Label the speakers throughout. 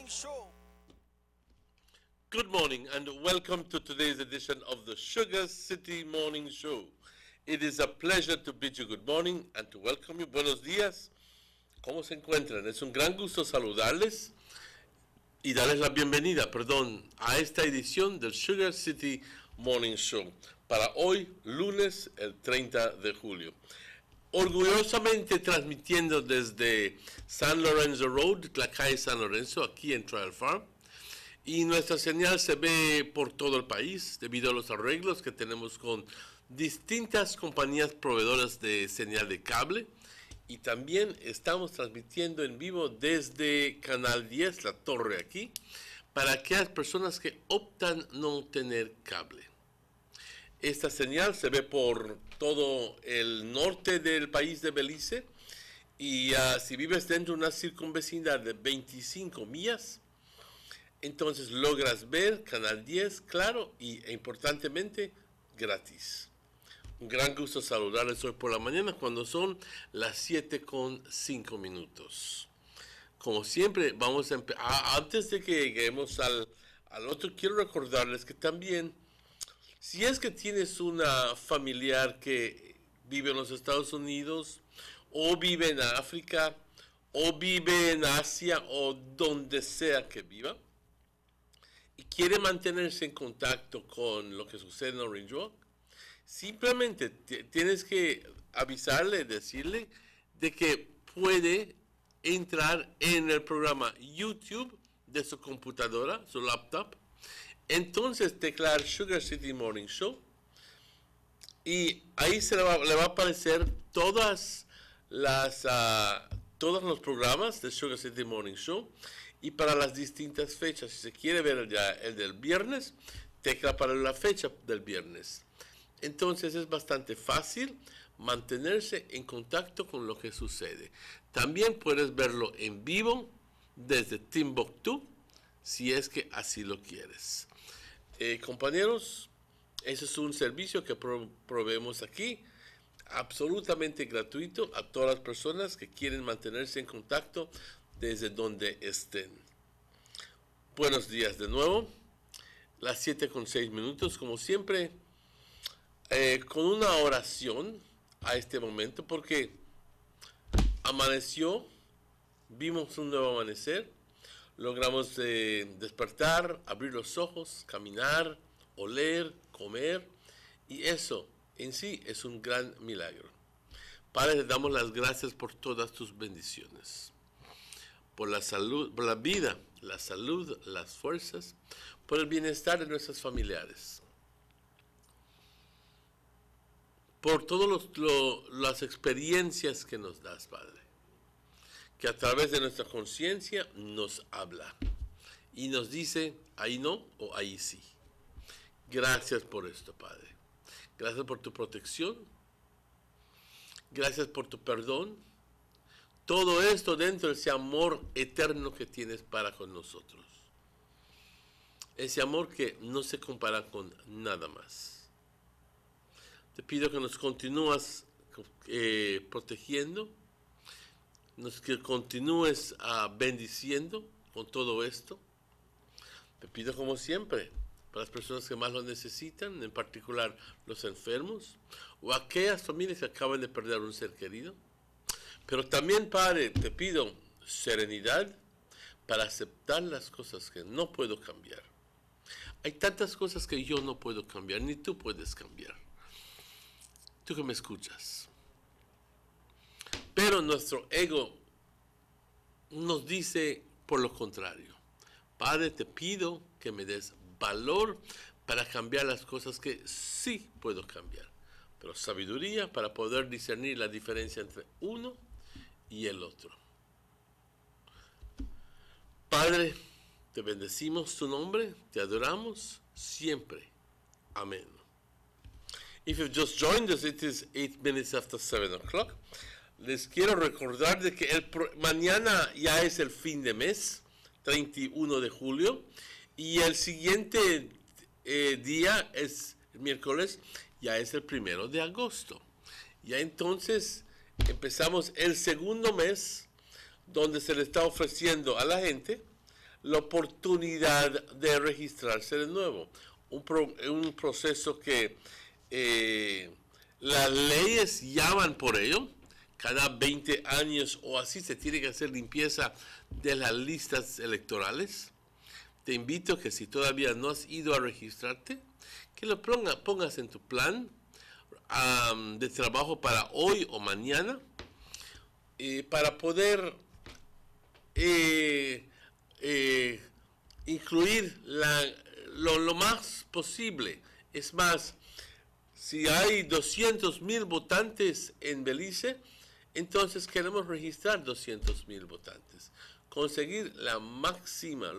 Speaker 1: Morning Show.
Speaker 2: Good morning and welcome to today's edition of the Sugar City Morning Show. It is a pleasure to bid you good morning and to welcome you. Buenos días. ¿Cómo se encuentran? Es un gran gusto saludarles y darles la bienvenida, a esta edición del Sugar City Morning Show para hoy, lunes, el 30 de julio. Orgullosamente transmitiendo desde San Lorenzo Road, la calle San Lorenzo, aquí en Trial Farm. Y nuestra señal se ve por todo el país debido a los arreglos que tenemos con distintas compañías proveedoras de señal de cable. Y también estamos transmitiendo en vivo desde Canal 10, la torre aquí, para aquellas personas que optan no tener cable. Esta señal se ve por todo el norte del país de Belice. Y si vives dentro de una circunvecindad de 25 millas, entonces logras ver Canal 10, claro, e importantemente, gratis. Un gran gusto saludarles hoy por la mañana cuando son las 7:05. Como siempre, vamos a empezar. Antes de que lleguemos al otro, quiero recordarles que también, si es que tienes una familiar que vive en los Estados Unidos, o vive en África, o vive en Asia, o donde sea que viva, y quiere mantenerse en contacto con lo que sucede en Orange Walk, simplemente tienes que avisarle, decirle de que puede entrar en el programa YouTube de su computadora, su laptop. Entonces teclar Sugar City Morning Show y ahí le va a aparecer todos los programas de Sugar City Morning Show. Y para las distintas fechas, si se quiere ver ya el del viernes, tecla para la fecha del viernes. Entonces es bastante fácil mantenerse en contacto con lo que sucede. También puedes verlo en vivo desde Timbuktu, si es que así lo quieres. Compañeros, ese es un servicio que proveemos aquí, absolutamente gratuito a todas las personas que quieren mantenerse en contacto desde donde estén. Buenos días de nuevo, las 7:06, como siempre, con una oración a este momento, porque amaneció, vimos un nuevo amanecer, logramos despertar, abrir los ojos, caminar, oler, comer, y eso en sí es un gran milagro. Padre, te damos las gracias por todas tus bendiciones, por la salud, por la vida, la salud, las fuerzas, por el bienestar de nuestros familiares, por todas las experiencias que nos das, Padre, que a través de nuestra conciencia nos habla y nos dice, ahí no o ahí sí. Gracias por esto, Padre. Gracias por tu protección. Gracias por tu perdón. Todo esto dentro de ese amor eterno que tienes para con nosotros. Ese amor que no se compara con nada más. Te pido que nos continúes protegiendo, que continúes bendiciendo con todo esto. Te pido como siempre, para las personas que más lo necesitan, en particular los enfermos, o aquellas familias que acaban de perder un ser querido. Pero también, Padre, te pido serenidad para aceptar las cosas que no puedo cambiar. Hay tantas cosas que yo no puedo cambiar, ni tú puedes cambiar. Tú que me escuchas. Pero nuestro ego nos dice por lo contrario. Padre, te pido que me des valor para cambiar las cosas que sí puedo cambiar. Pero sabiduría para poder discernir la diferencia entre uno y el otro. Padre, te bendecimos tu nombre, te adoramos siempre. Amén. If you've just joined us, it is 8 minutes after 7 o'clock. Les quiero recordar de que mañana ya es el fin de mes, 31 de julio, y el siguiente día es el miércoles, ya es el 1 de agosto. Ya entonces empezamos el segundo mes donde se le está ofreciendo a la gente la oportunidad de registrarse de nuevo. Un proceso que las leyes llaman por ello. Cada 20 años o así se tiene que hacer limpieza de las listas electorales. Te invito que si todavía no has ido a registrarte, que lo pongas en tu plan de trabajo para hoy o mañana, para poder incluir lo más posible. Es más, si hay 200,000 votantes en Belice, entonces queremos registrar 200,000 votantes. Conseguir la máxima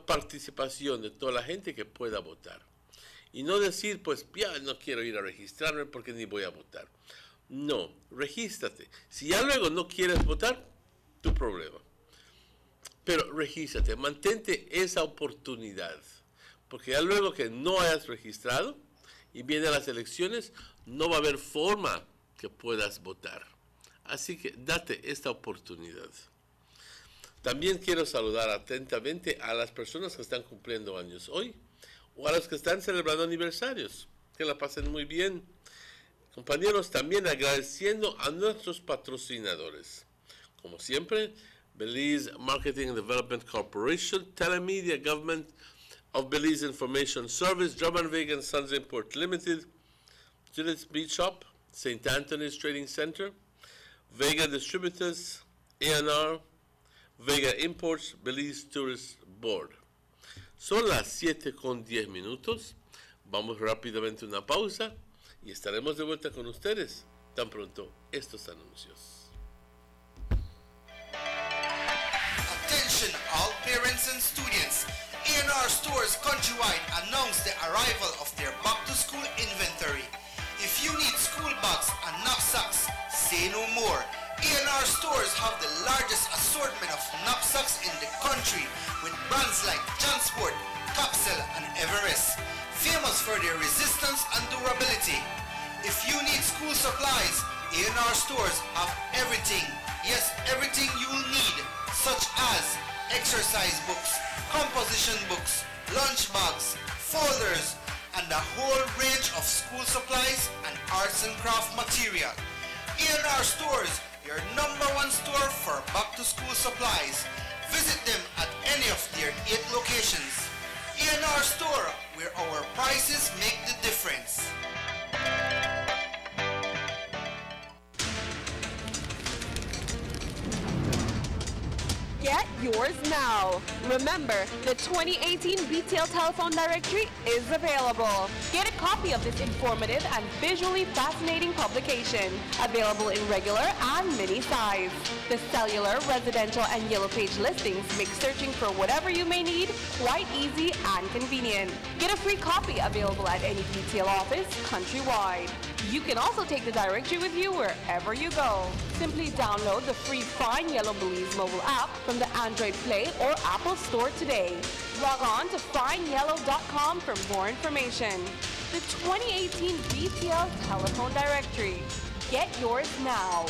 Speaker 2: participación de toda la gente que pueda votar. Y no decir, pues ya no quiero ir a registrarme porque ni voy a votar. No, regístrate. Si ya luego no quieres votar, tu problema. Pero regístrate, mantente esa oportunidad. Porque ya luego que no hayas registrado y vienen las elecciones, no va a haber forma que puedas votar. Así que date esta oportunidad. También quiero saludar atentamente a las personas que están cumpliendo años hoy o a los que están celebrando aniversarios. Que la pasen muy bien. Compañeros, también agradeciendo a nuestros patrocinadores. Como siempre, Belize Marketing and Development Corporation, Telemedia Government of Belize Information Service, German Vega & Sons Import Limited, Gillette's Beach Shop, St. Anthony's Trading Center, Vega Distributors, A&R, Vega Imports, Belize Tourist Board. Son las 7:10. Vamos rápidamente a una pausa y estaremos de vuelta con ustedes tan pronto estos anuncios.
Speaker 1: Attention all parents and students. A&R Stores countrywide announced the arrival of their back-to-school inventory. If you need school bags and knapsacks, say no more. A&R Stores have the largest assortment of knapsacks in the country with brands like Jansport, Capsule and Everest, famous for their resistance and durability. If you need school supplies, A&R Stores have everything, yes, everything you'll need, such as exercise books, composition books, lunch bags, folders, and a whole range of school supplies and arts and craft material. A&R Stores, your #1 store for back-to-school supplies. Visit them at any of their 8 locations. A&R Store, where our prices make the difference.
Speaker 3: Get yours now. Remember, the 2018 BTL Telephone Directory is available. Get a copy of this informative and visually fascinating publication, available in regular and mini size. The cellular, residential, and yellow page listings make searching for whatever you may need quite easy and convenient. Get a free copy available at any BTL office countrywide. You can also take the directory with you wherever you go. Simply download the free Find Yellow Belize mobile app from the Android Play or Apple Store today. Log on to findyellow.com for more information. The 2018 BTL Telephone Directory. Get yours now.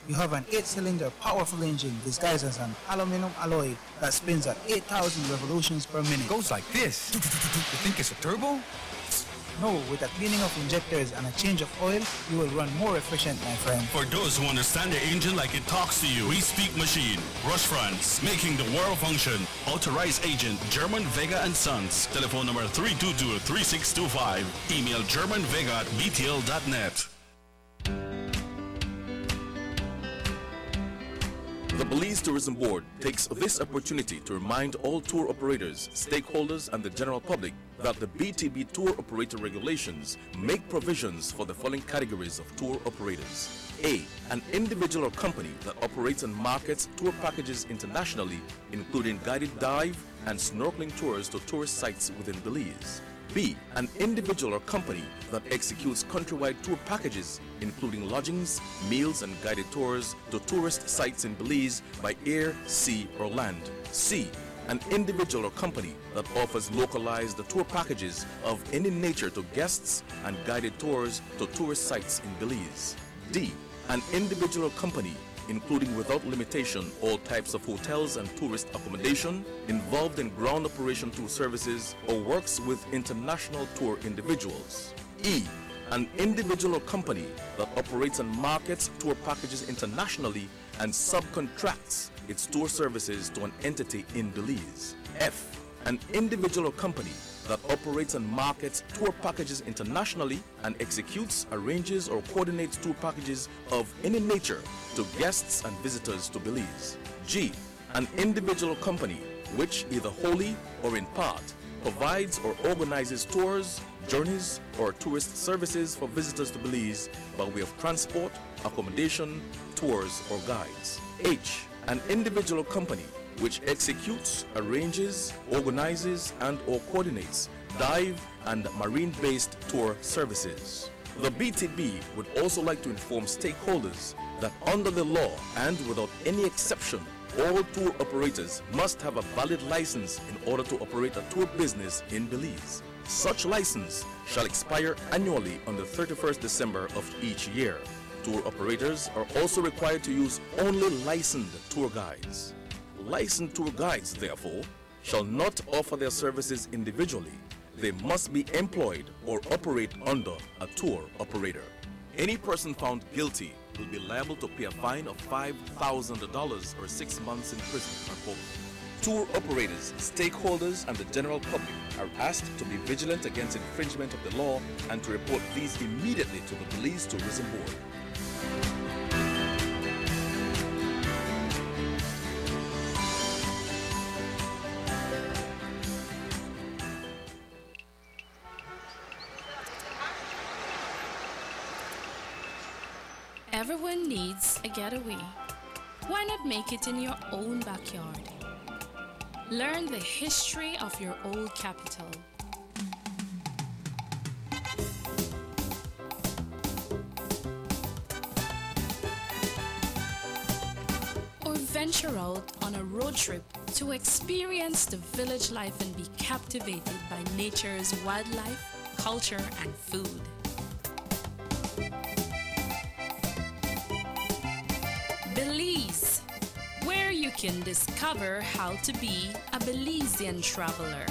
Speaker 4: You have an 8-cylinder powerful engine disguised as an aluminum alloy that spins at 8,000 revolutions per minute.
Speaker 5: Goes like this. You think it's a turbo?
Speaker 4: No, with a cleaning of injectors and a change of oil, you will run more efficient, my friend.
Speaker 6: For those who understand the engine like it talks to you, we speak machine. Rush France, making the world function. Authorized agent, German Vega & Sons. Telephone number 322-3625. Email germanvega@btl.net.
Speaker 7: The Belize Tourism Board takes this opportunity to remind all tour operators, stakeholders, and the general public that the BTB Tour Operator Regulations make provisions for the following categories of tour operators. A. An individual or company that operates and markets tour packages internationally, including guided dive and snorkeling tours to tourist sites within Belize. B. An individual or company that executes countrywide tour packages, including lodgings, meals, and guided tours to tourist sites in Belize by air, sea, or land. C. an individual or company that offers localized tour packages of any nature to guests and guided tours to tourist sites in Belize. D, an individual or company including without limitation all types of hotels and tourist accommodation, involved in ground operation tour services, or works with international tour individuals. E, an individual or company that operates and markets tour packages internationally and subcontracts its tour services to an entity in Belize. F, an individual or company that operates and markets tour packages internationally and executes, arranges, or coordinates tour packages of any nature to guests and visitors to Belize. G, an individual or company which either wholly or in part provides or organizes tours, journeys, or tourist services for visitors to Belize by way of transport, accommodation, tours, or guides. H, an individual or company which executes, arranges, organizes, and or coordinates dive and marine-based tour services. The BTB would also like to inform stakeholders that under the law and without any exception, all tour operators must have a valid license in order to operate a tour business in Belize. Such license shall expire annually on the 31st December of each year. Tour operators are also required to use only licensed tour guides. Licensed tour guides, therefore, shall not offer their services individually. They must be employed or operate under a tour operator. Any person found guilty will be liable to pay a fine of $5,000 or 6 months in prison or both. Tour operators, stakeholders, and the general public are asked to be vigilant against infringement of the law and to report these immediately to the Belize Tourism Board.
Speaker 8: Everyone needs a getaway. Why not make it in your own backyard? Learn the history of your old capital. Or venture out on a road trip to experience the village life and be captivated by nature's wildlife, culture, and food. Belize, where you can discover how to be a Belizean traveler.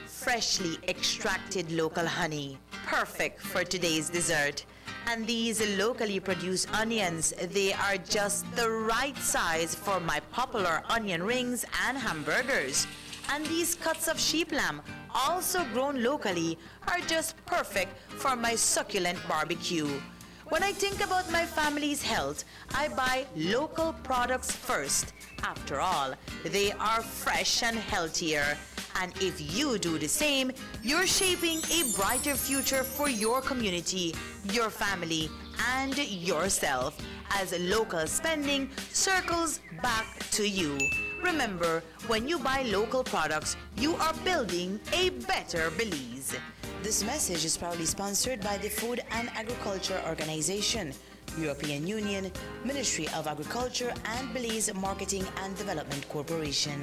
Speaker 9: Freshly extracted local honey, perfect for today's dessert. And these locally produced onions, they are just the right size for my popular onion rings and hamburgers. And these cuts of sheep lamb, also grown locally, are just perfect for my succulent barbecue. When I think about my family's health, I buy local products first. After all, they are fresh and healthier. And if you do the same, you're shaping a brighter future for your community, your family, and yourself, as local spending circles back to you. Remember, when you buy local products, you are building a better Belize.
Speaker 10: This message is proudly sponsored by the Food and Agriculture Organization, European Union, Ministry of Agriculture, and Belize Marketing and Development Corporation.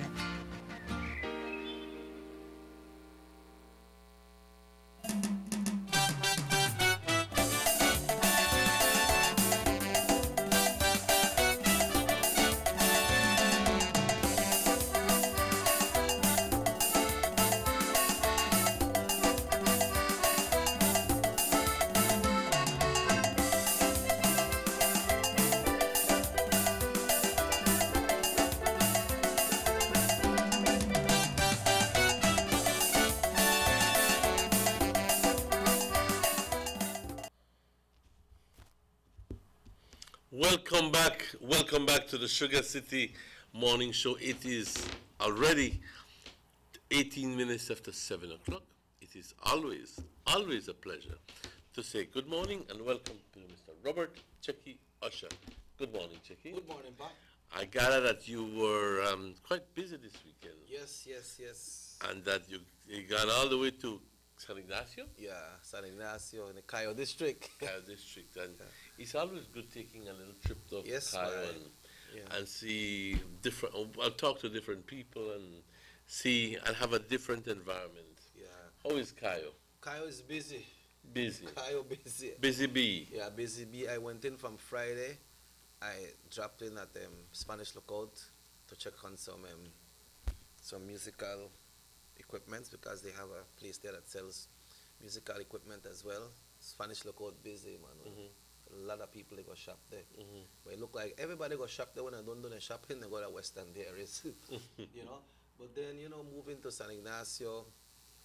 Speaker 2: Welcome back to the Sugar City Morning Show. It is already 18 minutes after 7 o'clock. It is always a pleasure to say good morning and welcome to Mr. Robert Checky Usher. Good morning, Checky.
Speaker 11: Good morning, Bob.
Speaker 2: I gather that you were quite busy this weekend.
Speaker 11: Yes.
Speaker 2: And that you gone all the way to San Ignacio?
Speaker 11: Yeah, San Ignacio in the Cayo district.
Speaker 2: Cayo district. And it's always good taking a little trip to Cayo and see different, I'll talk to different people and see and have a different environment.
Speaker 11: Yeah.
Speaker 2: How is Cayo?
Speaker 11: Cayo is busy.
Speaker 2: Busy.
Speaker 11: Cayo busy.
Speaker 2: Busy bee.
Speaker 11: Yeah, busy bee. I went in from Friday. I dropped in at Spanish Lookout to check on some musical equipment because they have a place there that sells musical equipment as well. Spanish Lookout busy, man. A lot of people they go shop there. But it look like everybody go shop there when I don't do the shopping, they go to Western Dairies. You know? But then, you know, moving to San Ignacio,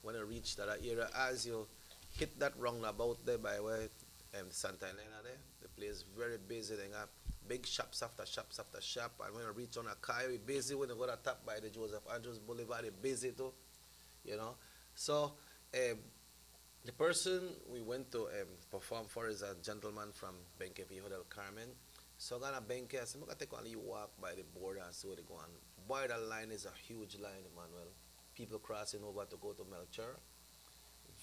Speaker 11: when I reach that area, as you hit that roundabout there by where Santa Elena there, the place very busy. They got big shops after shops after shop. And when I reach on a Cayo, it's busy. When I go to top by the Joseph Andrews Boulevard, it's busy too. You know? So, the person we went to perform for is a gentleman from Benke Viejo del Carmen. So I'm gonna Benke, I said, I'm gonna take only walk by the border and see where they go on. Boy, that line is a huge line, Emmanuel. People crossing over to go to Melchor.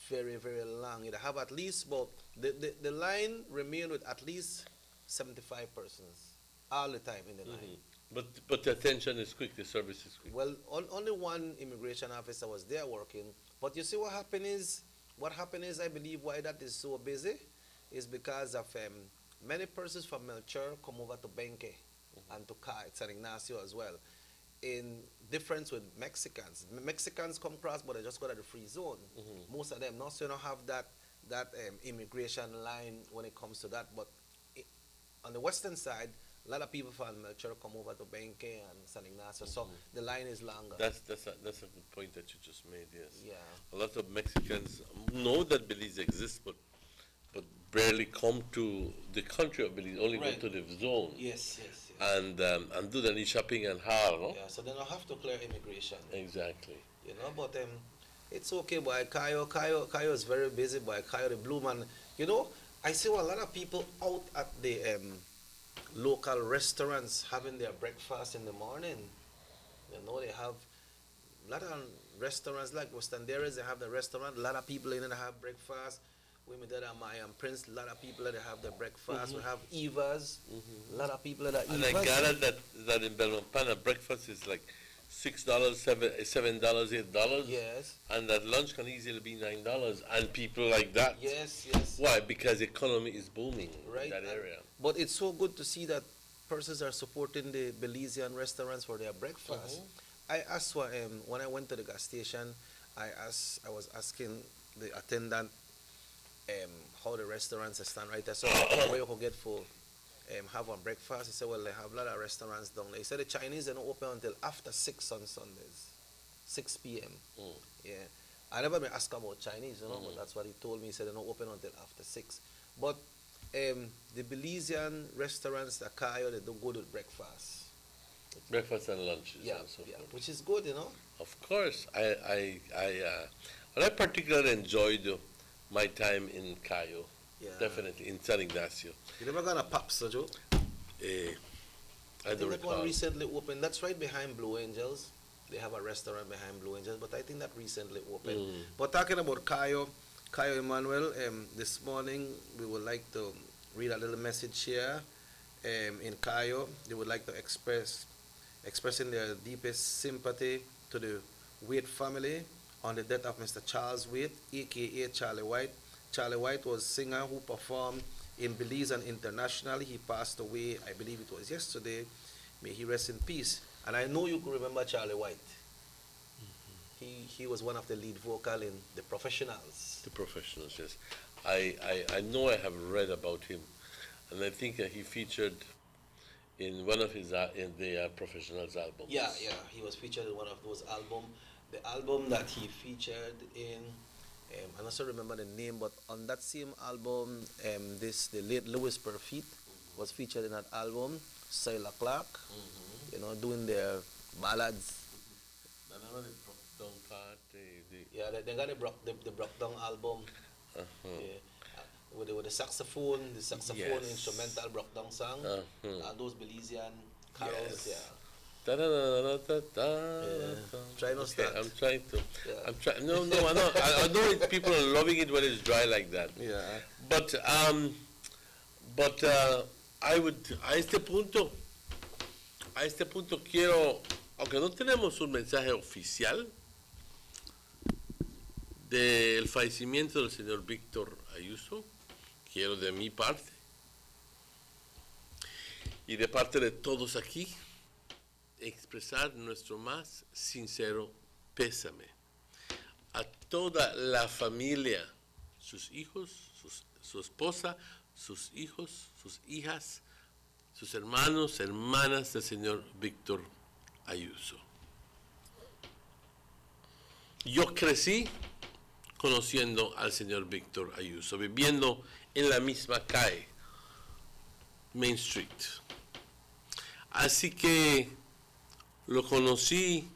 Speaker 11: Very, very long. It have at least about, the line remain with at least 75 persons all the time in the line.
Speaker 2: But the attention is quick, the service is quick.
Speaker 11: Well, only one immigration officer was there working. But you see what happened is, I believe why that is so busy is because of many persons from Melchor come over to Benke and to San Ignacio as well. In difference with Mexicans. Mexicans come across, but they just go to the free zone. Most of them, not so you don't have that immigration line when it comes to that. But on the western side, a lot of people from Melchor come over to Benke and San Ignacio, so the line is longer.
Speaker 2: That's a good point that you just made, yes.
Speaker 11: Yeah.
Speaker 2: A lot of Mexicans know that Belize exists, but barely come to the country of Belize, only go to the zone.
Speaker 11: Yes.
Speaker 2: And do the shopping and how, no?
Speaker 11: Yeah, so they don't have to clear immigration.
Speaker 2: Exactly.
Speaker 11: You know, but it's okay, boy. Cayo is very busy, boy. Cayo the Blue Man. You know, I see a lot of people out at the local restaurants having their breakfast in the morning. You know, they have a lot of restaurants like Western Dairies, they have the restaurant. A lot of people in there have breakfast. We met at Mayan Prince, a lot of people that have their breakfast. We have Eva's, a lot of people that
Speaker 2: And
Speaker 11: Eva's.
Speaker 2: I gathered that in Belmopan, breakfast is like $6, $7, $8.
Speaker 11: Yes.
Speaker 2: And that lunch can easily be $9. And people like that.
Speaker 11: Yes.
Speaker 2: Why? Because the economy is booming in that area.
Speaker 11: But it's so good to see that persons are supporting the Belizean restaurants for their breakfast. I asked when I went to the gas station, I was asking the attendant how the restaurants stand right there. So where you can get for have on breakfast. He said, well, they have a lot of restaurants down there. He said the Chinese, they don't open until after 6 on Sundays, 6 p.m. Yeah. I never been asked about Chinese, you know, but that's what he told me. He said they don't open until after 6. But the Belizean restaurants, the Cayo, they do good with breakfast.
Speaker 2: Breakfast and lunches.
Speaker 11: Yeah,
Speaker 2: and so forth.
Speaker 11: which is good, you know.
Speaker 2: Of course. I particularly enjoyed my time in Cayo.
Speaker 11: Yeah.
Speaker 2: Definitely, in San Ignacio.
Speaker 11: You never gone to Paps, Joe?
Speaker 2: I
Speaker 11: think
Speaker 2: don't
Speaker 11: that
Speaker 2: recall.
Speaker 11: one recently opened. That's right behind Blue Angels. They have a restaurant behind Blue Angels, but I think that recently opened. But talking about Cayo Emmanuel, this morning we would like to read a little message here. In Cayo, they would like to expressing their deepest sympathy to the Waite family on the death of Mr. Charles Waite, aka Charlie White. Charlie White was a singer who performed in Belize and internationally. He passed away, I believe it was yesterday. May he rest in peace. And I know you could remember Charlie White. He was one of the lead vocal in The Professionals.
Speaker 2: The Professionals, yes. I know I have read about him, and I think he featured in one of his in the Professionals albums.
Speaker 11: Yeah, he was featured in one of those albums. The album that he featured in, I don't remember the name, but on that same album, the late Louis Perfit was featured in that album. Sailor Clark, you know, doing their ballads.
Speaker 2: I don't know the Broke Down part.
Speaker 11: Yeah, they got the Broke Down album. Yeah. With the saxophone
Speaker 2: Yes.
Speaker 11: instrumental Broke Down song, those Belizean carols.
Speaker 2: Yes.
Speaker 11: Yeah. Try not
Speaker 2: Okay,
Speaker 11: that.
Speaker 2: I'm trying to.
Speaker 11: Yeah.
Speaker 2: I'm trying. No, I know. I know people are loving it when it's dry like that.
Speaker 11: Yeah.
Speaker 2: But a este punto quiero, aunque no tenemos un mensaje oficial del fallecimiento del señor Víctor Ayuso, quiero de mi parte y de parte de todos aquí expresar nuestro más sincero pésame a toda la familia, sus hijos, su esposa, sus hijos, sus hijas, sus hermanos, hermanas del señor Víctor Ayuso. Yo crecí conociendo al señor Víctor Ayuso, viviendo en la misma calle, Main Street. Así que lo conocí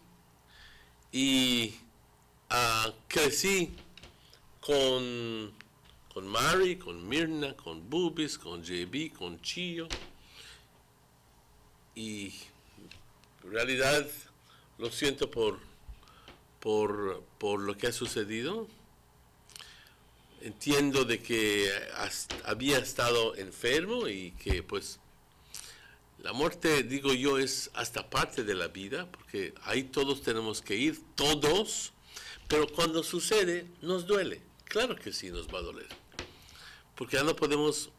Speaker 2: y crecí con Mari, con Mirna, con Bubis, con JB, con Chillo. Y en realidad lo siento por lo que ha sucedido. Entiendo de que había estado enfermo y que pues la muerte, digo yo, es hasta parte de la vida, porque ahí todos tenemos que ir, todos, pero cuando sucede nos duele. Claro que sí nos va a doler, porque ya no podemos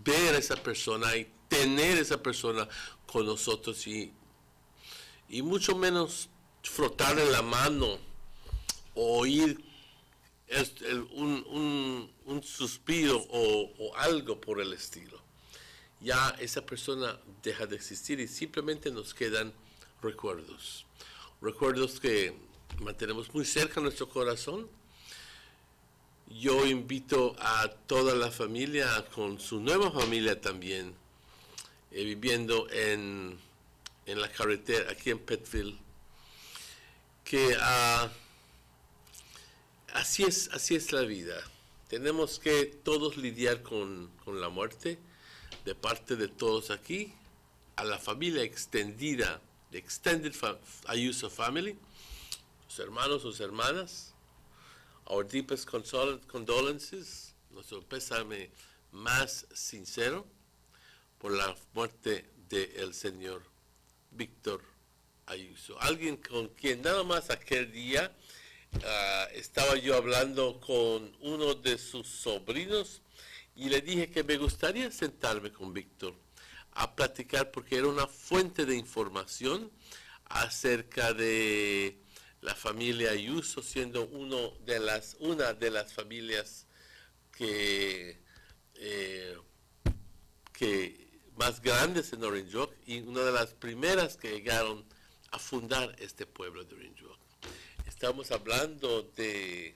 Speaker 2: ver a esa persona y tener a esa persona con nosotros y mucho menos frotarle la mano o oír un suspiro o algo por el estilo. Ya esa persona deja de existir y simplemente nos quedan recuerdos. Recuerdos que mantenemos muy cerca en nuestro corazón. Yo invito a toda la familia, con su nueva familia también, viviendo en la carretera, aquí en Pettville, que así es la vida. Tenemos que todos lidiar con la muerte, de parte de todos aquí, a la familia extendida, the extended Ayuso family, sus hermanos, sus hermanas, our deepest condolences, nuestro pésame más sincero por la muerte del señor Víctor Ayuso. Alguien con quien nada más aquel día estaba yo hablando con uno de sus sobrinos y le dije que me gustaría sentarme con Víctor a platicar porque era una fuente de información acerca de la familia Ayuso, siendo una de las familias que más grandes en Orange Walk y una de las primeras que llegaron a fundar este pueblo de Orange Walk. Estamos hablando de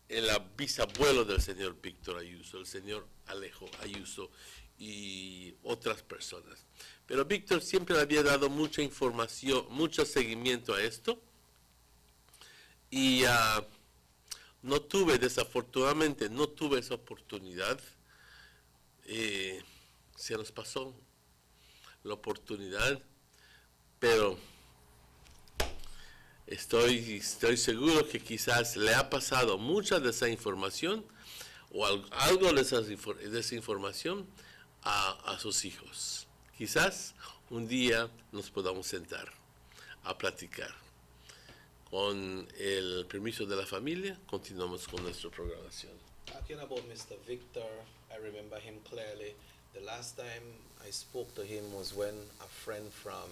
Speaker 2: el bisabuelo del señor Víctor Ayuso, el señor Alejo Ayuso y otras personas. Pero Víctor siempre le había dado mucha información, mucho seguimiento a esto y desafortunadamente no tuve esa oportunidad. Se nos pasó la oportunidad, pero estoy seguro que quizás le ha pasado mucha de esa información o algo de esa información a sus hijos. Quizás un día nos podamos sentar a platicar. Con el permiso de la familia, continuamos con nuestra programación.
Speaker 11: Talking about Mr. Victor, I remember him clearly. The last time I spoke to him was when a friend from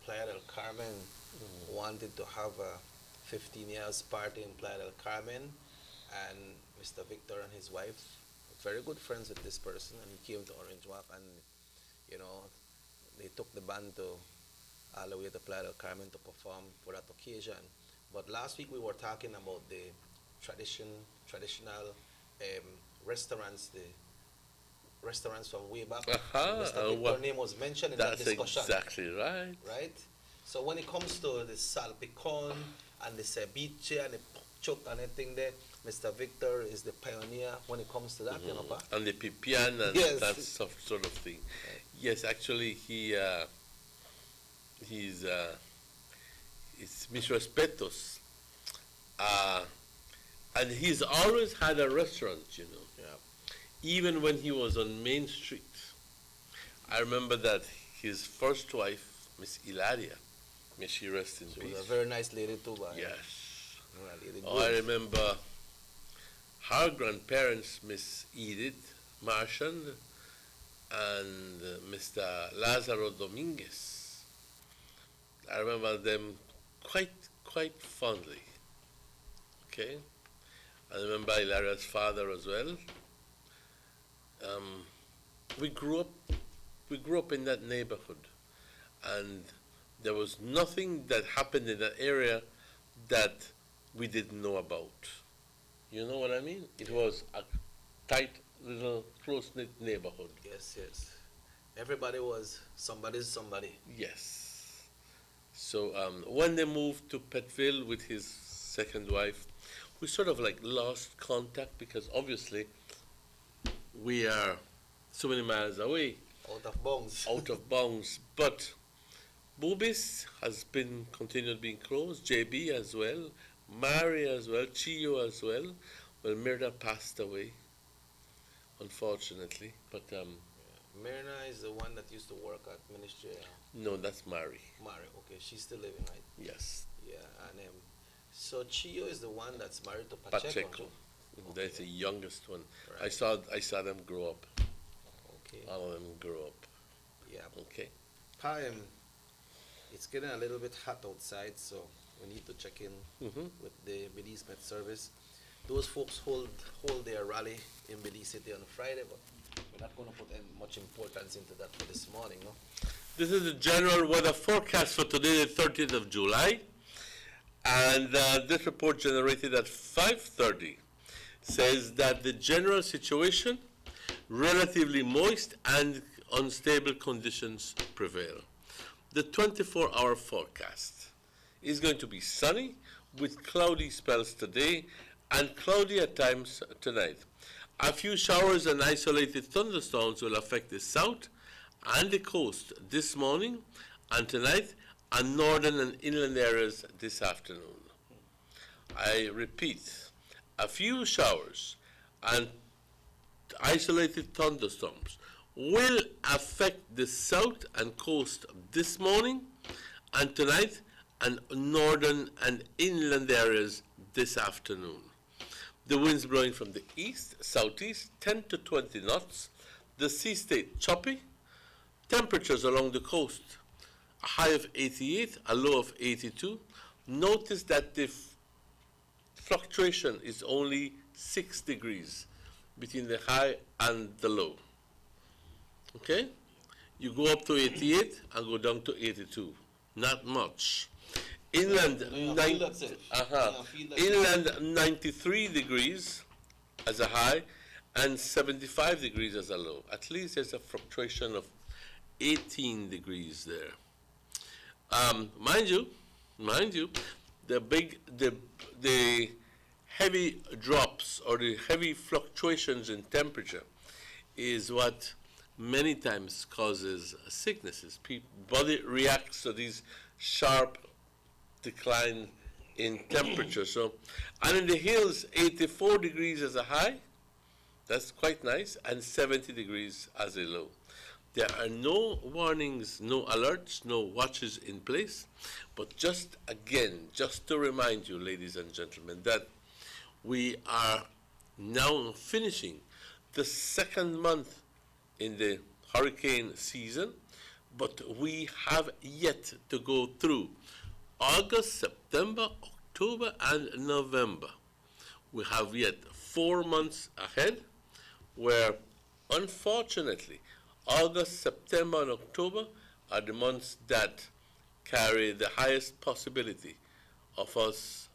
Speaker 11: Playa del Carmen wanted to have a 15 years party in Playa del Carmen, and Mr. Victor and his wife were very good friends with this person, and he came to Orange Walk, and you know, they took the band to all the way to Playa del Carmen to perform for that occasion. But last week we were talking about the traditional restaurants, the restaurants from way back. Mr. Victor's name was mentioned in that discussion.
Speaker 2: That's exactly right.
Speaker 11: Right? So when it comes to the salpicon and the ceviche and the chuck and everything there, Mr. Victor is the pioneer when it comes to that, you know, pa?
Speaker 2: And the pipián and
Speaker 11: Yes.
Speaker 2: that sort of thing. Yes, actually he it's mis respetos. And he's always had a restaurant, you know. Yeah. Even when he was on Main Street. I remember that his first wife, Miss Ilaria, may she rest in peace.
Speaker 11: She was a very nice lady too, but
Speaker 2: yes.
Speaker 11: Lady
Speaker 2: I remember her grandparents, Miss Edith Marchand and Mr. Lazaro Dominguez. I remember them quite fondly. Okay, I remember Ilaria's father as well. We grew up in that neighborhood, and there was nothing that happened in that area that we didn't know about. You know what I mean? It was a tight, little, close-knit neighborhood.
Speaker 11: Yes, yes. Everybody was somebody's somebody.
Speaker 2: Yes. So when they moved to Pettville with his second wife, we sort of like lost contact because obviously we are so many miles away.
Speaker 11: Out of bounds.
Speaker 2: Out of bounds. But Boobies has been continued being close, JB as well, Mary as well, Chio as well. Well, Mirna passed away, unfortunately. But
Speaker 11: Mirna is the one that used to work at Ministry.
Speaker 2: No, that's Mary.
Speaker 11: Mary, okay, she's still living, right?
Speaker 2: Yes.
Speaker 11: Yeah, and so Chio is the one that's married to Pacheco.
Speaker 2: Okay. That's the youngest one.
Speaker 11: Right.
Speaker 2: I saw them grow up.
Speaker 11: Okay.
Speaker 2: All of them grow up.
Speaker 11: Yeah.
Speaker 2: Okay.
Speaker 11: It's getting a little bit hot outside, so we need to check in with the Belize Met Service. Those folks hold their rally in Belize City on Friday, but we're not going to put much importance into that for this morning, no?
Speaker 2: This is the general weather forecast for today, the 30th of July. And this report generated at 5:30 says that the general situation, relatively moist and unstable conditions prevail. The 24-hour forecast is going to be sunny with cloudy spells today and cloudy at times tonight. A few showers and isolated thunderstorms will affect the south and the coast this morning and tonight, and northern and inland areas this afternoon. I repeat, a few showers and isolated thunderstorms will affect the south and coast this morning and tonight, and northern and inland areas this afternoon. The winds blowing from the east, southeast, 10 to 20 knots. The sea state choppy. Temperatures along the coast, a high of 88, a low of 82. Notice that the fluctuation is only 6 degrees between the high and the low. Okay? You go up to 88 and go down to 82. Not much. Inland, inland 93 degrees as a high and 75 degrees as a low. At least there's a fluctuation of 18 degrees there. Mind you, the heavy drops or the heavy fluctuations in temperature is what many times causes sicknesses. Body reacts to these sharp decline in temperature. So, and in the hills, 84 degrees as a high, that's quite nice, and 70 degrees as a low. There are no warnings, no alerts, no watches in place, but just again, just to remind you, ladies and gentlemen, that we are now finishing the second month in the hurricane season, but we have yet to go through August, September, October, and November. We have yet 4 months ahead where, unfortunately, August, September, and October are the months that carry the highest possibility of us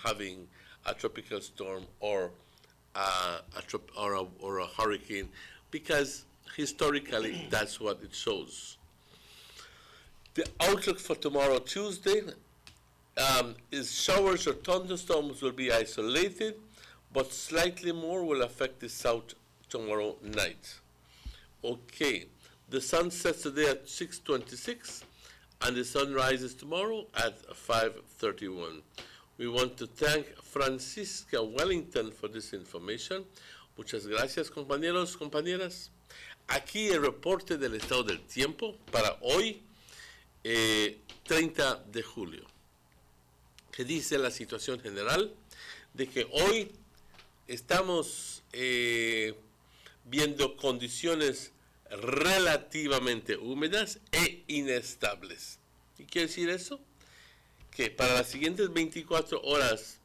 Speaker 2: having a tropical storm or a hurricane, because historically that's what it shows. The outlook for tomorrow, Tuesday, is showers or thunderstorms will be isolated, but slightly more will affect the south tomorrow night. Okay, the sun sets today at 6:26, and the sun rises tomorrow at 5:31. We want to thank Francisca Wellington for this information. Muchas gracias, compañeros, compañeras. Aquí el reporte del estado del tiempo para hoy, 30 de julio, que dice la situación general de que hoy estamos viendo condiciones relativamente húmedas e inestables. ¿Qué quiere decir eso? Que para las siguientes 24 horas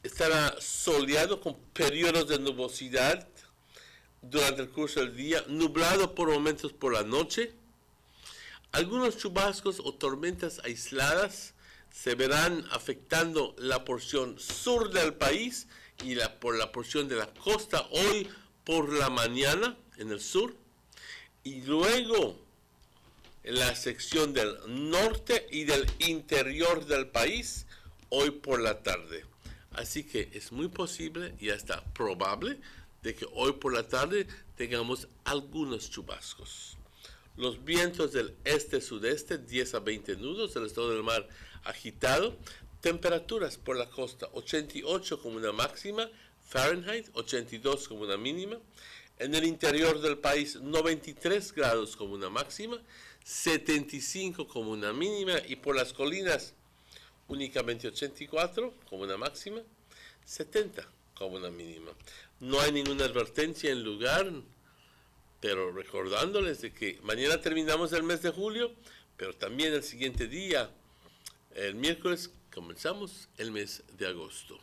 Speaker 2: estará soleado con periodos de nubosidad durante el curso del día, nublado por momentos por la noche. Algunos chubascos o tormentas aisladas se verán afectando la porción sur del país y por la porción de la costa hoy por la mañana en el sur, y luego en la sección del norte y del interior del país hoy por la tarde. Así que es muy posible y hasta probable de que hoy por la tarde tengamos algunos chubascos. Los vientos del este-sudeste, 10 a 20 nudos, el estado del mar agitado. Temperaturas por la costa, 88 como una máxima, Fahrenheit, 82 como una mínima. En el interior del país, 93 grados como una máxima, 75 como una mínima, y por las colinas, únicamente 84 como una máxima, 70 como una mínima. No hay ninguna advertencia en lugar, pero recordándoles de que mañana terminamos el mes de julio, pero también el siguiente día, el miércoles, comenzamos el mes de agosto.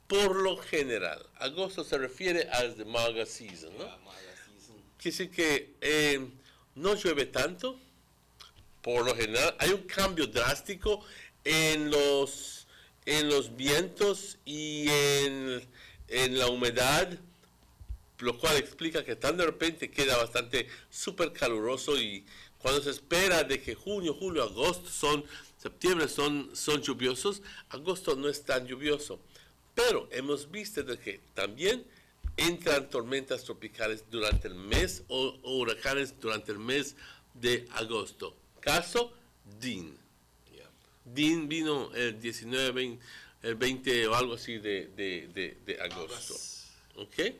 Speaker 2: Por lo general, agosto se refiere a the Maga season, ¿no? Quiere decir que no llueve tanto, por lo general. Hay un cambio drástico en los vientos y en la humedad, lo cual explica que tan de repente queda bastante súper caluroso, y cuando se espera de que junio, julio, agosto, septiembre son lluviosos, agosto no es tan lluvioso. Pero hemos visto de que también entran tormentas tropicales durante el mes o huracanes durante el mes de agosto. Caso Dean. Dean vino el 19, el 20 o algo así de agosto. ¿Ok?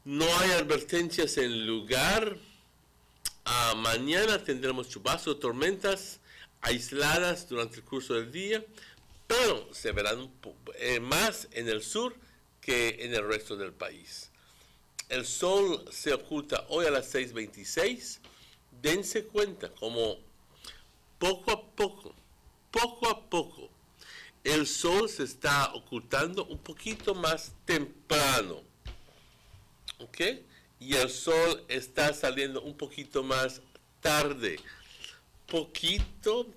Speaker 2: No hay advertencias en lugar. Mañana tendremos chubascos, tormentas aisladas durante el curso del día, pero se verán más en el sur que en el resto del país. El sol se oculta hoy a las 6:26. Dense cuenta como poco a poco, el sol se está ocultando un poquito más temprano, ¿ok? Y el sol está saliendo un poquito más tarde, poquito.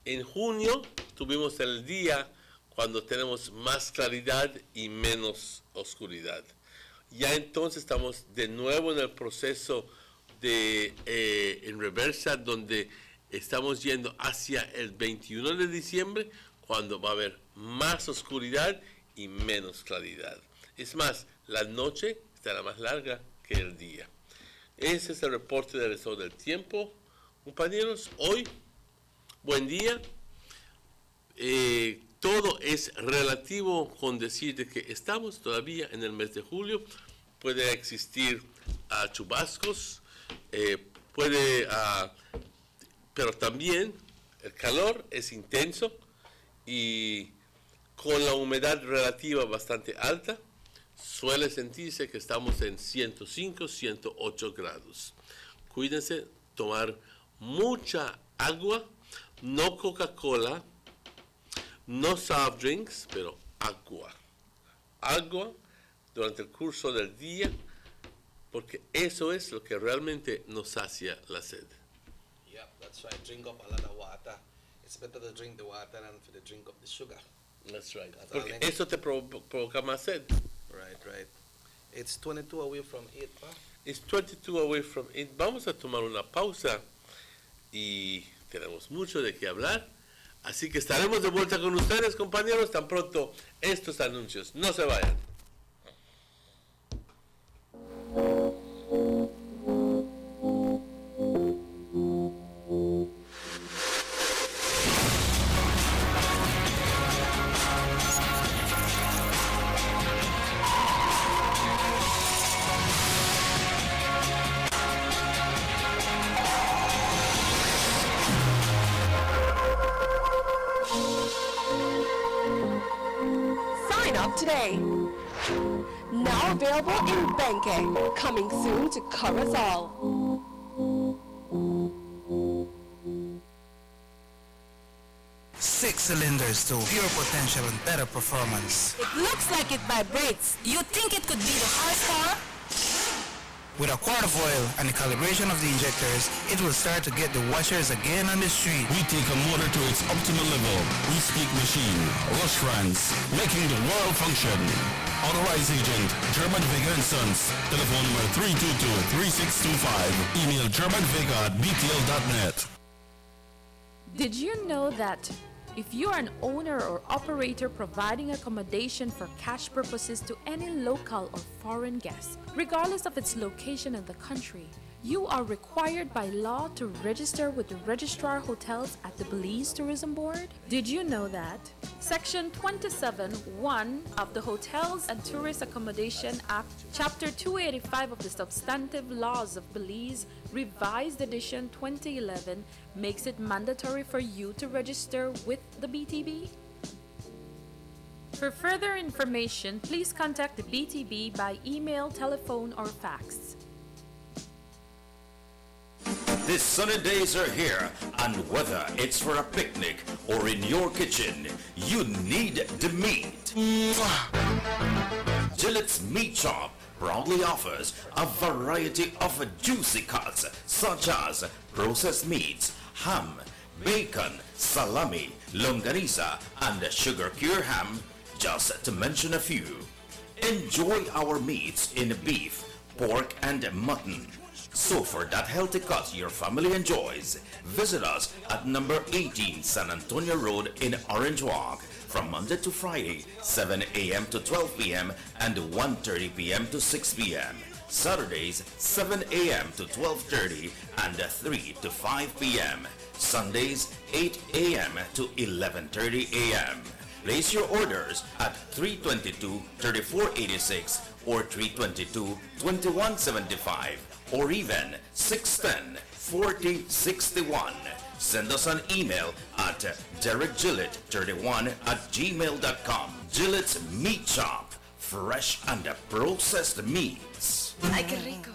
Speaker 2: En junio tuvimos el día cuando tenemos más claridad y menos oscuridad. Ya entonces estamos de nuevo en el proceso en reversa, donde estamos yendo hacia el 21 de diciembre, cuando va a haber más oscuridad y menos claridad. Es más, la noche estará más larga que el día. Ese es el reporte del estado del tiempo. Compañeros, hoy, buen día. Todo es relativo con decir de que estamos todavía en el mes de julio. Puede existir chubascos, pero también el calor es intenso, y con la humedad relativa bastante alta, suele sentirse que estamos en 105, 108 grados. Cuídense, tomar mucha agua, no Coca-Cola, no soft drinks, pero agua. Agua durante el curso del día, porque eso es lo que realmente nos sacia la sed.
Speaker 11: Yeah, that's right. Drink up a lot of water. It's better to drink the water than for the drink of the sugar.
Speaker 2: That's right. Porque eso te provoca más sed.
Speaker 11: Right. It's 22 away from 8, pa?
Speaker 2: It's 22 away from 8. Vamos a tomar una pausa y tenemos mucho de qué hablar. Así que estaremos de vuelta con ustedes, compañeros, tan pronto estos anuncios. No se vayan.
Speaker 3: up today. Now available in Benke, coming soon to Corozal.
Speaker 4: Six cylinders to pure potential and better performance.
Speaker 12: It looks like it vibrates. You think it could be the horsepower?
Speaker 4: With a quart of oil and the calibration of the injectors, it will start to get the washers again on the street.
Speaker 6: We take a motor to its optimal level. We speak machine. Rush France, making the world function. Authorized agent, German Vega & Sons. Telephone number 322-3625. Email germanvega@btl.net.
Speaker 8: Did you know that if you are an owner or operator providing accommodation for cash purposes to any local or foreign guest, regardless of its location in the country, you are required by law to register with the Registrar Hotels at the Belize Tourism Board? Did you know that? Section 27(1) of the Hotels and Tourist Accommodation Act, Chapter 285 of the Substantive Laws of Belize, Revised Edition 2011, makes it mandatory for you to register with the BTB? For further information, please contact the BTB by email, telephone, or fax.
Speaker 13: The sunny days are here, and whether it's for a picnic or in your kitchen, you need the meat. Gillette's Meat Shop proudly offers a variety of juicy cuts such as processed meats, ham, bacon, salami, longanisa, and sugar cure ham, just to mention a few. Enjoy our meats in beef, pork, and mutton. So for that healthy cut your family enjoys, visit us at number 18 San Antonio Road in Orange Walk from Monday to Friday, 7 a.m. to 12 p.m. and 1:30 p.m. to 6 p.m. Saturdays, 7 a.m. to 12:30 and 3 to 5 p.m. Sundays, 8 a.m. to 11:30 a.m. Place your orders at 322-3486 or 322-2175 or even 610-4061. Send us an email at derekgillett31@gmail.com. Gillette's Meat Shop, fresh and processed meats.
Speaker 12: Ay, qué rico.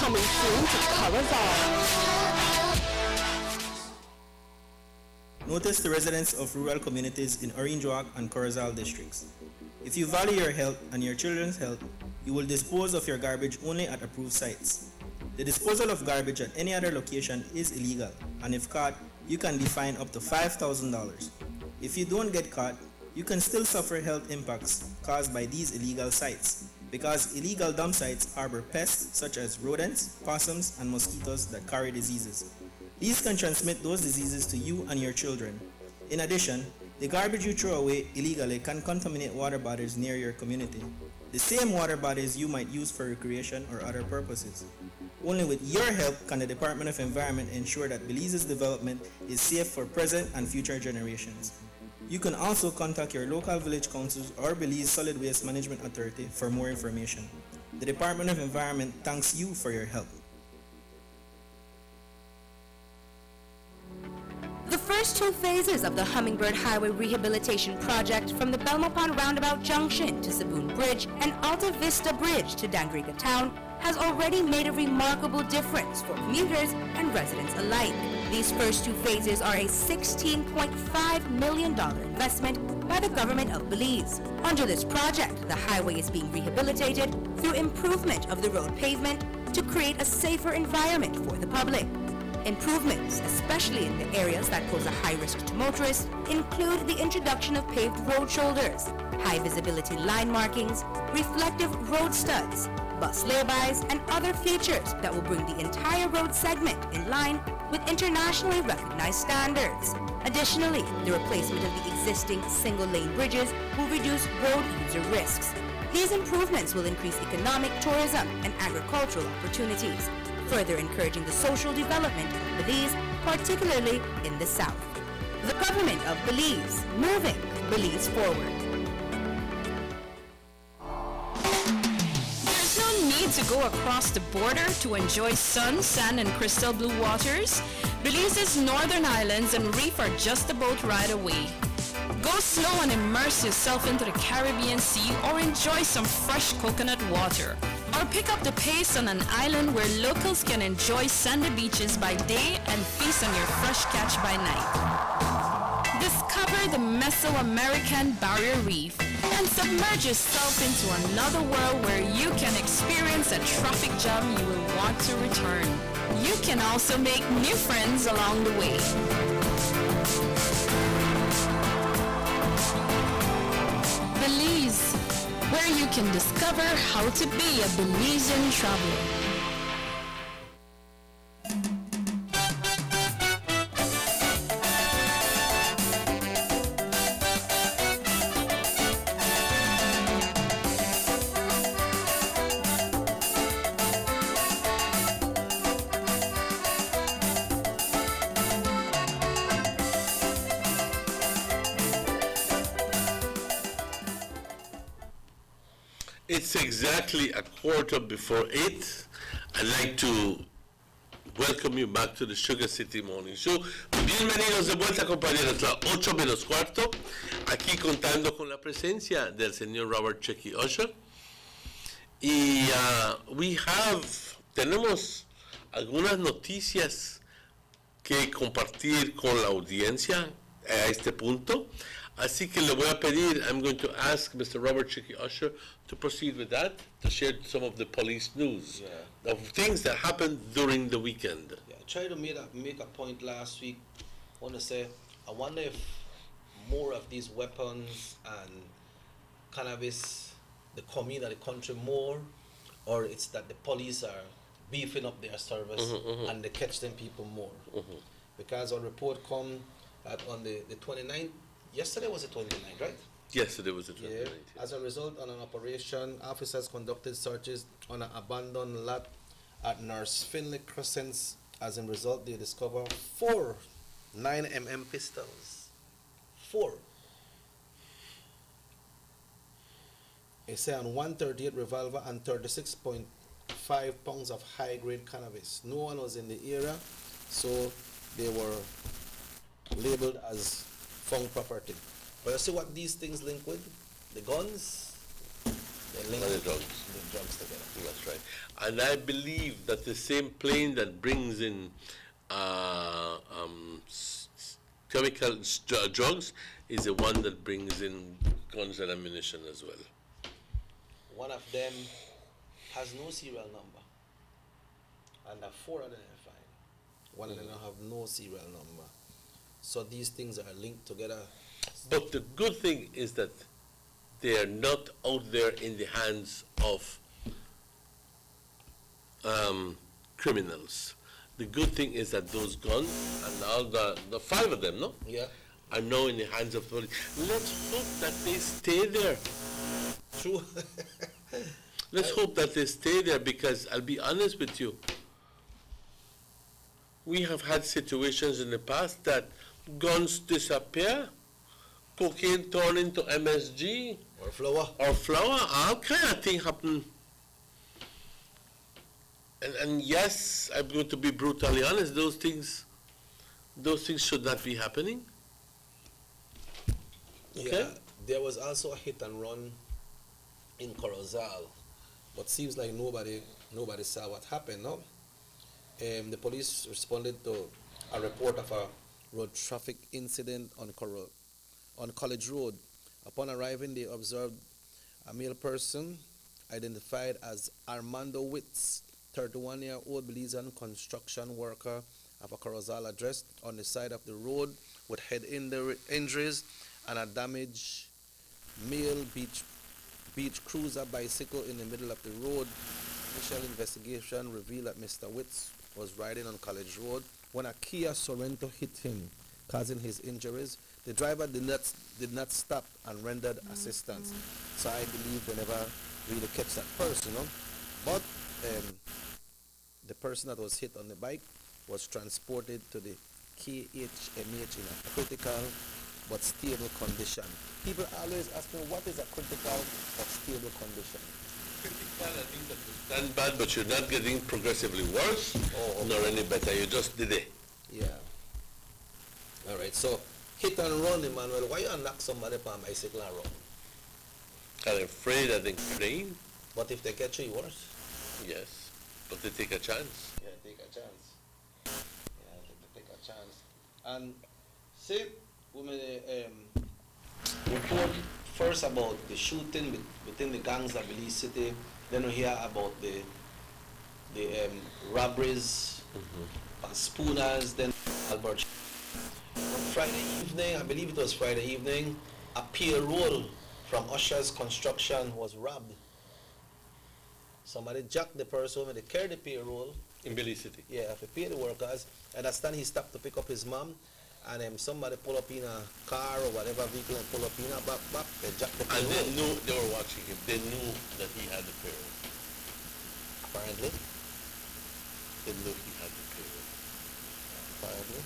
Speaker 3: Coming soon to Corozal.
Speaker 14: Notice the residents of rural communities in Orange Walk and Corozal districts. If you value your health and your children's health, you will dispose of your garbage only at approved sites. The disposal of garbage at any other location is illegal, and if caught, you can be fined up to $5,000. If you don't get caught, you can still suffer health impacts caused by these illegal sites, because illegal dump sites harbor pests such as rodents, possums, and mosquitoes that carry diseases. These can transmit those diseases to you and your children. In addition, the garbage you throw away illegally can contaminate water bodies near your community, the same water bodies you might use for recreation or other purposes. Only with your help can the Department of Environment ensure that Belize's development is safe for present and future generations. You can also contact your local village councils or Belize Solid Waste Management Authority for more information. The Department of Environment thanks you for your help.
Speaker 15: The first two phases of the Hummingbird Highway Rehabilitation Project from the Belmopon Roundabout Junction to Saboon Bridge and Alta Vista Bridge to Dandriga Town has already made a remarkable difference for commuters and residents alike. These first two phases are a $16.5 million investment by the government of Belize. Under this project, the highway is being rehabilitated through improvement of the road pavement to create a safer environment for the public. Improvements, especially in the areas that pose a high risk to motorists, include the introduction of paved road shoulders, high visibility line markings, reflective road studs, bus laybys, and other features that will bring the entire road segment in line with internationally recognized standards. Additionally, the replacement of the existing single-lane bridges will reduce road user risks. These improvements will increase economic, tourism, and agricultural opportunities, further encouraging the social development of Belize, particularly in the south. The government of Belize, moving Belize forward.
Speaker 16: There's no need to go across the border to enjoy sun, sand, and crystal blue waters. Belize's northern islands and reef are just a boat ride away. Go slow and immerse yourself into the Caribbean Sea or enjoy some fresh coconut water. Or pick up the pace on an island where locals can enjoy sandy beaches by day and feast on your fresh catch by night. Discover the Mesoamerican Barrier Reef and submerge yourself into another world where you can experience a traffic jam you will want to return. You can also make new friends along the way. Belize, where you can discover how to be a Belizean traveler.
Speaker 2: It's exactly 8:15. I'd like to welcome you back to the Sugar City Morning Show. Bienvenidos de vuelta, compañeros, las 8:45. Aquí contando con la presencia del señor Robert Checky Usher. Y tenemos algunas noticias que compartir con la audiencia a este punto. Así que le voy a pedir, I'm going to ask Mr. Robert Checky Usher to proceed with that, to share some of the police news of things that happened during the weekend.
Speaker 11: Yeah, I tried to make a point last week. I want to say, I wonder if more of these weapons and cannabis, they come in the country more, or it's that the police are beefing up their service and they catch them people more. Because a report come that on the 29th, yesterday was the 29th, right?
Speaker 2: Yesterday was the 29th.
Speaker 11: Yeah. As a result, on an operation, officers conducted searches on an abandoned lot at Nurse Finley Crescent. As a result, they discovered 4 9mm pistols. 4. They say on 138 revolver and 36.5 pounds of high-grade cannabis. No one was in the area, so they were labeled as found property. But you see what these things link with? The guns, they link
Speaker 2: the drugs.
Speaker 11: The drugs together.
Speaker 2: That's right. And I believe that the same plane that brings in chemical drugs is the one that brings in guns and ammunition as well.
Speaker 11: One of them has no serial number. And the 4 of them are fine. One of them have no serial number. So these things are linked together.
Speaker 2: But the good thing is that they are not out there in the hands of criminals. The good thing is that those guns, and all the 5 of them, no?
Speaker 11: Yeah.
Speaker 2: Are now in the hands of police. Let's hope that they stay there.
Speaker 11: True.
Speaker 2: Let's hope that they stay there, because I'll be honest with you. We have had situations in the past that guns disappear, cocaine turned into MSG,
Speaker 11: or flour,
Speaker 2: all kind of things happen. And yes, I'm going to be brutally honest, those things should not be happening. Okay?
Speaker 11: Yeah, there was also a hit and run in Corozal, but seems like nobody saw what happened, no? The police responded to a report of a road traffic incident on College Road. Upon arriving, they observed a male person identified as Armando Witz, 31-year-old Belizean construction worker of a Corozal address on the side of the road with head injuries and a damaged male beach cruiser bicycle in the middle of the road. Initial investigation revealed that Mr. Witz was riding on College Road when a Kia Sorento hit him. causing his injuries. The driver did not stop and rendered assistance. So I believe they never really catch that person, But the person that was hit on the bike was transported to the KHMH in a critical but stable condition. People always ask me, what is a critical but stable condition?
Speaker 2: Critical, I think that you stand bad, but you're not getting progressively worse, nor any better. You just did it.
Speaker 11: Yeah. All right. So, hit and run, Emmanuel. Why you knock somebody on a bicycle and run?
Speaker 2: I'm afraid that they train.
Speaker 11: But if they catch you, worse?
Speaker 2: Yes. But they take a chance.
Speaker 11: Yeah, take a chance. Yeah, they take a chance. And say, women, report first about the shooting within the gangs of Belize City. Then we hear about the robberies, Spooners, then Albert. On Friday evening, I believe it was Friday evening, a payroll from Usher's Construction was robbed. Somebody jacked the person when they carried the payroll.
Speaker 2: In Belize City?
Speaker 11: Yeah, to pay the workers. I understand he stopped to pick up his mom, and somebody pull up in a car or whatever vehicle and pull up in a back, they jacked the payroll.
Speaker 2: And they knew, they were watching him, they knew that he had the payroll.
Speaker 11: Apparently?
Speaker 2: They knew he had the payroll.
Speaker 11: Apparently.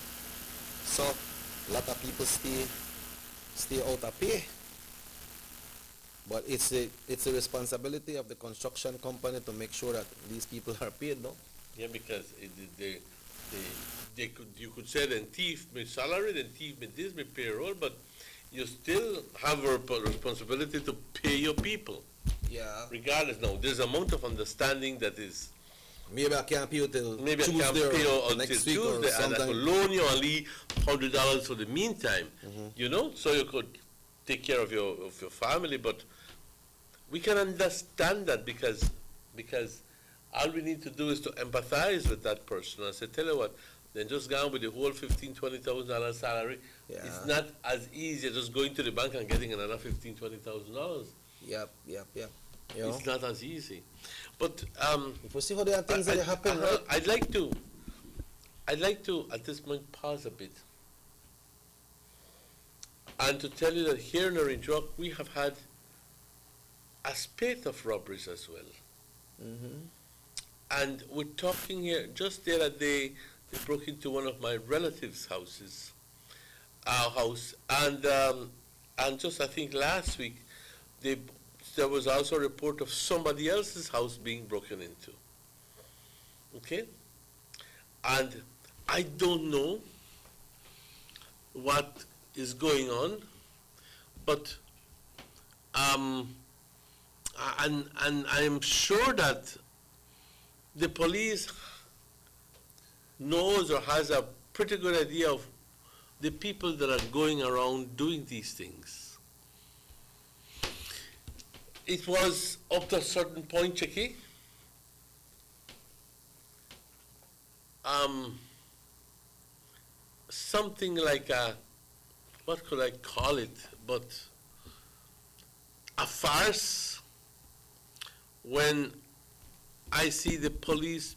Speaker 11: So, a lot of people stay out of pay. But it's a responsibility of the construction company to make sure that these people are paid, no?
Speaker 2: Yeah, because you could say then thief my salary, then thief me this, my payroll, but you still have a responsibility to pay your people.
Speaker 11: Yeah.
Speaker 2: Regardless, now there's amount of understanding that is.
Speaker 11: Maybe I can't pay you till
Speaker 2: maybe
Speaker 11: Tuesday
Speaker 2: I can't pay you until
Speaker 11: next week
Speaker 2: Tuesday,
Speaker 11: or
Speaker 2: and I could loan you only $100 for the meantime. You know, so you could take care of your family, but we can understand that because all we need to do is to empathize with that person and say, tell you what, then just go on with the whole $15,000-$20,000 salary.
Speaker 11: Yeah.
Speaker 2: It's not as easy as just going to the bank and getting another $15,000-$20,000.
Speaker 11: Yep.
Speaker 2: It's not as easy. But
Speaker 11: if we see how there are things that happen, right?
Speaker 2: I'd like to at this point pause a bit and to tell you that here in Orange Rock we have had a spate of robberies as well. And we're talking here, just the other day, they broke into one of my relatives' houses, and just I think last week, there was also a report of somebody else's house being broken into. Okay? And I don't know what is going on, but and I'm sure that the police knows or has a pretty good idea of the people that are going around doing these things. It was up to a certain point, Chicky, something like a, what could I call it, but a farce when I see the police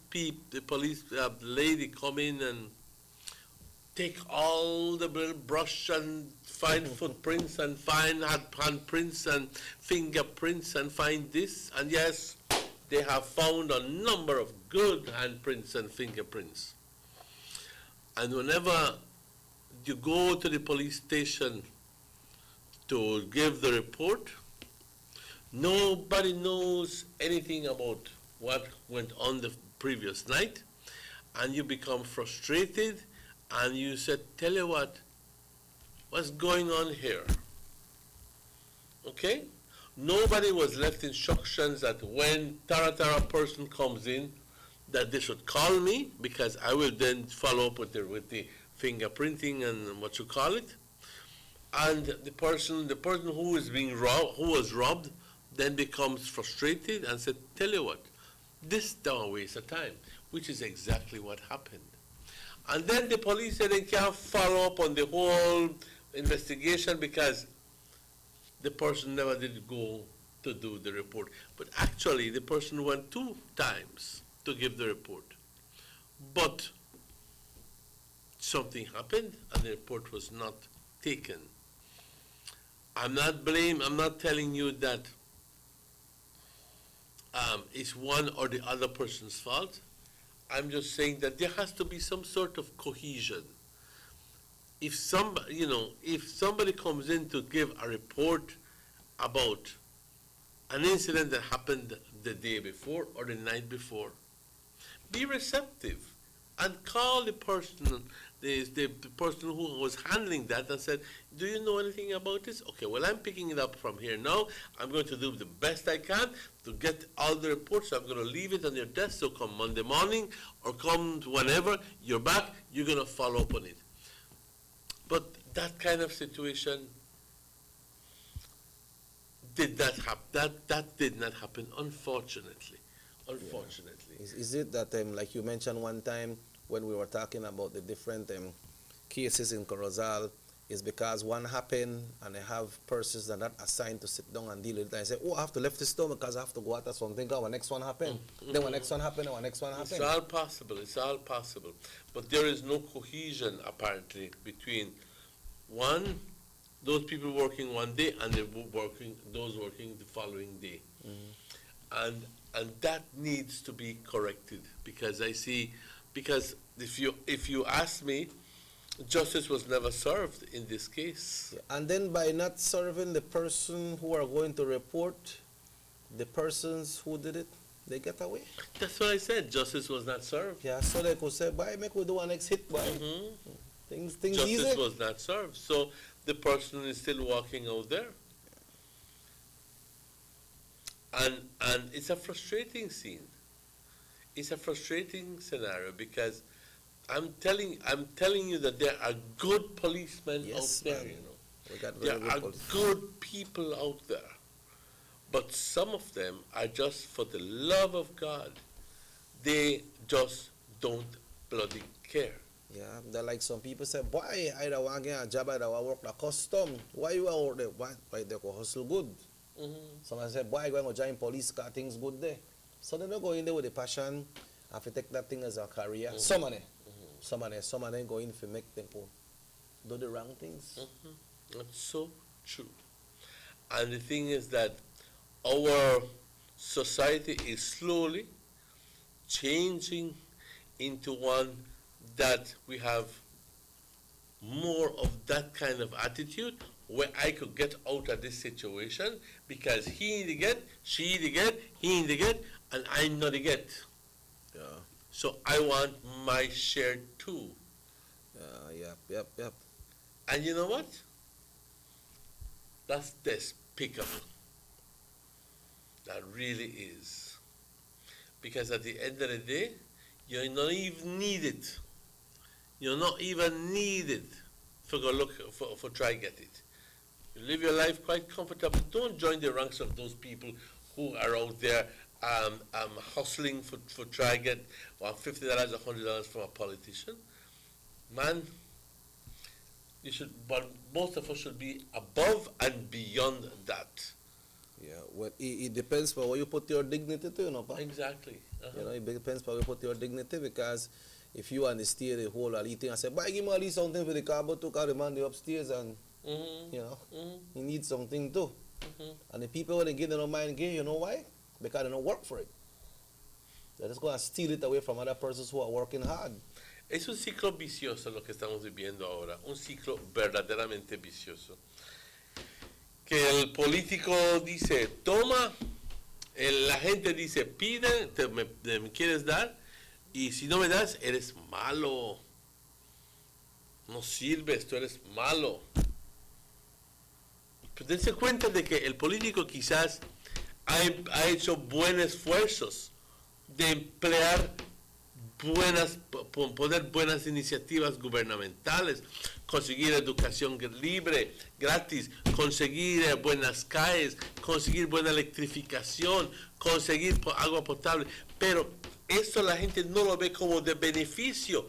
Speaker 2: lady come in and take all the little brush and find footprints and find handprints and fingerprints and find this. And yes, they have found a number of good handprints and fingerprints. And whenever you go to the police station to give the report, nobody knows anything about what went on the previous night, and you become frustrated, and you said, tell you what, what's going on here? Okay? Nobody was left instructions that when Tara person comes in, that they should call me, because I will then follow up with the fingerprinting and what you call it. And the person who is being robbed, who was robbed, then becomes frustrated and said, tell you what, this don't waste of time, which is exactly what happened. And then the police said they can't follow up on the whole investigation because the person never did go to do the report. But actually, the person went 2 times to give the report. But something happened and the report was not taken. I'm not telling you that it's one or the other person's fault. I'm just saying that there has to be some sort of cohesion. If somebody comes in to give a report about an incident that happened the day before or the night before, be receptive and call the person, the person who was handling that and said, do you know anything about this? Okay, well, I'm picking it up from here now. I'm going to do the best I can to get all the reports. I'm going to leave it on your desk, so come Monday morning or come whenever you're back, you're going to follow up on it. But that kind of situation did not happen. That did not happen, unfortunately. Unfortunately.
Speaker 11: Yeah. Is it that, like you mentioned one time when we were talking about the different cases in Corozal, is because one happened and they have persons that are not assigned to sit down and deal with it. And say, oh, I have to left this store because I have to go out or something. When next one happened, then when next one happened, and when next one happened.
Speaker 2: It's all possible. It's all possible. But there is no cohesion apparently between those people working one day and those working the following day. And that needs to be corrected, because if you ask me, justice was never served in this case.
Speaker 11: Yeah. And then by not serving the person who are going to report, the persons who did it, they get away.
Speaker 2: That's what I said. Justice was not served.
Speaker 11: Yeah, so they could say, "Boy, make we do one next hit, boy." Things
Speaker 2: Justice
Speaker 11: easy.
Speaker 2: was not served. So the person is still walking out there. And it's a frustrating scene. It's a frustrating scenario, because I'm telling you that there are good policemen out there, you know. There are good people out there. But some of them are just, for the love of God, they just don't bloody care.
Speaker 11: Yeah, they're like some people say, boy, I don't want to get a job, I don't want to work the custom. Why you out there? Why they go hustle good? Someone say, boy, I'm going to join police car, things good there. So they don't go in there with the passion and to take that thing as a career. Some of them go in to make them do the wrong things.
Speaker 2: That's so true. And the thing is that our society is slowly changing into one that we have more of that kind of attitude, where I could get out of this situation because he the get, she the get, he the get, and I'm not the get.
Speaker 11: Yeah.
Speaker 2: So I want my share too.
Speaker 11: Yep.
Speaker 2: And you know what? That's despicable. That really is. Because at the end of the day, you're not even needed. You're not even needed for go look for try get it. You live your life quite comfortable. Don't join the ranks of those people who are out there hustling for try get $50, $100 from a politician. Man, you should. But most of us should be above and beyond that.
Speaker 11: Yeah, well, it depends for where you put your dignity to, you know, pa?
Speaker 2: Exactly.
Speaker 11: You know, it depends for where you put your dignity, because if you on the stairs the whole eating and say, boy, give me at least something for the car, but to carry man the upstairs, and you know, he needs something too. And the people when they get, they don't mind give, you know why? Because they don't work for it. They're just going to steal it away from other persons who are working hard.
Speaker 2: Es un ciclo vicioso lo que estamos viviendo ahora, un ciclo verdaderamente vicioso. Que el político dice, toma, la gente dice, pide, me quieres dar, y si no me das, eres malo. No sirves, tú eres malo. Pero dense cuenta de que el político quizás ha hecho buenos esfuerzos de emplear poner buenas iniciativas gubernamentales, conseguir educación libre, gratis, conseguir buenas calles, conseguir buena electrificación, conseguir agua potable, pero esto la gente no lo ve como de beneficio.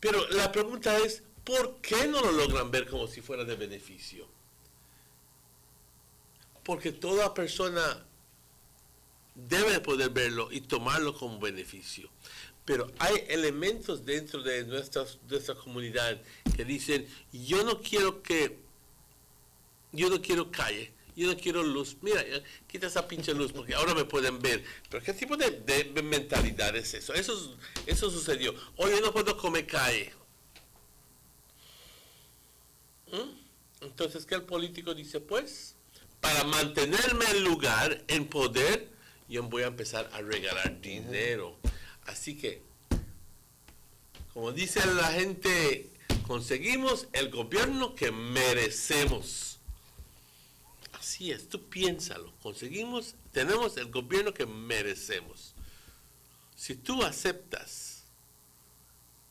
Speaker 2: Pero la pregunta es, ¿por qué no lo logran ver como si fuera de beneficio? Porque toda persona debe poder verlo y tomarlo como beneficio. Pero hay elementos dentro de nuestra comunidad que dicen, yo no quiero calle, yo no quiero luz. Mira, quita esa pinche luz porque ahora me pueden ver. Pero ¿qué tipo de mentalidad es eso? Eso sucedió. Oye, no puedo comer calle. Entonces, ¿qué el político dice? Pues, para mantenerme en lugar, en poder, yo voy a empezar a regalar dinero. Así que, como dice la gente, conseguimos el gobierno que merecemos. Así es, tú piénsalo. Tenemos el gobierno que merecemos. Si tú aceptas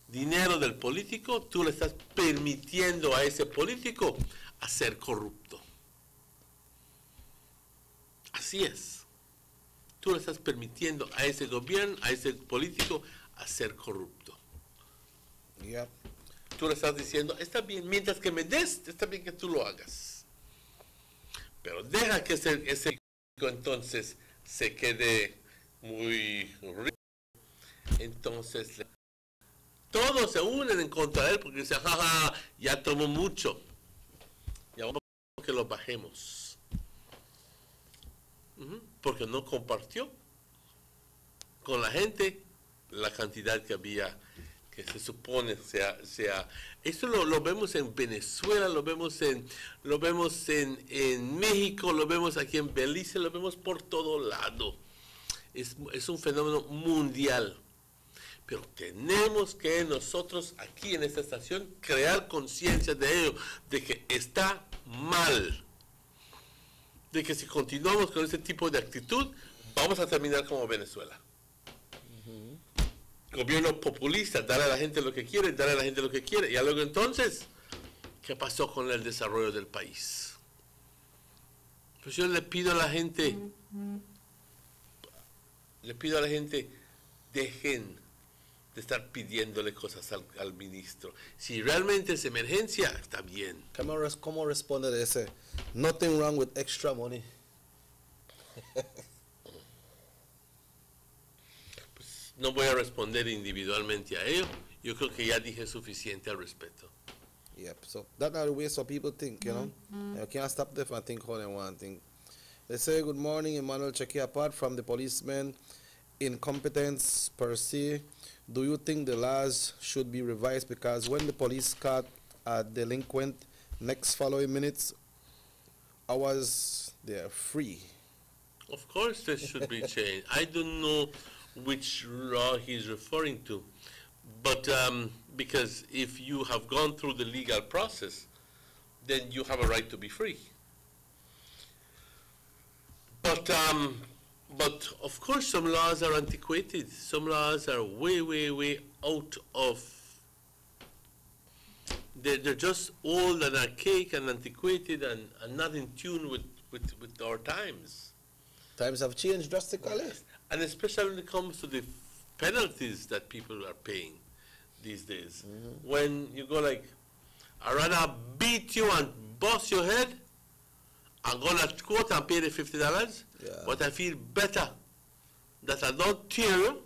Speaker 2: dinero del político, tú le estás permitiendo a ese político a ser corrupto. Así es. Tú le estás permitiendo a ese gobierno, a ese político, a ser corrupto.
Speaker 11: Yep.
Speaker 2: Tú le estás diciendo, está bien, mientras que me des, está bien que tú lo hagas. Pero deja que ese entonces se quede muy rico. Entonces, todos se unen en contra de él porque dicen, jaja, ya tomó mucho. Ya vamos a que lo bajemos. Porque no compartió con la gente la cantidad que había, que se supone sea. Esto lo vemos en Venezuela, lo vemos en México, lo vemos aquí en Belice, lo vemos por todo lado. Es un fenómeno mundial. Pero tenemos que nosotros aquí en esta estación crear conciencia de ello, de que está mal. De que si continuamos con ese tipo de actitud, vamos a terminar como Venezuela. Gobierno populista, darle a la gente lo que quiere, darle a la gente lo que quiere. Y luego entonces, ¿qué pasó con el desarrollo del país? Pues yo le pido a la gente, dejen de estar pidiéndole cosas al ministro. Si realmente es emergencia, está bien.
Speaker 11: ¿Cómo responde de ese? Nothing wrong with extra money.
Speaker 2: Pues no voy a responder individualmente a ello. Yo creo que ya dije suficiente al respecto.
Speaker 11: Yep, so that's the way some people think, you know. You can't stop them and think how they want to think. They say, good morning, Emmanuel Checky. Apart from the policeman incompetence per se, do you think the laws should be revised? Because when the police caught a delinquent, next following minutes, hours, they are free.
Speaker 2: Of course, this should be changed. I don't know which law he's referring to, but because if you have gone through the legal process, then you have a right to be free. But of course, some laws are antiquated. Some laws are way, way, way out of. They're just old and archaic and antiquated and not in tune with our times.
Speaker 11: Times have changed drastically.
Speaker 2: And especially when it comes to the penalties that people are paying these days. When you go like, I'd rather beat you and bust your head and go to court and pay the $50, but I feel better that I don't tear you.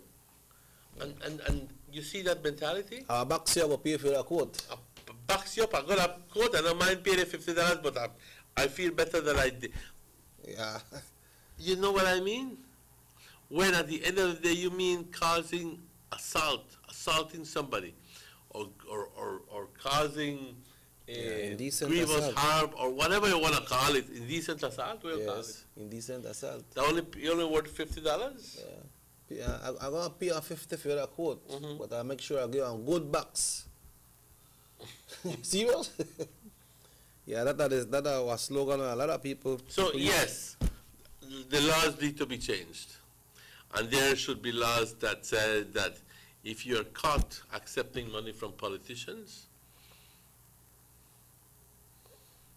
Speaker 2: And you see that mentality?
Speaker 11: I'll back you up and pay for the court.
Speaker 2: Backs you up, I go to court, I don't mind paying the $50, but I feel better than I did.
Speaker 11: Yeah.
Speaker 2: You know what I mean? When at the end of the day you mean causing assaulting somebody, or causing grievous harm, or whatever you want to call it, indecent assault, we'll call it.
Speaker 11: Indecent assault.
Speaker 2: You only worth $50?
Speaker 11: Yeah. I'm going to pay $50 for the court, but I make sure I give them good bucks. Serious? Yeah, that was slogan of a lot of people.
Speaker 2: So yes, the laws need to be changed. And there should be laws that say that if you're caught accepting money from politicians,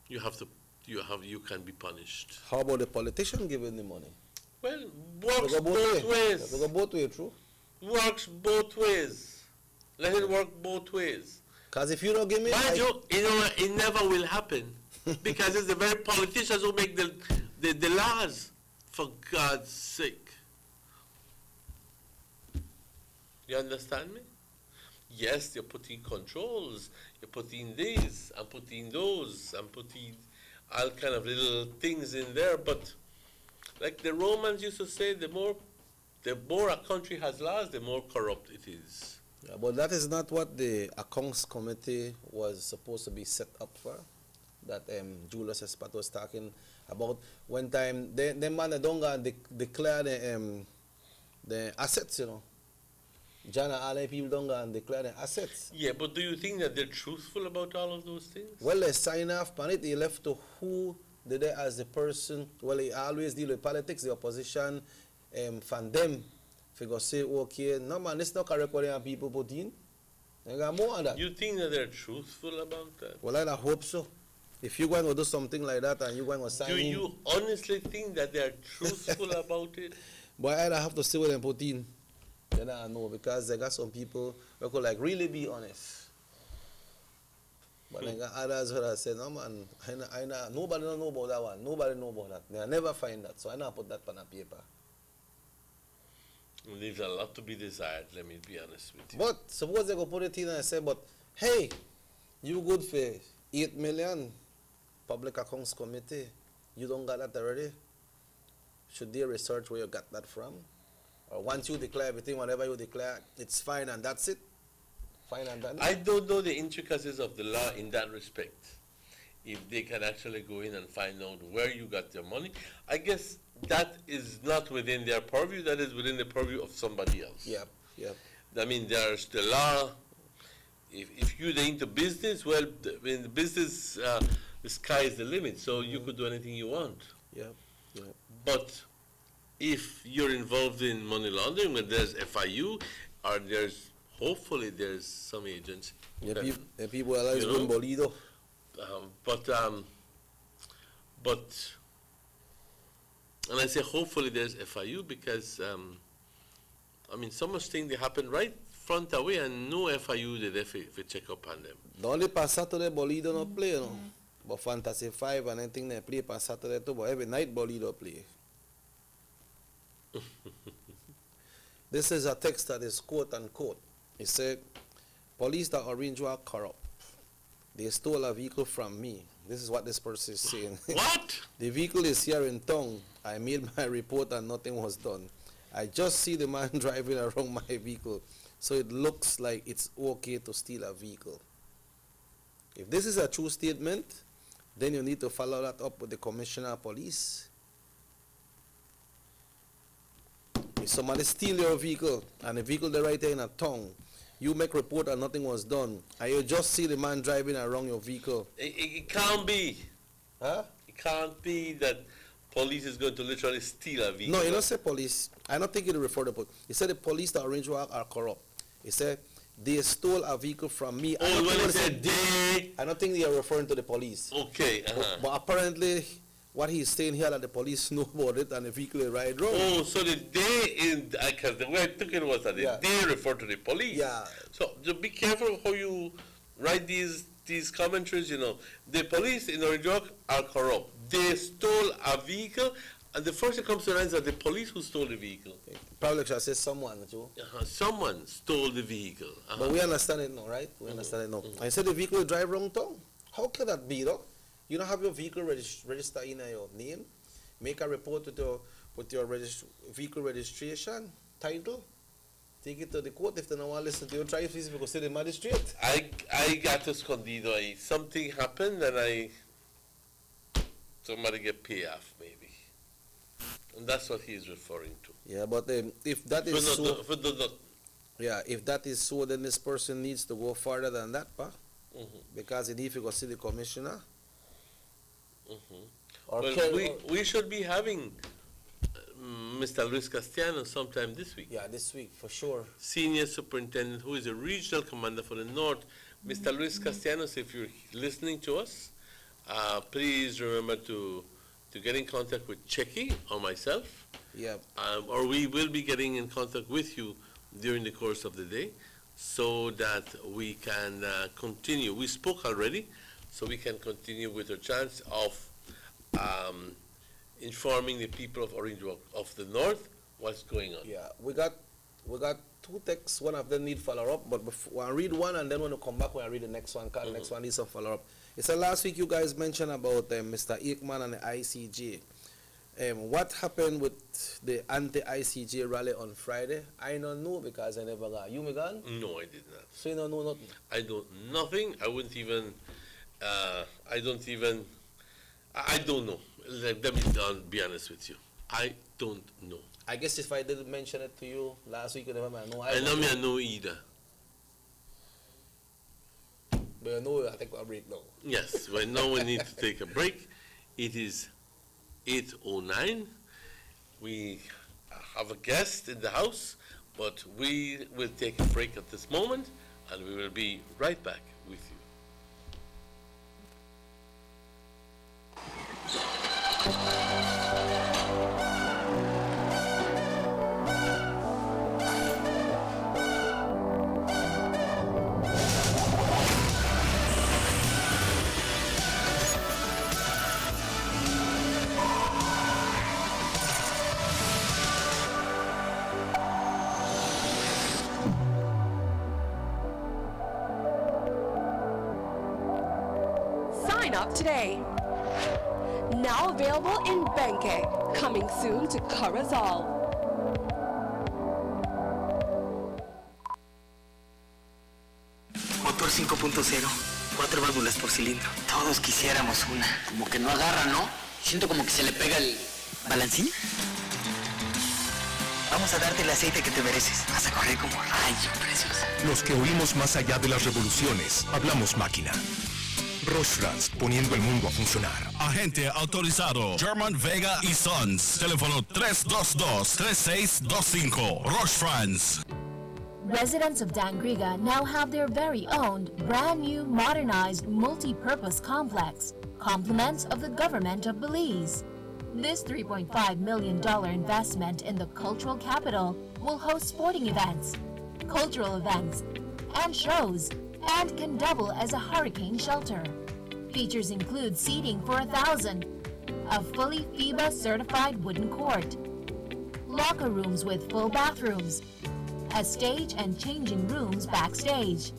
Speaker 2: you can be punished.
Speaker 11: How about the politician giving the money?
Speaker 2: Well, works both ways.
Speaker 11: They go both ways, true?
Speaker 2: Works both ways. Let it work both ways.
Speaker 11: Because if you don't give me...
Speaker 2: Mind you, it never will happen. Because it's the very politicians who make the laws, for God's sake. You understand me? Yes, you're putting controls, you're putting these, and putting those, and putting all kind of little things in there, but like the Romans used to say, the more a country has laws, the more corrupt it is.
Speaker 11: Yeah, but that is not what the accounts committee was supposed to be set up for. That Julius Espat was talking about. One time, the man don't go and declare the assets, you know. John and all the people don't go and declare the assets.
Speaker 2: Yeah, but do you think that they're truthful about all of those things?
Speaker 11: Well, they sign off on it. They left to who did they as the person. Well, they always deal with politics, the opposition, from them. If you go say, okay, no man, it's not correct what the people put in. They got more on that.
Speaker 2: You think that they're truthful about that?
Speaker 11: Well, I hope so. If you're going to do something like that and you're going to sign
Speaker 2: Do
Speaker 11: in.
Speaker 2: you honestly think that they're truthful about it?
Speaker 11: But I have to see what they put in. Then I know, because they got some people who could like really be honest. But then got others who have said, no man, nobody don't know about that one. Nobody know about that. They'll never find that. So I not put that on a paper.
Speaker 2: Leaves a lot to be desired, let me be honest with you.
Speaker 11: But suppose they go put it in and say, but hey, you good for 8 million public accounts committee. You don't got that already. Should they research where you got that from? Or once you declare everything, whatever you declare, it's fine and that's it? Fine and done?
Speaker 2: I don't know the intricacies of the law in that respect. If they can actually go in and find out where you got your money, I guess that is not within their purview, that is within the purview of somebody else.
Speaker 11: Yep, yep.
Speaker 2: I mean, there's the law. If you're into business, well, in the business, the sky is the limit, so you could do anything you want.
Speaker 11: Yep, yep.
Speaker 2: But if you're involved in money laundering, when there's FIU, or hopefully there's some agency.
Speaker 11: Yeah, people are always doing bolido.
Speaker 2: And I say hopefully there's FIU because, I mean, so much things they happen right front away and no FIU did if we check up on them.
Speaker 11: The only per Saturday bolido no play, no. But Fantasy 5 and anything they play per Saturday too, but every night bolido play. This is a text that is quote unquote. It said, police that Orange were corrupt. They stole a vehicle from me. This is what this person is saying.
Speaker 2: What?
Speaker 11: The vehicle is here in town. I made my report and nothing was done. I just see the man driving around my vehicle. So it looks like it's okay to steal a vehicle. If this is a true statement, then you need to follow that up with the commissioner of police. If somebody steal your vehicle and the vehicle they right there in a town, you make report and nothing was done, and you just see the man driving around your vehicle.
Speaker 2: It can't be.
Speaker 11: Huh?
Speaker 2: It can't be that police is going to literally steal a vehicle.
Speaker 11: No, you don't say police. I don't think you refer to police. He said the police that Orange Walk are corrupt. He said they stole a vehicle from me.
Speaker 2: Oh, when he said they...
Speaker 11: I don't think they are referring to the police.
Speaker 2: Okay.
Speaker 11: But apparently, what he's saying here that the police know about it and the vehicle is right wrong.
Speaker 2: Oh, so the they, because the way I took it was that they refer to the police.
Speaker 11: Yeah.
Speaker 2: So be careful how you write these commentaries, you know. The police in Orange Walk are corrupt. They stole a vehicle, and the first thing comes to mind is that the police who stole the vehicle.
Speaker 11: Probably should say someone, too.
Speaker 2: Someone stole the vehicle.
Speaker 11: But we understand it now, right? We understand it now. I said the vehicle drive wrong town. How can that be, though? You don't have your vehicle registered in your name. Make a report with your vehicle registration title. Take it to the court. If they don't want to listen to your drive, please go see the magistrate.
Speaker 2: I got escondido. Something happened and somebody get paid off maybe. And that's what he's referring to.
Speaker 11: Yeah, but if that is so, yeah, if that is so, then this person needs to go further than that, because he needs to go see the commissioner.
Speaker 2: Well, we should be having Mr. Luis Castellano sometime this week.
Speaker 11: Yeah, this week, for sure.
Speaker 2: Senior Superintendent, who is a regional commander for the North. Mr. Luis Castellanos, if you're listening to us, please remember to get in contact with Checky or myself.
Speaker 11: Yeah.
Speaker 2: Or we will be getting in contact with you during the course of the day so that we can continue. We spoke already, so we can continue with a chance of informing the people of Orange Walk of the North what's going on.
Speaker 11: Yeah, we got We got 2 texts. One of them need follow-up, but before, I read one, and then when I come back, when I read the next one, because the next one needs some follow-up. It said last week you guys mentioned about Mr. Aikman and the ICJ. What happened with the anti-ICJ rally on Friday? I don't know because I never got. You, Megan?
Speaker 2: No, I did not.
Speaker 11: So you don't know nothing?
Speaker 2: I don't nothing. I wouldn't even. I don't even. I don't know. Let me be honest with you. I don't know.
Speaker 11: I guess if I didn't mention it to you last week, you never know.
Speaker 2: I don't know either.
Speaker 11: But you know I take a break now.
Speaker 2: Yes, well, now we need to take a break. It is 8:09. We have a guest in the house, but we will take a break at this moment, and we will be right back with you.
Speaker 3: Sign up today. Now available in Benke. Coming soon to Corazal.
Speaker 17: Motor 5.0, 4 válvulas por cilindro. Todos quisiéramos una. Como que no agarra, ¿no? Siento como que se le pega el balancín. Vamos a darte el aceite que te mereces. Vas a correr como rayo, preciosa.
Speaker 18: Los que oímos más allá de las revoluciones, hablamos máquina. Roche-France, poniendo el mundo a funcionar.
Speaker 6: Agente autorizado German Vega y Sons. Teléfono 322-3625. Roche-France.
Speaker 15: Residents of Dangriga now have their very own, brand new, modernized, multi-purpose complex, compliments of the government of Belize. This $3.5 million investment in the cultural capital will host sporting events, cultural events, and shows, and can double as a hurricane shelter. Features include seating for 1,000, a fully FIBA certified wooden court, locker rooms with full bathrooms, a stage and changing rooms backstage,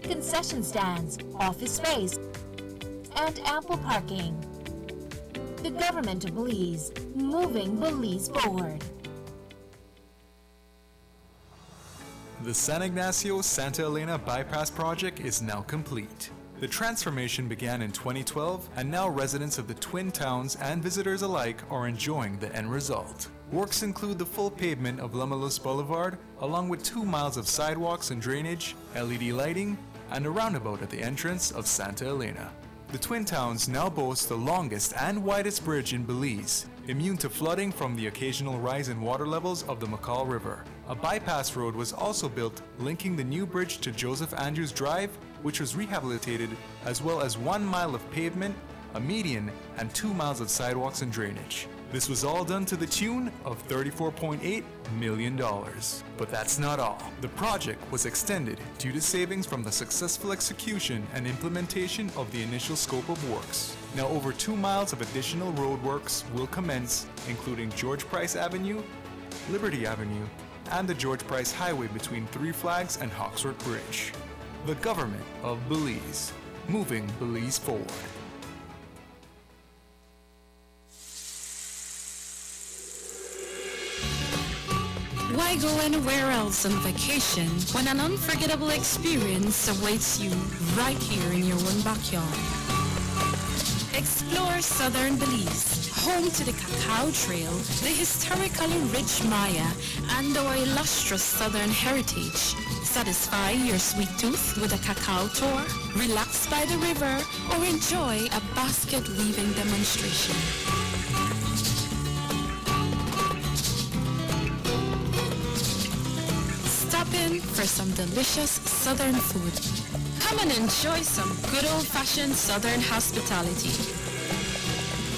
Speaker 15: concession stands, office space, and ample parking. The government of Belize, moving Belize forward.
Speaker 19: The San Ignacio-Santa Elena Bypass project is now complete. The transformation began in 2012, and now residents of the Twin Towns and visitors alike are enjoying the end result. Works include the full pavement of Lamalus Boulevard, along with 2 miles of sidewalks and drainage, LED lighting, and a roundabout at the entrance of Santa Elena. The Twin Towns now boast the longest and widest bridge in Belize, immune to flooding from the occasional rise in water levels of the McCall River. A bypass road was also built linking the new bridge to Joseph Andrews Drive, which was rehabilitated, as well as 1 mile of pavement, a median, and 2 miles of sidewalks and drainage. This was all done to the tune of $34.8 million. But that's not all. The project was extended due to savings from the successful execution and implementation of the initial scope of works. Now over 2 miles of additional road works will commence, including George Price Avenue, Liberty Avenue, and the George Price Highway between Three Flags and Hawksworth Bridge. The government of Belize, moving Belize forward.
Speaker 16: Why go anywhere else on vacation when an unforgettable experience awaits you right here in your own backyard? Explore southern Belize, home to the Cacao Trail, the historically rich Maya, and our illustrious southern heritage. Satisfy your sweet tooth with a cacao tour, relax by the river, or enjoy a basket weaving demonstration. Stop in for some delicious southern food. Come and enjoy some good old-fashioned southern hospitality.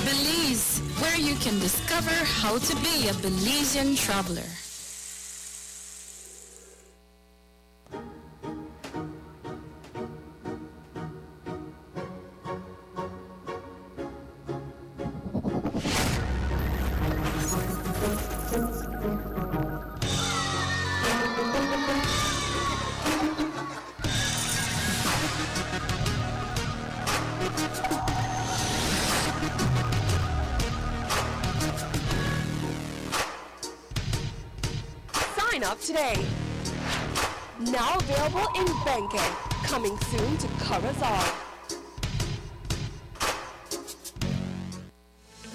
Speaker 16: Belize, where you can discover how to be a Belizean traveler.
Speaker 3: Sign up today. Now available in Benke. Coming soon to Corozal.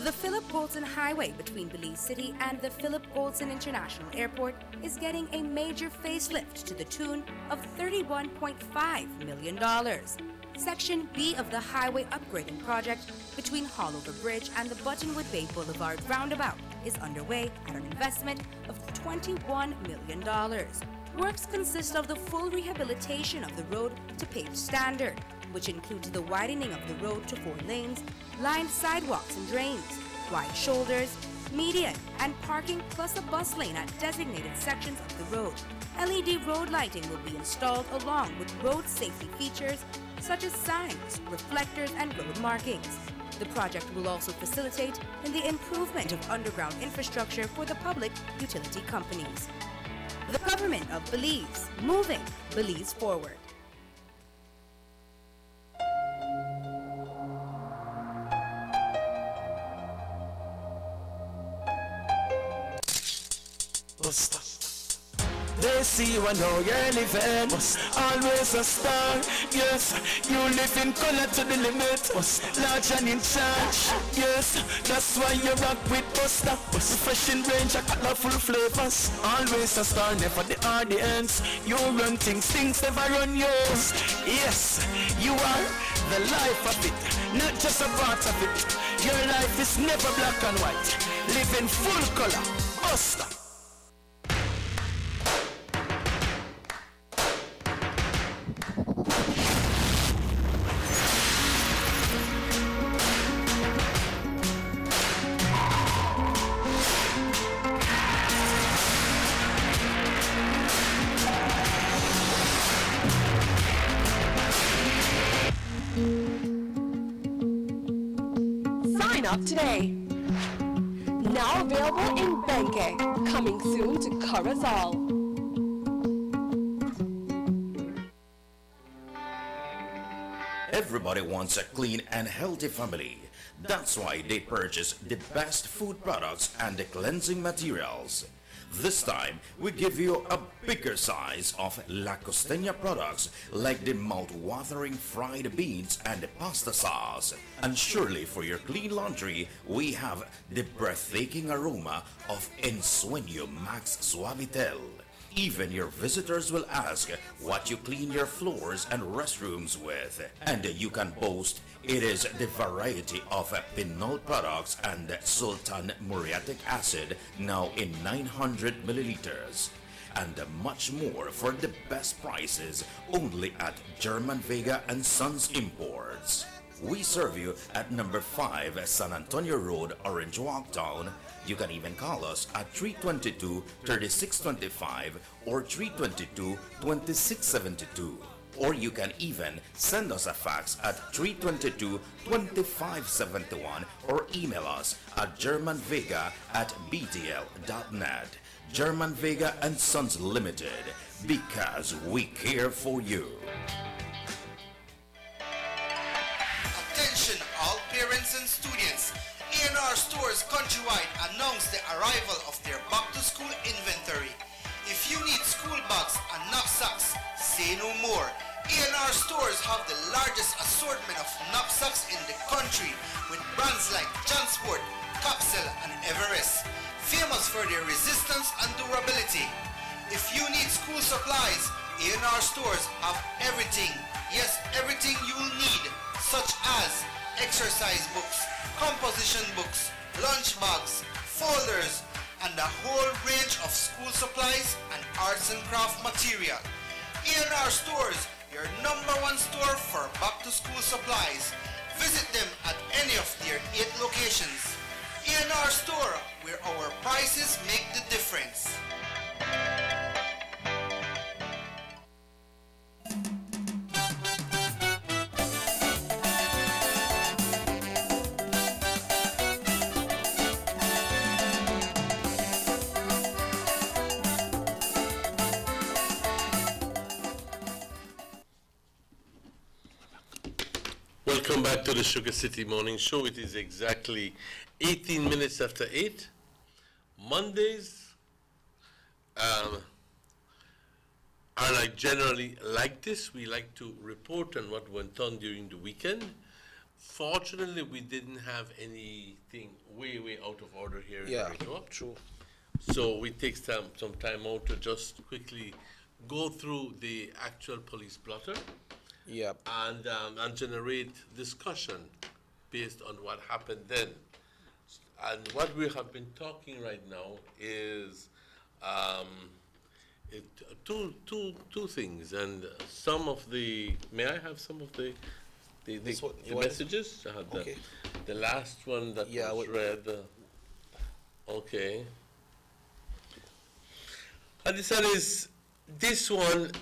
Speaker 15: The Philip Goldson Highway between Belize City and the Philip Goldson International Airport is getting a major facelift to the tune of $31.5 million. Section B of the highway upgrading project between Haulover Bridge and the Buttonwood Bay Boulevard roundabout is underway at an investment of $21 million. Works consist of the full rehabilitation of the road to paved standard, which includes the widening of the road to 4 lanes, lined sidewalks and drains, wide shoulders, median, and parking, plus a bus lane at designated sections of the road. LED road lighting will be installed along with road safety features such as signs, reflectors, and road markings. The project will also facilitate in the improvement of underground infrastructure for the public utility companies. The Government of Belize, moving Belize forward.
Speaker 20: They see you and know you're living. Always a star. Yes, you live in color to the limit. Large and in charge. Yes, that's why you rock with Buster. Refreshing range of colorful flavors. Always a star, never the audience. You run things never run yours. Yes, you are the life of it, not just a part of it. Your life is never black and white. Live in full color. Buster.
Speaker 3: Sign up today. Now available in Benke. Coming soon to Corozal.
Speaker 13: Everybody wants a clean and healthy family. That's why they purchase the best food products and the cleansing materials. This time, we give you a bigger size of La Costeña products like the mouth-watering fried beans and the pasta sauce. And surely for your clean laundry, we have the breathtaking aroma of Ensueño Max Suavitel. Even your visitors will ask what you clean your floors and restrooms with. And you can boast it is the variety of Pinol products and Sultan muriatic acid now in 900 milliliters. And much more for the best prices only at German Vega and Sons Imports. We serve you at number 5 San Antonio Road, Orange Walk Town. You can even call us at 322-3625 or 322-2672. Or you can even send us a fax at 322-2571 or email us at germanvega@btl.net. German Vega and Sons Limited, because we care for you.
Speaker 1: Attention all parents and students. A&R Stores countrywide announced the arrival of their back-to-school inventory. If you need school bags and knapsacks, say no more. A&R Stores have the largest assortment of knapsacks in the country with brands like Jansport, Capsule, and Everest, famous for their resistance and durability. If you need school supplies, A&R Stores have everything, yes, everything you'll need, such as exercise books, composition books, lunch bags, folders, and a whole range of school supplies and arts and craft material. A&R Stores, your #1 store for back-to-school supplies. Visit them at any of their 8 locations. A&R Store, where our prices make the difference.
Speaker 2: Welcome back to the Sugar City Morning Show. It is exactly 18 minutes after 8. Mondays are like generally like this. We like to report on what went on during the weekend. Fortunately, we didn't have anything way out of order here in Arizona.
Speaker 11: True.
Speaker 2: So we take some time out to just quickly go through the actual police blotter.
Speaker 11: Yep.
Speaker 2: And generate discussion based on what happened then. And what we have been talking right now is two things, and some of the, may I have some of the messages? I had the last one that was read. Okay. And this one,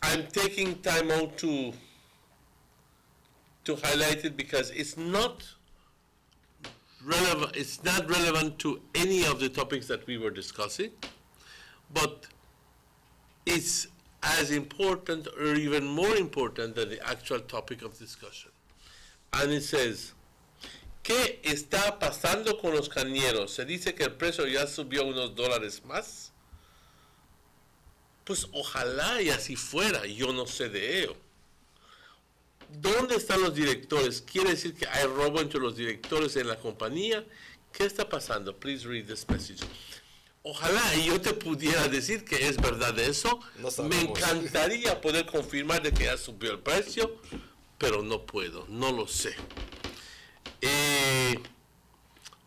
Speaker 2: I'm taking time out to highlight it because it's not relevant. It's not relevant to any of the topics that we were discussing, but it's as important or even more important than the actual topic of discussion. And it says, ¿qué está pasando con los cañeros? Se dice que el precio ya subió unos dólares más. Pues ojalá y así fuera, yo no sé de ello. ¿Dónde están los directores? ¿Quiere decir que hay robo entre los directores en la compañía? ¿Qué está pasando? Please read this message. Ojalá y yo te pudiera decir que es verdad eso. Me encantaría poder confirmar de que ya subió el precio, pero no puedo, no lo sé.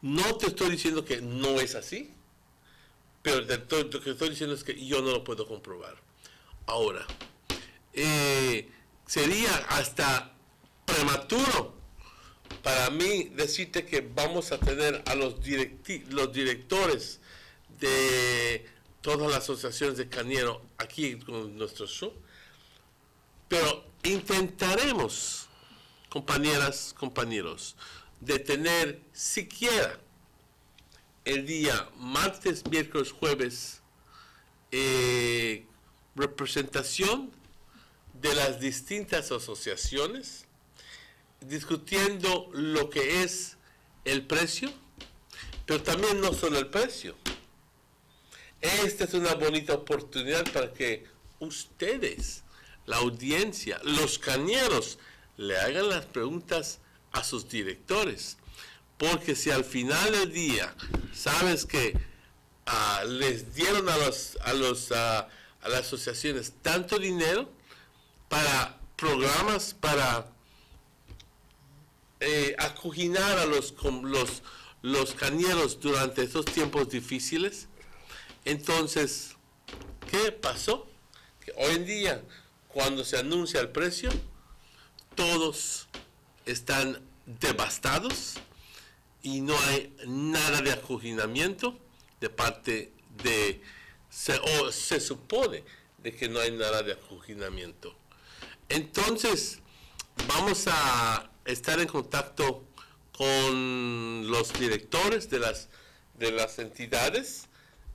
Speaker 2: No te estoy diciendo que no es así, pero lo que estoy diciendo es que yo no lo puedo comprobar. Ahora, sería hasta prematuro para mí decirte que vamos a tener a los directores de todas las asociaciones de cañero aquí con nuestro show, pero intentaremos, compañeras, compañeros, de tener siquiera el día martes, miércoles, jueves, representación de las distintas asociaciones, discutiendo lo que es el precio, pero también no solo el precio. Esta es una bonita oportunidad para que ustedes, la audiencia, los cañeros, le hagan las preguntas a sus directores. Porque si al final del día sabes que les dieron a las asociaciones tanto dinero para programas, para acoginar a los cañeros durante estos tiempos difíciles, entonces, ¿qué pasó? Que hoy en día, cuando se anuncia el precio, todos están devastados y no hay nada de acoginamiento de parte de, o se supone de que no hay nada de acoginamiento. Entonces, vamos a estar en contacto con los directores de las entidades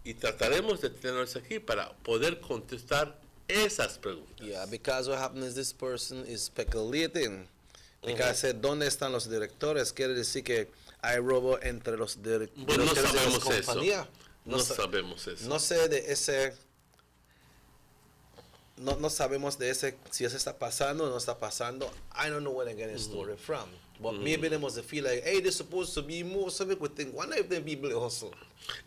Speaker 2: y trataremos de tenerlos aquí para poder contestar esas preguntas.
Speaker 11: Yeah, because what happened is this person is speculating. Because said, ¿dónde están los directores? Quiere decir que hay robo entre los directores
Speaker 2: bueno, no
Speaker 11: de
Speaker 2: sabemos
Speaker 11: las compañías.
Speaker 2: eso. No sabemos eso.
Speaker 11: No sé de ese. No sabemos de ese, si eso está pasando o no está pasando. I don't know where they're getting story from. But maybe they must feel like, hey, they're supposed to be more. So we could think, wonder if they people hustle.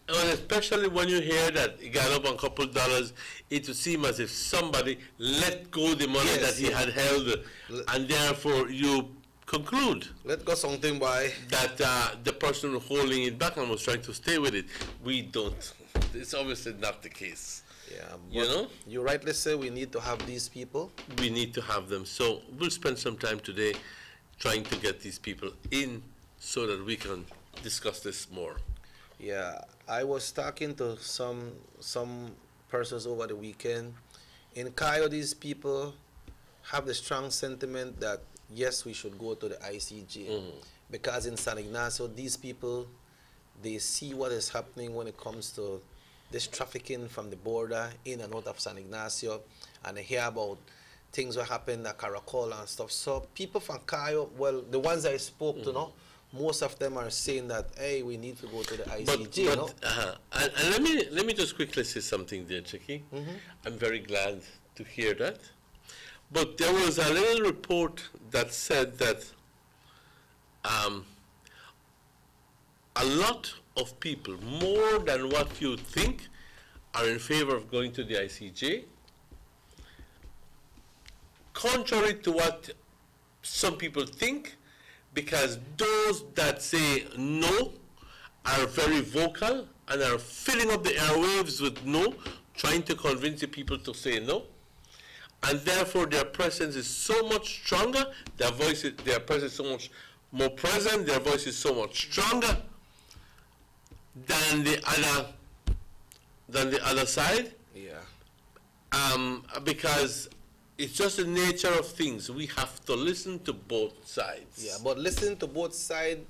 Speaker 2: And especially when you hear that it got up a couple dollars, it would seem as if somebody let go the money that he had held, and therefore you conclude
Speaker 11: let go something by
Speaker 2: that the person holding it back and was trying to stay with it. We don't. It's obviously not the case.
Speaker 11: Yeah,
Speaker 2: you know.
Speaker 11: You rightly say we need to have these people.
Speaker 2: We need to have them. So we'll spend some time today trying to get these people in so that we can discuss this more.
Speaker 11: Yeah, I was talking to some persons over the weekend. In Cayo, these people have the strong sentiment that yes, we should go to the ICJ because in San Ignacio, these people, they see what is happening when it comes to this trafficking from the border in and out of San Ignacio, and they hear about things that happen at Caracol and stuff. So people from Cayo, well, the ones I spoke to, most of them are saying that, hey, we need to go to the ICJ. No?
Speaker 2: And let me just quickly say something there, Chicky. I'm very glad to hear that. But there was a little report that said that a lot of people, more than what you think, are in favor of going to the ICJ. Contrary to what some people think, because those that say no are very vocal and are filling up the airwaves with no, trying to convince the people to say no. And therefore their presence is so much stronger, their presence is so much more present, their voice is so much stronger than the other side.
Speaker 11: Yeah.
Speaker 2: Because it's just the nature of things. We have to listen to both sides.
Speaker 11: Yeah, but listening to both sides,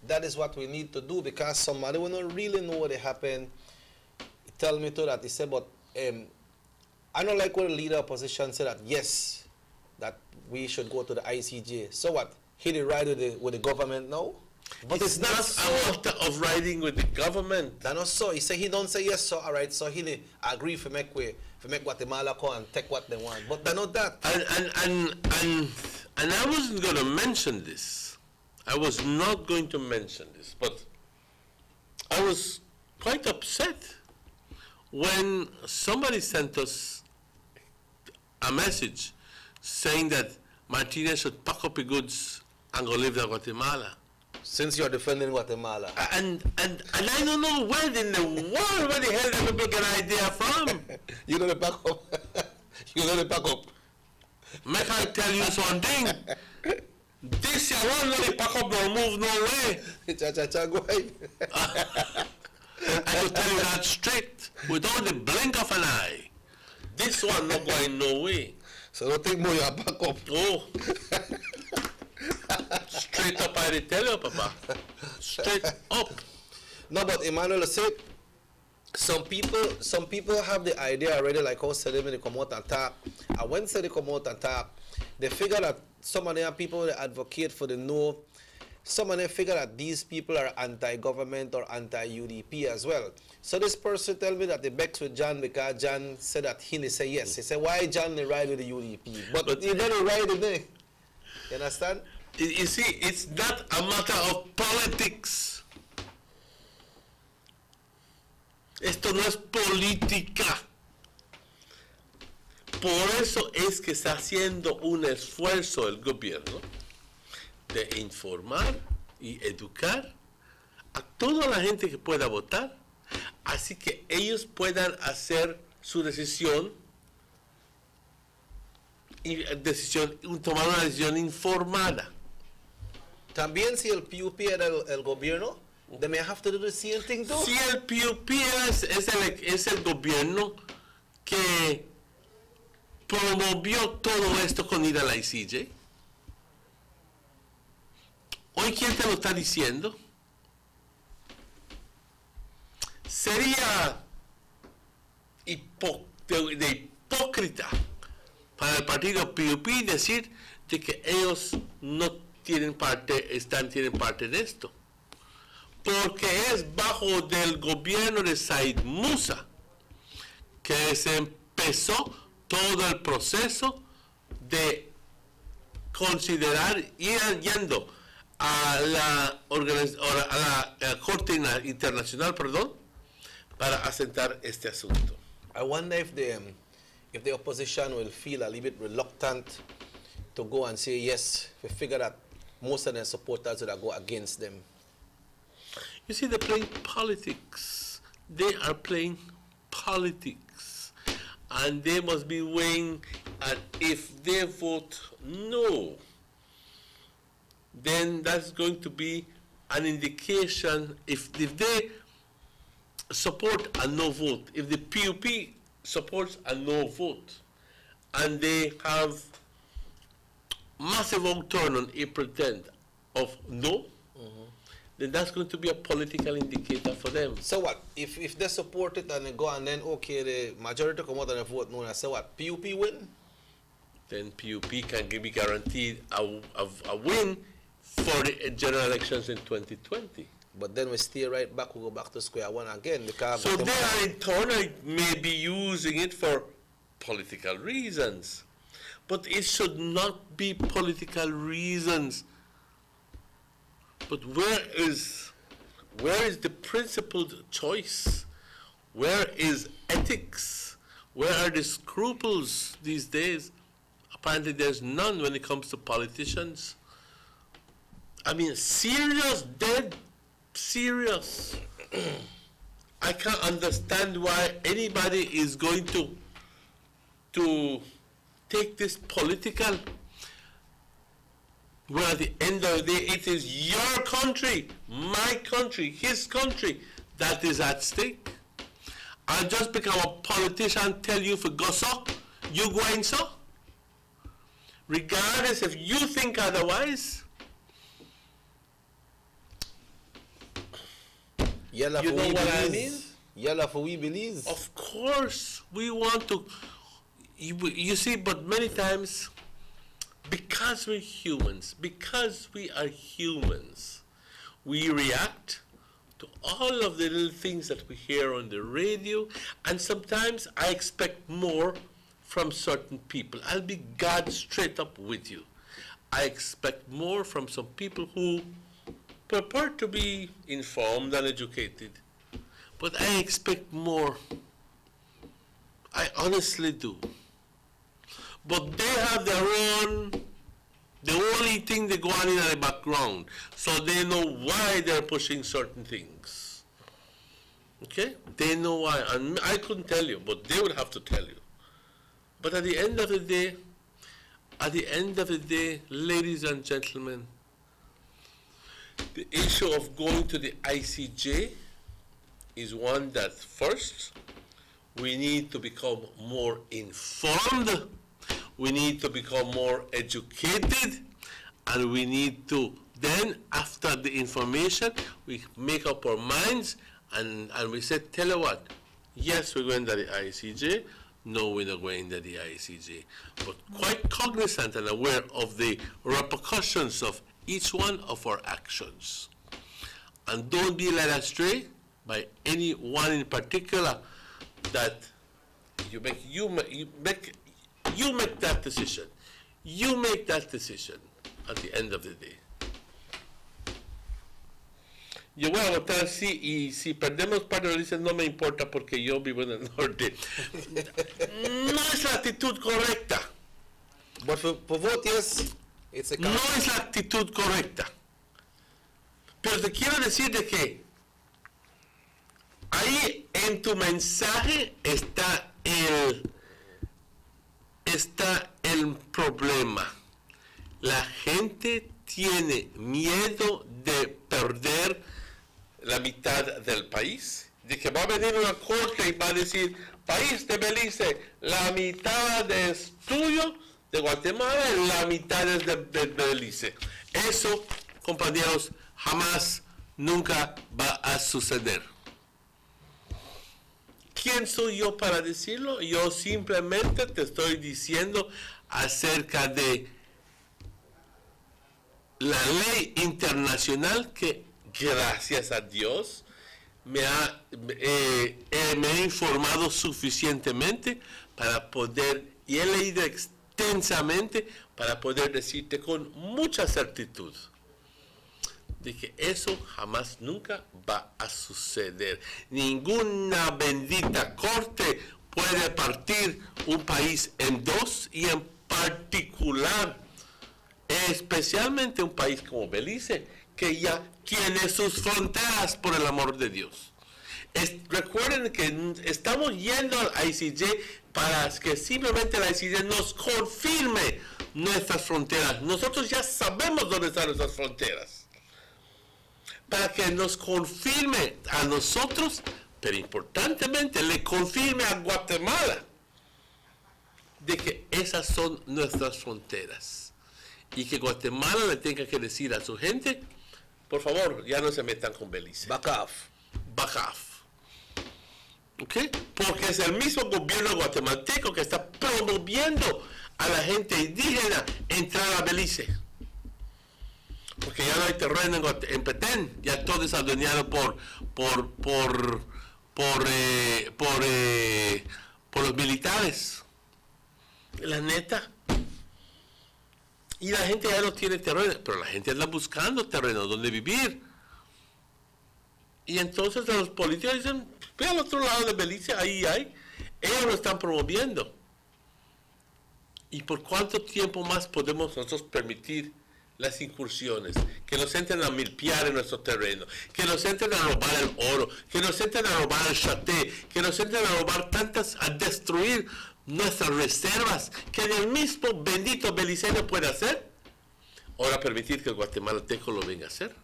Speaker 11: that is what we need to do, because somebody will not really know what happened. He tell me to that. He said, but I don't like when the leader of opposition said that, yes, that we should go to the ICJ. So what? He did ride with the government now?
Speaker 2: But it's not a matter of riding with the government.
Speaker 11: That not so. He said he don't say yes, so all right, so he did agree for make Guatemala come and take what they want. But they're not that.
Speaker 2: And I wasn't going to mention this. I was not going to mention this, but I was quite upset when somebody sent us a message saying that Martinez should pack up his goods and go live in Guatemala.
Speaker 11: Since you're defending Guatemala.
Speaker 2: And I don't know where in the world, where the hell did people get an idea from?
Speaker 11: You know the pack up. You know the pack up.
Speaker 2: Make I tell you something. This year won't let the pack up don't move no way. I will tell you that straight, without the blink of an eye. This one not going no way.
Speaker 11: So don't think more your back up.
Speaker 2: Oh. Straight up, I tell you, Papa. Straight up.
Speaker 11: No, but Emmanuel said, some people have the idea already, like how Sedimini come out and talk. And when they come out and talk, they figure that some of them people that advocate for the no. Some of them figure that these people are anti-government or anti-UDP as well. So this person tell me that they bex with John because John said that he say yes. He said, why John they ride with the UDP? But he never ride with me. You understand?
Speaker 2: You see, it's not a matter of politics. Esto no es política. Por eso es que está haciendo un esfuerzo el gobierno de informar y educar a toda la gente que pueda votar, así que ellos puedan hacer su decisión tomar una decisión informada.
Speaker 11: También si el PUP era el gobierno, they may have to do the same thing too.
Speaker 2: Si el PUP es el gobierno que promovió todo esto con ir a la ICJ, hoy ¿quién te lo está diciendo? Sería de hipócrita para el partido PUP decir de que ellos no tienen parte de esto, porque es bajo del gobierno de Said Musa que se empezó todo el proceso de considerar ir yendo a la Corte Internacional, para asentar este asunto.
Speaker 11: I wonder if the opposition will feel a little bit reluctant to go and say yes. We figure that most of their supporters will go against them.
Speaker 2: You see, they're playing politics. They are playing politics. And they must be weighing, and if they vote no, then that's going to be an indication. If they support a no vote, if the PUP supports a no vote, and they have massive outturn on April 10th of no, then that's going to be a political indicator for them.
Speaker 11: So what? If they support it and they go and then, okay, the majority come out and vote no, and say what? PUP win?
Speaker 2: Then PUP can be guaranteed a win for the general elections in 2020.
Speaker 11: But then we stay right back, we go back to square one again. Because
Speaker 2: so they are in turn maybe using it for political reasons. But it should not be political reasons. But where is the principled choice? Where is ethics? Where are the scruples these days? Apparently there's none when it comes to politicians. I mean, serious, dead serious. I can't understand why anybody is going to take this political, where at the end of the day it is your country, my country, his country that is at stake. And just because a politician tell you for go so, you go in so. Regardless if you think otherwise.
Speaker 11: Yellow
Speaker 2: You know what I mean?
Speaker 11: Yellow for we believe.
Speaker 2: Of course, we want to. You see, but many times, because we're humans, because we are humans, we react to all of the little things that we hear on the radio, and sometimes I expect more from certain people. I'll be God straight up with you. I expect more from some people who purport to be informed and educated, but I expect more. I honestly do. But they have their own, the only thing they go on in the background, so they know why they're pushing certain things. Okay? They know why, and I couldn't tell you, but they would have to tell you. But at the end of the day, ladies and gentlemen, the issue of going to the ICJ is one that first, we need to become more informed, we need to become more educated, and we need to then, after the information, we make up our minds and we say, tell you what, yes, we're going to the ICJ, no, we're not going to the ICJ, but quite cognizant and aware of the repercussions of each one of our actions. And don't be led astray by any one in particular that you make that decision. You make that decision at the end of the day. Yo voy a votar sí, y si perdemos parte de la no me importa porque yo vivo en el norte. No es la actitud correcta.
Speaker 11: But for vote, yes, it's a
Speaker 2: no es la actitud correcta. Pero te quiero decir de que ahí en tu mensaje está el problema. La gente tiene miedo de perder la mitad del país, de que va a venir una corte y va a decir, país de Belice, la mitad es tuyo, de Guatemala, y la mitad es de Belice. Eso, compañeros, jamás, nunca va a suceder. ¿Quién soy yo para decirlo? Yo simplemente te estoy diciendo acerca de la ley internacional que, gracias a Dios, me he informado suficientemente para poder, y he leído extensamente para poder decirte con mucha certitud de que eso jamás nunca va a suceder. Ninguna bendita corte puede partir un país en dos, y en particular, especialmente un país como Belice, que ya tiene sus fronteras, por el amor de Dios. Recuerden que estamos yendo al ICJ para que simplemente el ICJ nos confirme nuestras fronteras. Nosotros ya sabemos dónde están nuestras fronteras. Para que nos confirme a nosotros, pero importantemente le confirme a Guatemala de que esas son nuestras fronteras. Y que Guatemala le tenga que decir a su gente, por favor, ya no se metan con Belice.
Speaker 11: Back off.
Speaker 2: Back off. ¿Ok? Porque es el mismo gobierno guatemalteco que está promoviendo a la gente indígena entrar a Belice. porque ya no hay terreno en Petén, ya todo es adueñado por los militares. La neta. Y la gente ya no tiene terreno, pero la gente anda buscando terreno donde vivir. Y entonces los políticos dicen, ve al otro lado de Belice, ahí hay. Ellos lo están promoviendo. ¿Y por cuánto tiempo más podemos nosotros permitir las incursiones? Que nos entren a milpiar en nuestro terreno, que nos entren a robar el oro, que nos entren a robar el chaté, que nos entren a robar a destruir nuestras reservas, que el mismo bendito beliceño puede hacer. Ahora permitir que el guatemalteco lo venga a hacer.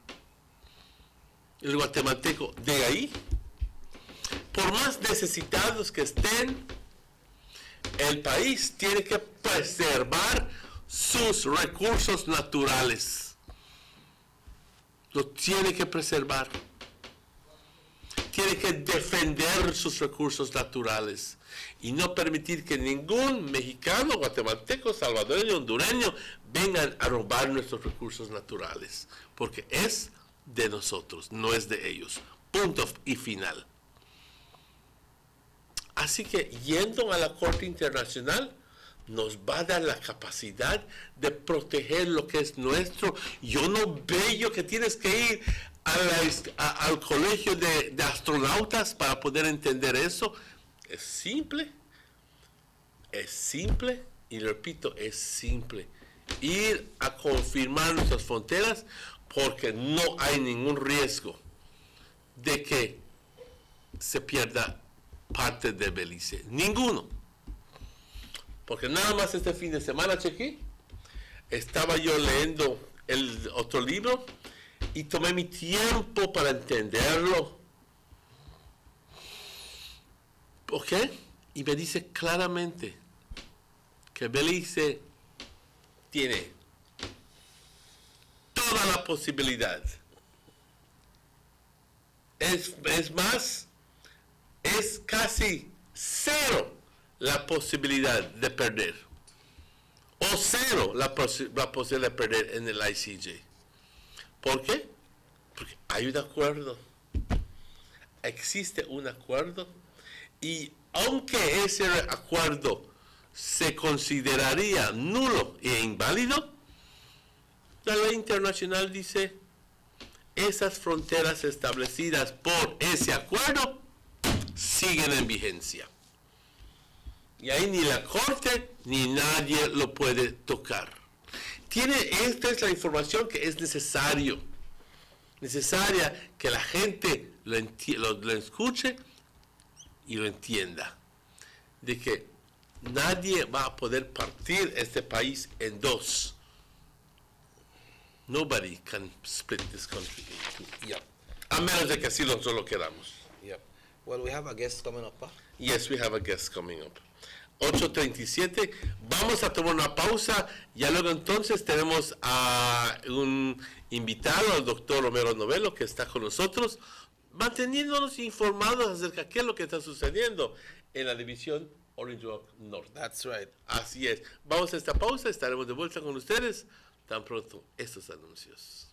Speaker 2: El guatemalteco de ahí, por más necesitados que estén, el país tiene que preservar sus recursos naturales. Lo tiene que preservar. Tiene que defender sus recursos naturales y no permitir que ningún mexicano, guatemalteco, salvadoreño, hondureño vengan a robar nuestros recursos naturales, porque es de nosotros, no es de ellos. Punto y final. Así que yendo a la Corte Internacional nos va a dar la capacidad de proteger lo que es nuestro. Yo no veo que tienes que ir al colegio de astronautas para poder entender eso. Es simple y repito, es simple. Ir a confirmar nuestras fronteras porque no hay ningún riesgo de que se pierda parte de Belice. Ninguno. Porque nada más este fin de semana, Chequi, estaba yo leyendo el otro libro y tomé mi tiempo para entenderlo. ¿Ok? Y me dice claramente que Belice tiene toda la posibilidad. Es más, es casi cero la posibilidad de perder. O cero la posibilidad de perder en el ICJ. ¿Por qué? Porque hay un acuerdo. Existe un acuerdo. Y aunque ese acuerdo se consideraría nulo e inválido, la ley internacional dice, esas fronteras establecidas por ese acuerdo siguen en vigencia. Y ahí ni la Corte ni nadie lo puede tocar. Esta es la información que es necesaria que la gente lo escuche y lo entienda. De que nadie va a poder partir este país en dos. Nobody can split this country in two. Yep. A menos de que así nosotros lo queramos.
Speaker 11: Yep. Well, we have a guest coming up. Huh?
Speaker 2: Yes, we have a guest coming up. 8:37. Vamos a tomar una pausa. Ya luego entonces tenemos a un invitado, al doctor Romero Novelo, que está con nosotros, manteniéndonos informados acerca de qué es lo que está sucediendo en la división Orange Walk Norte.
Speaker 11: That's right.
Speaker 2: Así es. Vamos a esta pausa, estaremos de vuelta con ustedes tan pronto estos anuncios.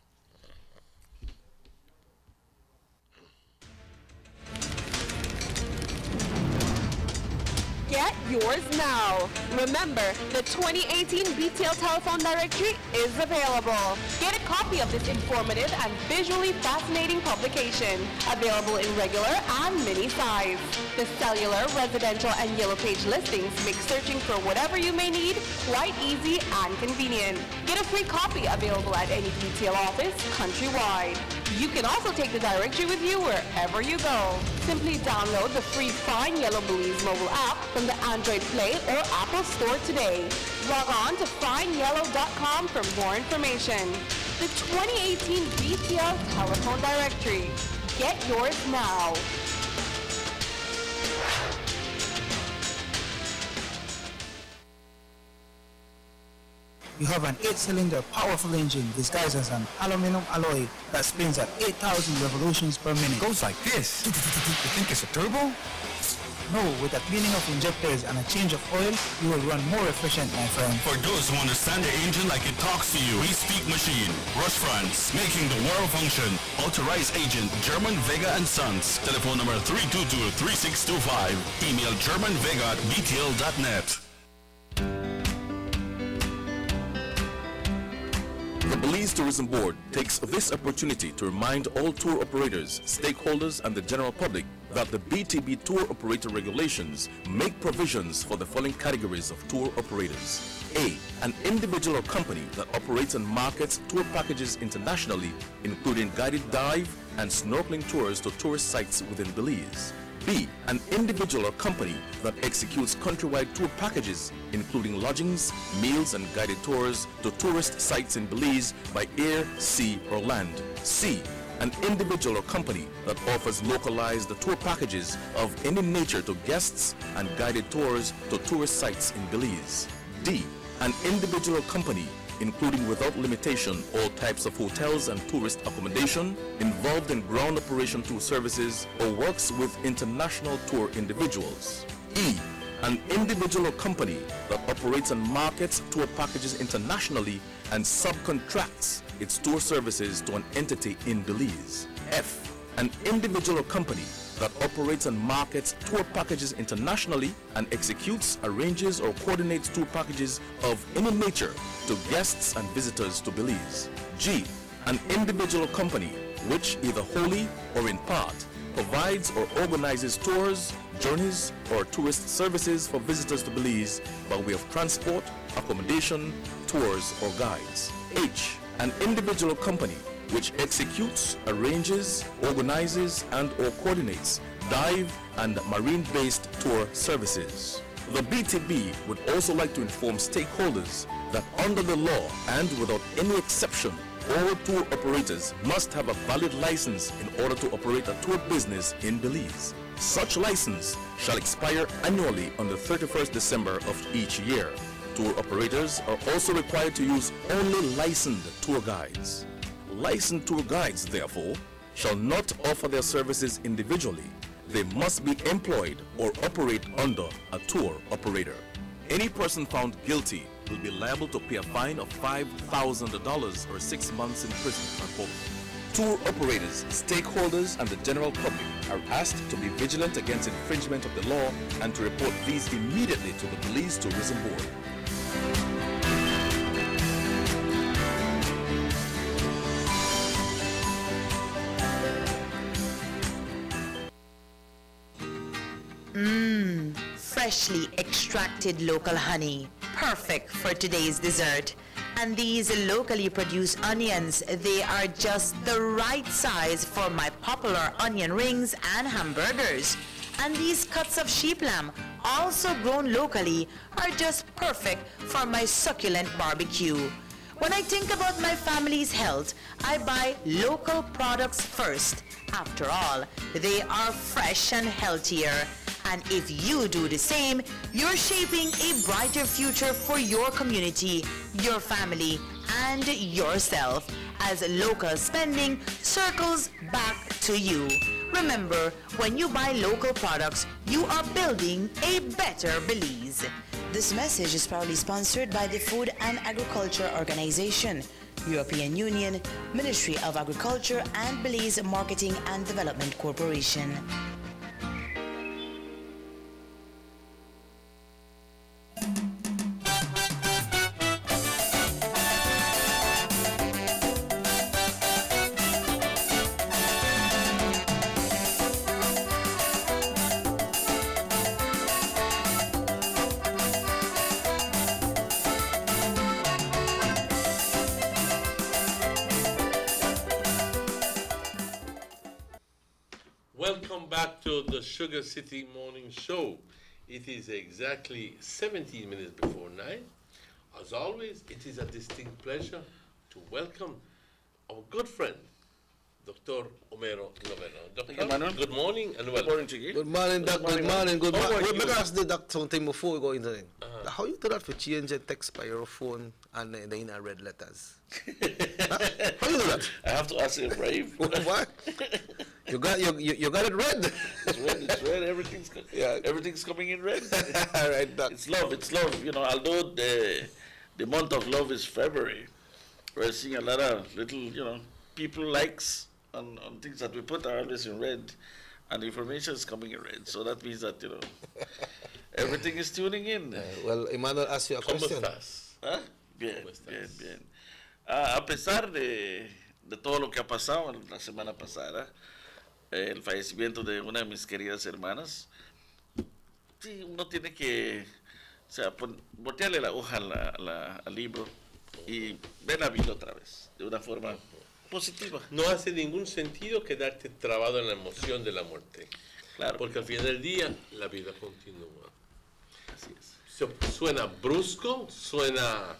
Speaker 3: Get yours now. Remember, the 2018 BTL Telephone Directory is available. Get a copy of this informative and visually fascinating publication, available in regular and mini size. The cellular, residential, and yellow page listings make searching for whatever you may need quite easy and convenient. Get a free copy available at any BTL office countrywide. You can also take the directory with you wherever you go. Simply download the free Find Yellow Belize mobile app from the Android Play or Apple Store today. Log on to findyellow.com for more information. The 2018 BTL Telephone Directory. Get yours now.
Speaker 4: You have an 8-cylinder powerful engine disguised as an aluminum alloy that spins at 8,000 revolutions per minute.
Speaker 5: Goes like this. You think it's a turbo?
Speaker 4: No, with a cleaning of injectors and a change of oil, you will run more efficient, my friend.
Speaker 6: For those who understand the engine like it talks to you, we speak machine. Rush France, making the world function. Authorized agent, German Vega and Sons. Telephone number 322-3625. Email germanvega@btl.net.
Speaker 7: The Belize Tourism Board takes this opportunity to remind all tour operators, stakeholders, and the general public that the BTB Tour Operator Regulations make provisions for the following categories of tour operators. A. An individual or company that operates and markets tour packages internationally, including guided dive and snorkeling tours to tourist sites within Belize. B. An individual or company that executes countrywide tour packages, including lodgings, meals, and guided tours to tourist sites in Belize by air, sea, or land. C. An individual or company that offers localized tour packages of any nature to guests and guided tours to tourist sites in Belize. D. An individual company, including without limitation all types of hotels and tourist accommodation, involved in ground operation tour services, or works with international tour individuals. E. An individual or company that operates and markets tour packages internationally and subcontracts its tour services to an entity in Belize. F. An individual or company that operates and markets tour packages internationally and executes, arranges, or coordinates tour packages of any nature to guests and visitors to Belize. G. An individual company which, either wholly or in part, provides or organizes tours, journeys, or tourist services for visitors to Belize by way of transport, accommodation, tours, or guides. H. An individual company which executes, arranges, organizes, and/or coordinates dive and marine-based tour services. The BTB would also like to inform stakeholders that under the law and without any exception, all tour operators must have a valid license in order to operate a tour business in Belize. Such license shall expire annually on the 31st December of each year. Tour operators are also required to use only licensed tour guides. Licensed tour guides, therefore, shall not offer their services individually. They must be employed or operate under a tour operator. Any person found guilty will be liable to pay a fine of $5,000 or 6 months in prison for both. Tour operators, stakeholders, and the general public are asked to be vigilant against infringement of the law and to report these immediately to the Belize Tourism Board.
Speaker 9: Freshly extracted local honey, perfect for today's dessert. And these locally produced onions, they are just the right size for my popular onion rings and hamburgers. And these cuts of sheep lamb, also grown locally, are just perfect for my succulent barbecue. When I think about my family's health, I buy local products first. After all, they are fresh and healthier. And if you do the same, you're shaping a brighter future for your community, your family, and yourself, as local spending circles back to you. Remember, when you buy local products, you are building a better Belize.
Speaker 10: This message is proudly sponsored by the Food and Agriculture Organization, European Union, Ministry of Agriculture, and Belize Marketing and Development Corporation.
Speaker 2: Welcome back to the Sugar City Morning Show. It is exactly 17 minutes before 9. As always, it is a distinct pleasure to welcome our good friend, Dr. Homero Noveno.
Speaker 21: Thank you, Manuel.
Speaker 2: Good morning and welcome.
Speaker 21: Good morning, Chigi.
Speaker 11: Good morning, Doc. Good morning. Good morning.
Speaker 2: How are
Speaker 11: Let me
Speaker 2: you?
Speaker 11: ask the doctor something before we go into it. How you do that for change the text by your phone and then in red letters? How you do that?
Speaker 21: I have to ask you, Brave.
Speaker 11: What? You got it red.
Speaker 21: It's red. It's red. Everything's coming in red.
Speaker 11: All right, Doc.
Speaker 21: It's love. It's love. You know, although the month of love is February, we're seeing a lot of little, you know, people likes on things that we put are always in red, and the information is coming in red. So that means that, you know, everything is tuning in.
Speaker 11: Well, Emmanuel asked you a question.
Speaker 21: ¿Ah? Bien, bien, bien. A pesar de todo lo que ha pasado la semana pasada, el fallecimiento de una de mis queridas hermanas, sí, uno tiene que, o sea, voltearle la hoja al libro y ver la vida otra vez, de una forma positiva.
Speaker 2: No hace ningún sentido quedarte trabado en la emoción de la muerte.
Speaker 21: Claro.
Speaker 2: Porque al final del día, la vida continúa.
Speaker 21: Así es.
Speaker 2: Suena brusco, suena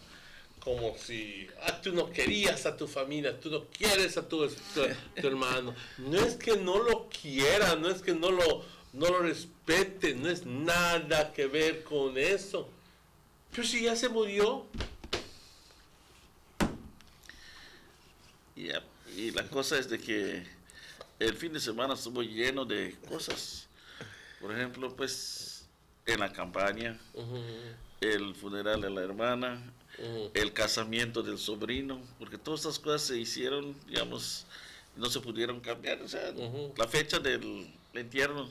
Speaker 2: como si tú no querías a tu familia, tú no quieres a tu hermano. No es que no lo quiera, no es que no lo respete, no es nada que ver con eso. Pero si ya se murió.
Speaker 21: Yeah. Y la cosa es de que el fin de semana estuvo lleno de cosas. Por ejemplo, pues, en la campaña, el funeral de la hermana, el casamiento del sobrino, porque todas estas cosas se hicieron, digamos, no se pudieron cambiar. O sea, la fecha del entierro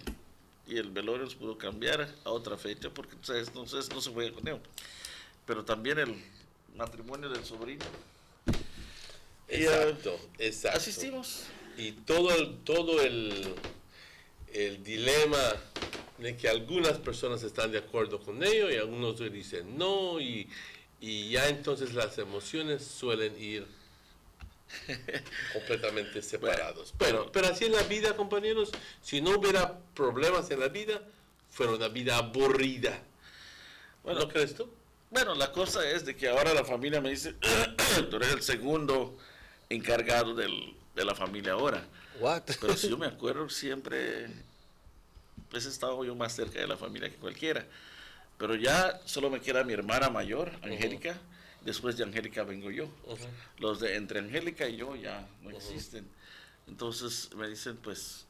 Speaker 21: y el velorio se pudo cambiar a otra fecha, porque entonces no se fue con él. Pero también el matrimonio del sobrino.
Speaker 2: Exacto.
Speaker 21: Asistimos.
Speaker 2: Y todo el dilema de que algunas personas están de acuerdo con ello y algunos dicen no, y ya entonces las emociones suelen ir completamente separados. Pero así en la vida, compañeros, si no hubiera problemas en la vida, fuera una vida aburrida.
Speaker 21: Bueno,
Speaker 2: ¿No crees tú?
Speaker 21: Bueno, la cosa es de que ahora la familia me dice, tú eres el segundo encargado de la familia ahora.
Speaker 11: What?
Speaker 21: Pero si yo me acuerdo, siempre pues he estado yo más cerca de la familia que cualquiera. Pero ya solo me queda mi hermana mayor, Angélica. Después de Angélica vengo yo. Los de entre Angélica y yo ya no existen. Entonces me dicen, pues,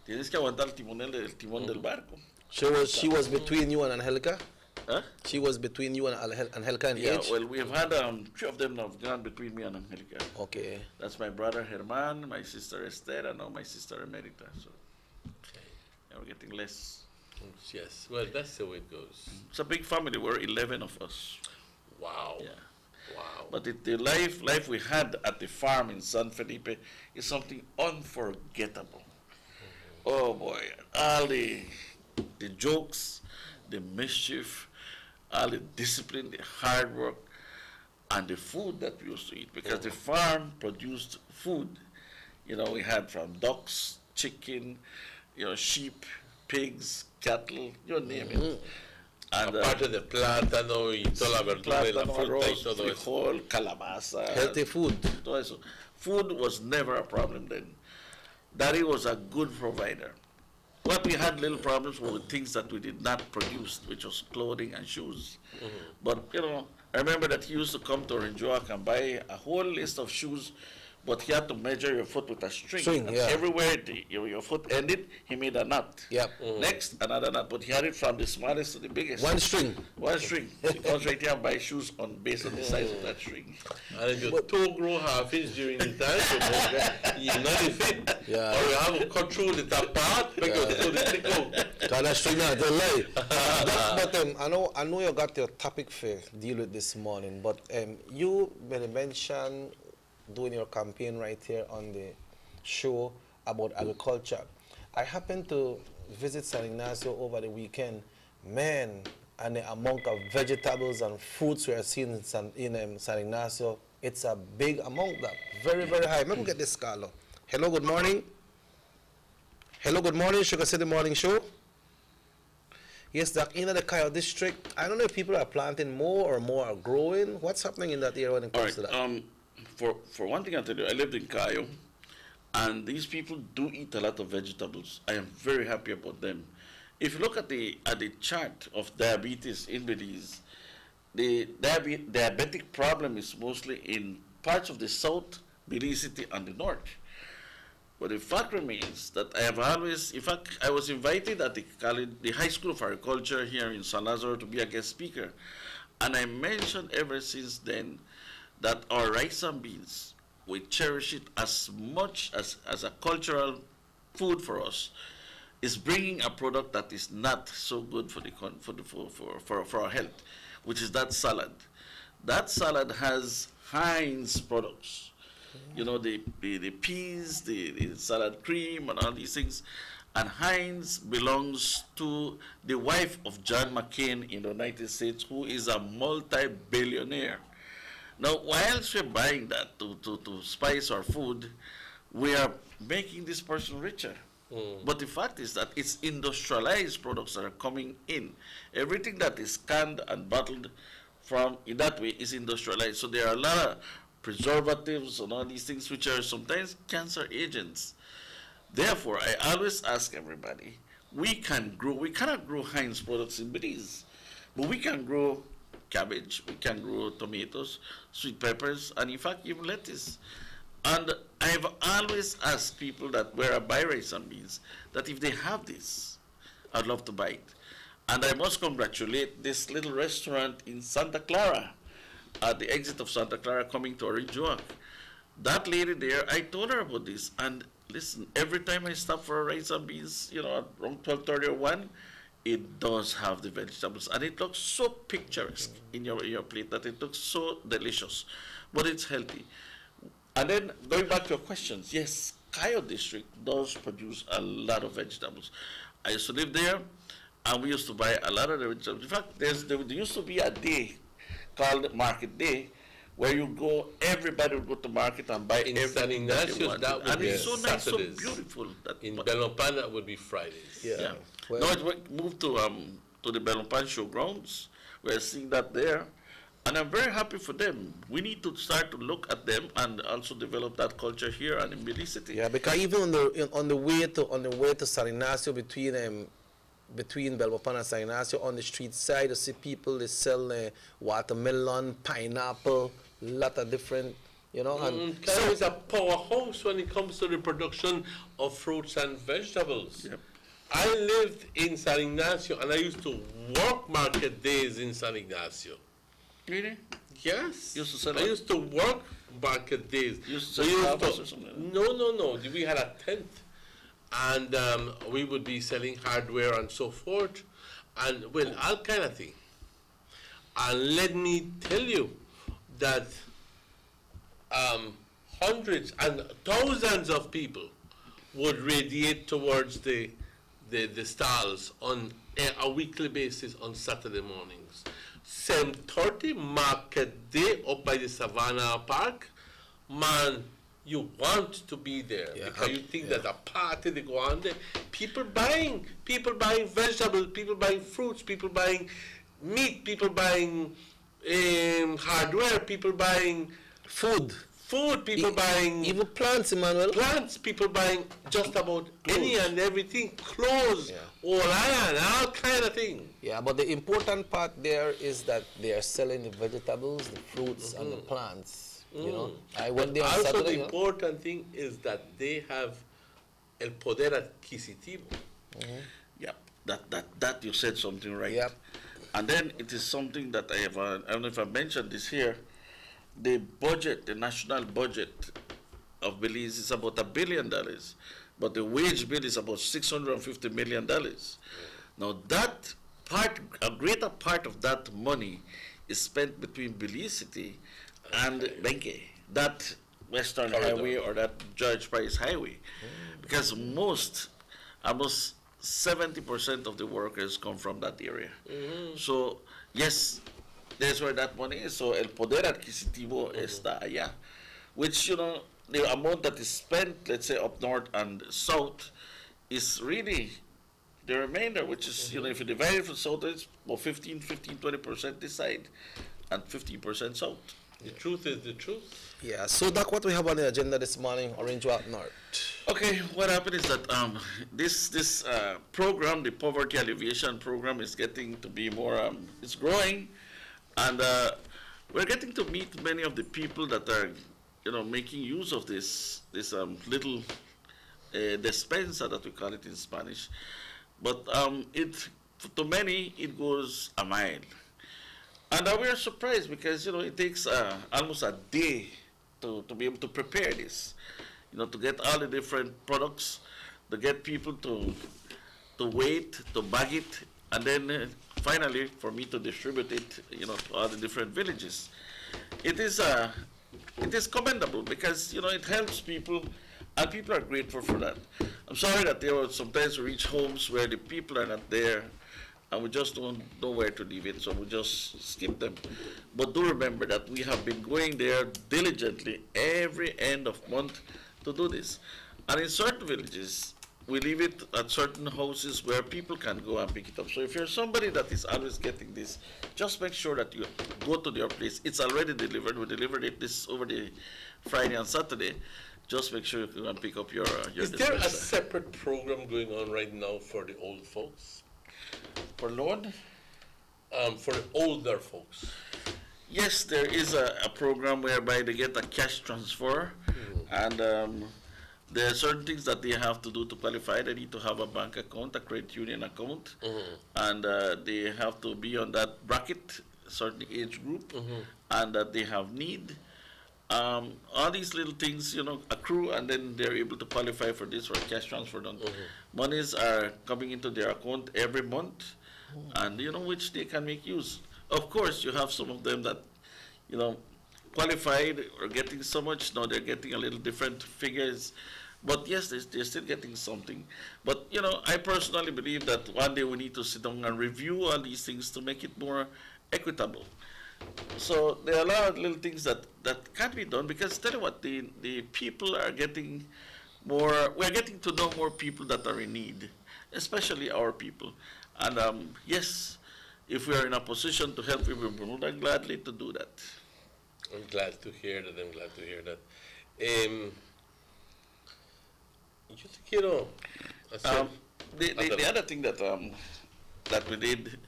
Speaker 21: tienes que aguantar el timón del barco.
Speaker 11: She was between you and Angelica?
Speaker 21: Huh?
Speaker 11: She was between you and Angelica in
Speaker 21: Yeah,
Speaker 11: age?
Speaker 21: well, we have had three of them have gone between me and Angelica.
Speaker 11: Okay.
Speaker 21: That's my brother Germán, my sister Esther, and now my sister Emerita. So, yeah, we're getting less.
Speaker 2: Yes, well, that's the way it goes.
Speaker 21: It's a big family. We're 11 of us.
Speaker 2: Wow.
Speaker 21: Yeah.
Speaker 2: Wow.
Speaker 21: But the life we had at the farm in San Felipe is something unforgettable. Oh boy, all the jokes, the mischief, all the discipline, the hard work, and the food that we used to eat, because the farm produced food. You know, we had from ducks, chicken, you know, sheep, pigs, cattle, you name it. And,
Speaker 2: aparte de plátano y toda la verdura y la fruta y todo eso.
Speaker 21: Frijol, calabaza.
Speaker 11: Healthy food.
Speaker 21: Todo eso. Food was never a problem then. Daddy was a good provider. What we had little problems were with things that we did not produce, which was clothing and shoes. But, you know, I remember that he used to come to Orinjoak and buy a whole list of shoes, but he had to measure your foot with a string. And
Speaker 11: yeah.
Speaker 21: everywhere your foot ended, he made a knot.
Speaker 11: Yep.
Speaker 21: Next, another knot. But he had it from the smallest to the biggest.
Speaker 11: One string.
Speaker 21: One string. He comes right here and buy shoes based on the size of that string.
Speaker 2: And if your toe grow half inch during the time, you're not fit.
Speaker 11: Yeah.
Speaker 2: Or you have to cut through the top part, make your toe stick out.
Speaker 11: So that string not tell lie. But I know you got your topic for deal with this morning, but you mentioned doing your campaign right here on the show about agriculture. I happened to visit San Ignacio over the weekend. Man, and the amount of vegetables and fruits we are seeing in San Ignacio, it's a big amount, that very, very high. Let me get this Carlo. Hello, good morning. Hello, good morning, Sugar City Morning Show. Yes, Doc, in the Cayo district, I don't know if people are planting more or more are growing. What's happening in that area when it comes to that?
Speaker 21: For one thing, I tell you, I lived in Cayo, And these people do eat a lot of vegetables. I am very happy about them. If you look at the chart of diabetes in Belize, the diabetic problem is mostly in parts of the south, Belize City, and the north. But the fact remains that I have always, in fact, I was invited at the High School of Agriculture here in San Lazaro to be a guest speaker. And I mentioned ever since then that our rice and beans, we cherish it as much as a cultural food for us, is bringing a product that is not so good for our health, which is that salad. That salad has Heinz products. You know, the peas, the salad cream, and all these things. And Heinz belongs to the wife of John McCain in the United States, who is a multi-billionaire. Now, whilst we're buying that to spice our food, we are making this person richer. But the fact is that it's industrialized products that are coming in. Everything that is canned and bottled from in that way is industrialized. So there are a lot of preservatives and all these things which are sometimes cancer agents. Therefore, I always ask everybody, we cannot grow Heinz products in Belize, but we can grow cabbage, we can grow tomatoes, sweet peppers, and in fact even lettuce. And I've always asked people that where I buy rice and beans, that if they have this, I'd love to buy it. And I must congratulate this little restaurant in Santa Clara, at the exit of Santa Clara coming to Orange Walk. That lady there, I told her about this, and listen, every time I stop for a rice and beans, you know, around 12:30 or 1, it does have the vegetables, and it looks so picturesque in your plate that it looks so delicious, but it's healthy. And then going back to your questions, yes, Cayo District does produce a lot of vegetables. I used to live there, and we used to buy a lot of the vegetables. In fact, there used to be a day called Market Day, where you go, everybody would go to market and buy everything that they want. And it's so nice, so beautiful.
Speaker 2: In Belmopan, that would be Fridays.
Speaker 21: Yeah. Well, now it moved to the Belmopan Showgrounds. We're seeing that there. And I'm very happy for them. We need to start to look at them and also develop that culture here and in Belize City.
Speaker 11: Yeah, because even on the way to San Ignacio, between Belmopan and San Ignacio, on the street side, you see people, they sell watermelon, pineapple, a lot of different, you know.
Speaker 2: Cayo is a powerhouse when it comes to the production of fruits and vegetables.
Speaker 21: Yep.
Speaker 2: I lived in San Ignacio, and I used to work market days in San Ignacio.
Speaker 21: Really?
Speaker 2: Yes.
Speaker 21: You used to sell
Speaker 2: I used to work market days.
Speaker 21: You used to sell harvest or something?
Speaker 2: No. We had a tent. And we would be selling hardware and so forth, and well, all kind of thing. And let me tell you that hundreds and thousands of people would radiate towards the stalls on a weekly basis on Saturday mornings. 7:30 market day up by the Savannah Park, man. You want to be there because you think that a party they go on there. People buying vegetables, people buying fruits, people buying meat, people buying hardware, people buying
Speaker 11: food,
Speaker 2: people buying
Speaker 11: even plants, Emmanuel.
Speaker 2: Plants, people buying just about any and everything, clothes, all iron, all kind of thing.
Speaker 11: Yeah, but the important part there is that they are selling the vegetables, the fruits, and the plants. You know, I went there on
Speaker 2: also
Speaker 11: Saturday.
Speaker 2: The important thing is that they have el poder adquisitivo.
Speaker 21: Yep, that you said something right.
Speaker 11: Yep.
Speaker 21: And then it is something that I don't know if I mentioned this here. The budget, the national budget of Belize is about $1 billion, but the wage bill is about $650 million. Now that part, a greater part of that money is spent between Belize City and Benque, that Western Highway or that George Price Highway, because almost 70% of the workers come from that area. So yes, that's where that money is. So el poder adquisitivo está allá, which, you know, the amount that is spent, let's say up north and south, is really the remainder, which is, you know, if you divide it from south, it's about 20% this side and 15% south.
Speaker 2: The truth is the truth.
Speaker 11: Yeah, so that's what we have on the agenda this morning, Orange Walk North.
Speaker 21: Okay, what happened is that this program, the poverty alleviation program, is getting to be more, it's growing, and we're getting to meet many of the people that are, making use of this little despensa that we call it in Spanish. But to many, it goes a mile. And we are surprised because, it takes almost a day to be able to prepare this, to get all the different products, to get people to wait, to bag it, and then finally for me to distribute it, to all the different villages. It is commendable because, it helps people, and people are grateful for that. I'm sorry that there are sometimes we reach homes where the people are not there, and we just don't know where to leave it, so we just skip them. But do remember that we have been going there diligently every end of month to do this. And in certain villages, we leave it at certain houses where people can go and pick it up. So if you're somebody that is always getting this, just make sure that you go to their place. It's already delivered. We delivered it over the Friday and Saturday. Just make sure you can pick up your
Speaker 2: Is there a separate program going on right now for the old folks?
Speaker 21: For loan?
Speaker 2: For the older folks.
Speaker 21: Yes, there is a program whereby they get a cash transfer, and there are certain things that they have to do to qualify. They need to have a bank account, a credit union account, and they have to be on that bracket, certain age group, and that they have need. All these little things, accrue, and then they're able to qualify for this, for a cash transfer done. Monies are coming into their account every month, and which they can make use. Of course, you have some of them that, qualified or getting so much. Now they're getting a little different figures, but yes, they're still getting something. But I personally believe that one day we need to sit down and review all these things to make it more equitable. So there are a lot of little things that can be done, because tell you what, the people are getting more, we're getting to know more people that are in need, especially our people. And yes, if we are in a position to help people, we're more than gladly to do that.
Speaker 2: I'm glad to hear that.
Speaker 21: The other thing that we did,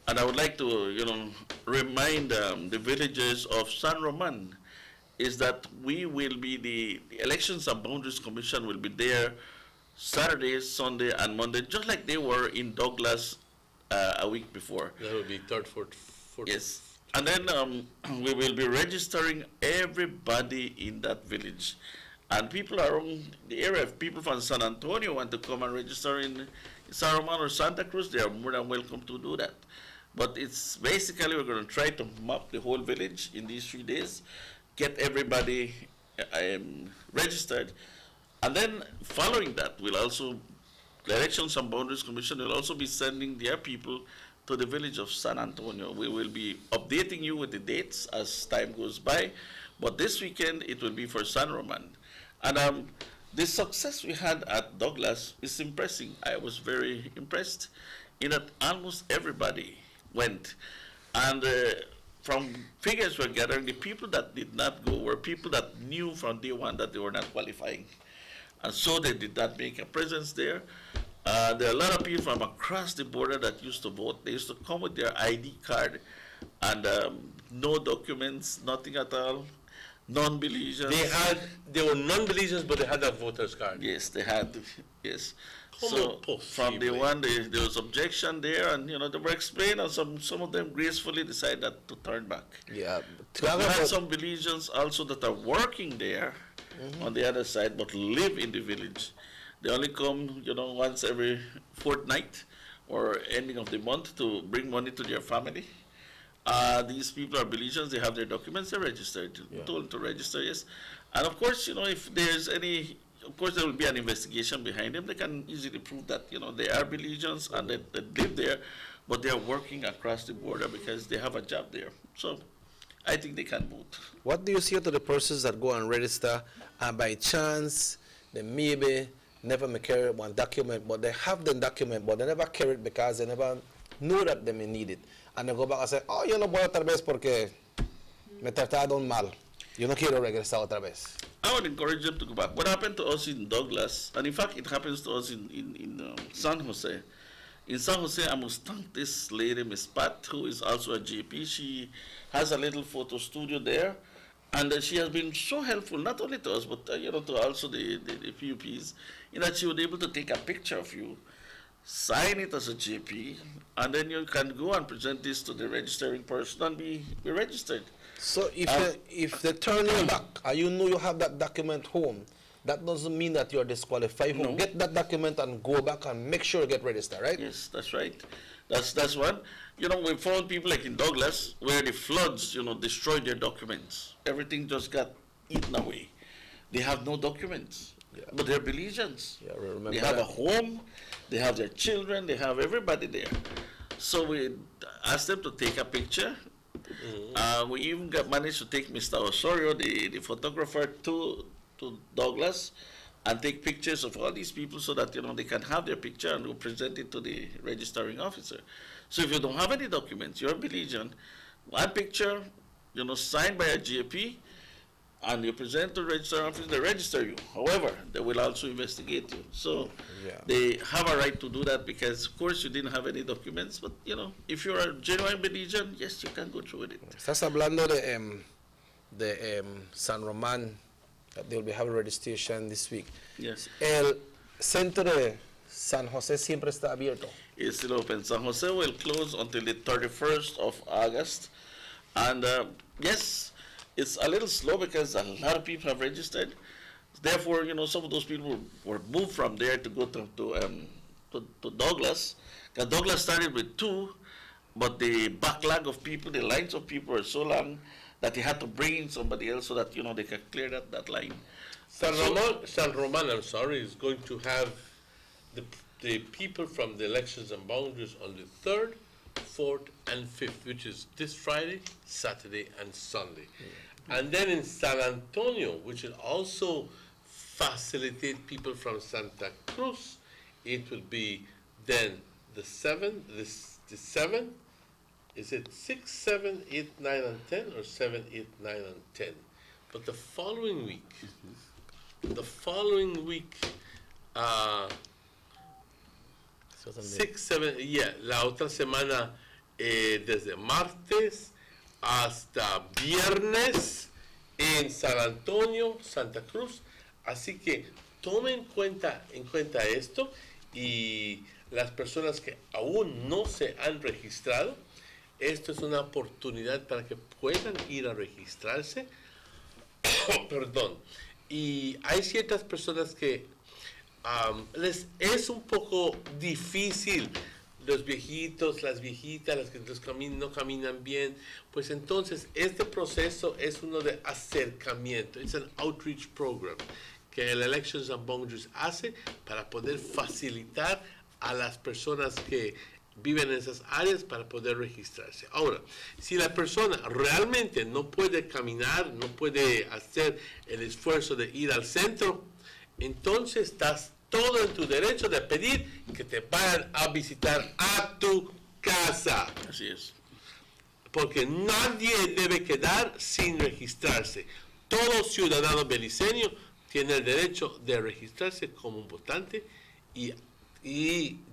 Speaker 21: and I would like to, remind the villagers of San Roman, is that we will be, the Elections and Boundaries Commission will be there Saturday, Sunday, and Monday, just like they were in Douglas a week before.
Speaker 2: That will be third, fourth.
Speaker 21: Yes. And then we will be registering everybody in that village. And people around the area, if people from San Antonio want to come and register in San Roman or Santa Cruz, they are more than welcome to do that. But it's basically, we're going to try to map the whole village in these 3 days, get everybody registered. And then following that, we'll also, the Elections and Boundaries Commission will also be sending their people to the village of San Antonio. We will be updating you with the dates as time goes by, but this weekend it will be for San Roman. And the success we had at Douglas is impressive. I was very impressed in that almost everybody went. And from figures we're gathering, the people that did not go were people that knew from day one that they were not qualifying. And so they did not make a presence there. There are a lot of people from across the border that used to vote. They used to come with their ID card and no documents, nothing at all. Non-Belizeans.
Speaker 2: They were non-Belizeans, but they had a voter's card.
Speaker 21: Yes, they had. Yes. So from day one, there was objection there, and they were explained, and some of them gracefully decided to turn back.
Speaker 11: Yeah.
Speaker 21: We had some Belizeans also that are working there on the other side, but live in the village. They only come, once every fortnight or ending of the month to bring money to their family. These people are Belizeans, they have their documents, they're registered, told to register, yes. And of course, if there's any, of course there will be an investigation behind them. They can easily prove that, they are Belizeans and they live there, but they are working across the border because they have a job there. So I think they can vote.
Speaker 11: What do you say to the persons that go and register and by chance they maybe never may carry one document, but they have the document, but they never carry it because they never know that they may need it. And they go back and say, oh, yo no puedo tal vez porque me trataron mal. Yo no quiero regresar otra vez.
Speaker 21: I would encourage them to go back. What happened to us in Douglas, and in fact it happens to us in San Jose. In San Jose, I must thank this lady, Miss Pat, who is also a GP. She has a little photo studio there, and she has been so helpful, not only to us, but to also the PUPs, in that she was able to take a picture of you, sign it as a GP, and then you can go and present this to the registering person and be registered.
Speaker 11: So if they turn you back and you know you have that document home, that doesn't mean that you're disqualified. No. Get that document and go back and make sure you get registered, right?
Speaker 21: Yes, that's right. That's one. We found people like in Douglas where the floods, destroyed their documents. Everything just got eaten away. They have no documents, but they're Belizeans.
Speaker 11: Yeah, remember
Speaker 21: they have a home, they have their children, they have everybody there. So we asked them to take a picture. We even managed to take Mr. Osorio, the photographer, to Douglas and take pictures of all these people so that they can have their picture and we'll present it to the registering officer. So if you don't have any documents, you're a Belizean, one picture, signed by a GAP, and you present to the registering officer, they register you. However, they will also investigate you. So they have a right to do that because, of course, you didn't have any documents. But, if you're a genuine Belizean, yes, you can go through with it.
Speaker 11: Estás hablando de San Román, that they'll be having registration this week.
Speaker 21: Yes.
Speaker 11: El centro de San Jose siempre está abierto.
Speaker 21: It's still open. San Jose will close until the 31st of August. And, yes, it's a little slow because a lot of people have registered. Therefore, some of those people were moved from there to go to Douglas. Because Douglas started with 2, but the backlog of people, the lines of people are so long that they had to bring in somebody else so that, they can clear that line.
Speaker 2: San Roman, I'm sorry, is going to have the people from the elections and boundaries on the 3rd, 4th, and 5th, which is this Friday, Saturday, and Sunday. And then in San Antonio, which will also facilitate people from Santa Cruz, it will be then the 7th, the 7th, is it 6, 7, 8, 9, and 10, or 7, 8, 9, and 10? But the following week,
Speaker 11: So
Speaker 2: 6, 7, la otra semana, desde martes hasta viernes en San Antonio, Santa Cruz. Así que tomen en cuenta esto, y las personas que aún no se han registrado, esto es una oportunidad para que puedan ir a registrarse. Perdón. Y hay ciertas personas que les es un poco difícil, los viejitos, las viejitas, las que no caminan bien, pues entonces este proceso es uno de acercamiento, es un outreach program que el Elections and Boundaries hace para poder facilitar a las personas que viven en esas áreas para poder registrarse. Ahora, si la persona realmente no puede caminar, no puede hacer el esfuerzo de ir al centro, entonces estás todo en tu derecho de pedir que te vayan a visitar a tu casa.
Speaker 21: Así es.
Speaker 2: Porque nadie debe quedar sin registrarse. Todo ciudadano beliceño tiene el derecho de registrarse como un votante y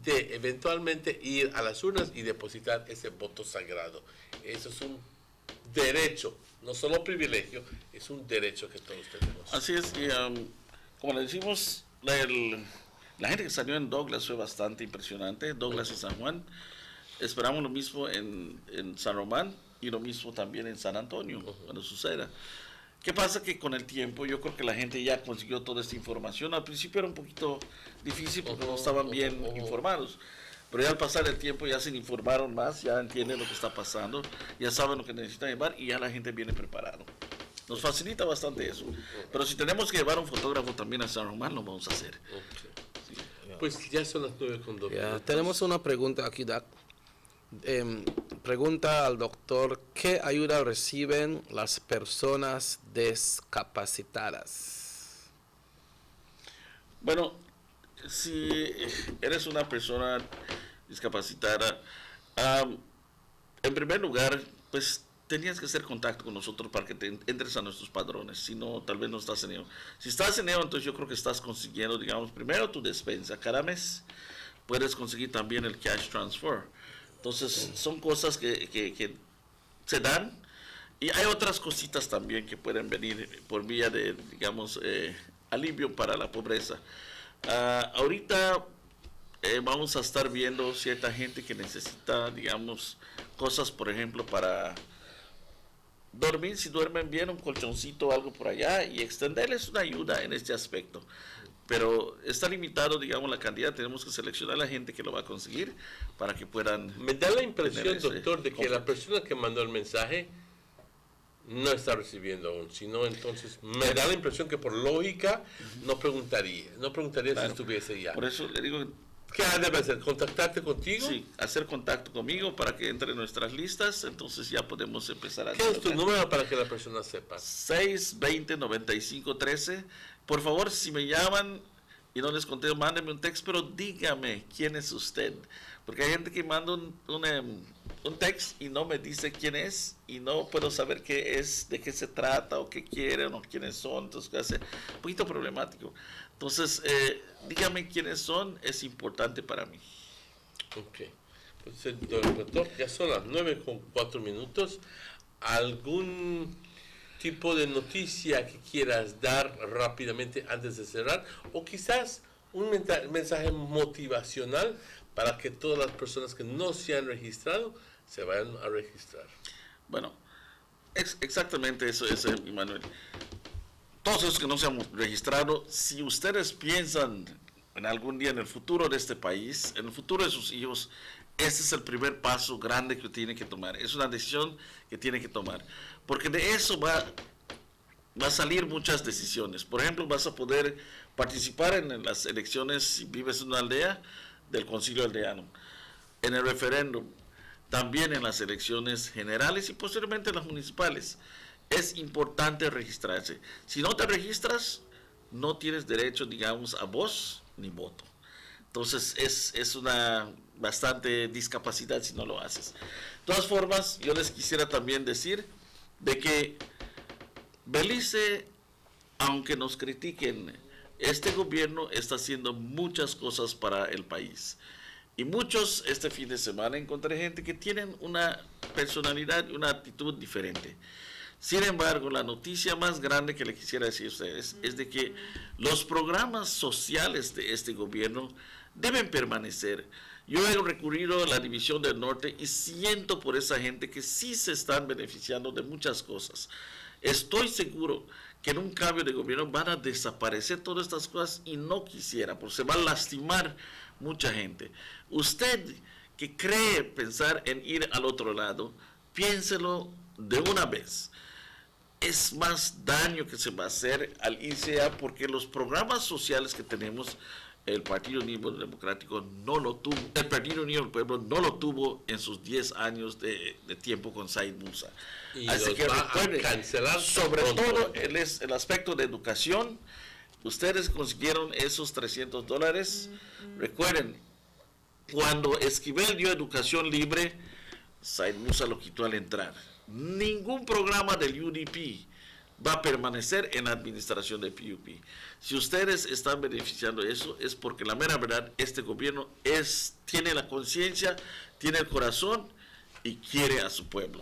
Speaker 2: de eventualmente ir a las urnas y depositar ese voto sagrado. Eso es un derecho, no solo privilegio, es un derecho que todos tenemos.
Speaker 21: Así es, y como le decimos, la gente que salió en Douglas fue bastante impresionante, Douglas y San Juan. Esperamos lo mismo en San Román y lo mismo también en San Antonio, cuando suceda. ¿Qué pasa? Que con el tiempo yo creo que la gente ya consiguió toda esta información. Al principio era un poquito difícil porque no estaban bien informados, pero ya al pasar el tiempo ya se informaron más, ya entienden lo que está pasando, ya saben lo que necesitan llevar y ya la gente viene preparado. Nos facilita bastante eso. Pero si tenemos que llevar un fotógrafo también a San Román, lo vamos a hacer.
Speaker 2: Sí. Pues ya son las 9:02.
Speaker 11: Tenemos una pregunta aquí, Doc. Pregunta al doctor, ¿qué ayuda reciben las personas discapacitadas?
Speaker 21: Bueno, si eres una persona discapacitada, en primer lugar, pues tenías que hacer contacto con nosotros para que te entres a nuestros padrones, si no, tal vez no estás en ello. Si estás en ello, entonces yo creo que estás consiguiendo, digamos, primero tu despensa. Cada mes puedes conseguir también el cash transfer. Entonces, son cosas que se dan, y hay otras cositas también que pueden venir por vía de, digamos, alivio para la pobreza. Ahorita vamos a estar viendo cierta gente que necesita, digamos, cosas, por ejemplo, para dormir, si duermen bien, un colchoncito o algo por allá, y extenderles una ayuda en este aspecto. Pero está limitado, digamos, la cantidad. Tenemos que seleccionar a la gente que lo va a conseguir para que puedan...
Speaker 2: Me da la impresión, doctor, de que la persona que mandó el mensaje no está recibiendo aún, sino entonces me da la impresión que por lógica no preguntaría claro, si estuviese ya.
Speaker 21: Por eso le digo...
Speaker 2: ¿Qué debe hacer? ¿Contactarte contigo?
Speaker 21: Sí, hacer contacto conmigo para que entre en nuestras listas, entonces ya podemos empezar a...
Speaker 2: ¿Qué es tu número para que la persona sepa?
Speaker 21: 620-9513. Por favor, si me llaman y no les contesto, mándenme un texto, pero dígame quién es usted. Porque hay gente que manda un text y no me dice quién es, y no puedo saber qué es, de qué se trata, o qué quieren, o quiénes son. Entonces, hace un poquito problemático. Entonces, dígame quiénes son, es importante para mí.
Speaker 2: Ok. Pues, doctor, ya son las 9:04. ¿Algún tipo de noticia que quieras dar rápidamente antes de cerrar? O quizás un mensaje motivacional para que todas las personas que no se han registrado se vayan a registrar.
Speaker 21: Bueno, exactamente eso es, Manuel. Todos esos que no se han registrado, si ustedes piensan en algún día en el futuro de este país, en el futuro de sus hijos, ese es el primer paso grande que tienen que tomar. Es una decisión que tienen que tomar. Porque de eso va a salir muchas decisiones. Por ejemplo, vas a poder participar en las elecciones, si vives en una aldea, del Concilio Aldeano, en el referéndum, también en las elecciones generales y posteriormente en las municipales. Es importante registrarse. Si no te registras, no tienes derecho, digamos, a voz ni voto. Entonces, es una bastante discapacidad si no lo haces. De todas formas, yo les quisiera también decir de que Belice, aunque nos critiquen, este gobierno está haciendo muchas cosas para el país. Y muchos, este fin de semana, encontré gente que tienen una personalidad y una actitud diferente. Sin embargo, la noticia más grande que le quisiera decir a ustedes es de que los programas sociales de este gobierno deben permanecer. Yo he recurrido a la División del Norte y siento por esa gente que sí se están beneficiando de muchas cosas. Estoy seguro que en un cambio de gobierno van a desaparecer todas estas cosas y no quisiera, porque se va a lastimar mucha gente. Usted que cree pensar en ir al otro lado, piénselo de una vez. Es más daño que se va a hacer al irse a, porque los programas sociales que tenemos, el Partido Unido Democrático no lo tuvo, el Partido Unido del Pueblo no lo tuvo en sus 10 años de tiempo con Said Musa.
Speaker 2: Y
Speaker 21: así que recuerden,
Speaker 2: cancelar
Speaker 21: sobre todo el aspecto de educación, ustedes consiguieron esos $300. Recuerden, cuando Esquivel dio educación libre, Said Musa lo quitó al entrar. Ningún programa del UDP va a permanecer en la administración del PUP. Si ustedes están beneficiando de eso, es porque la mera verdad, este gobierno tiene la conciencia, tiene el corazón y quiere a su pueblo.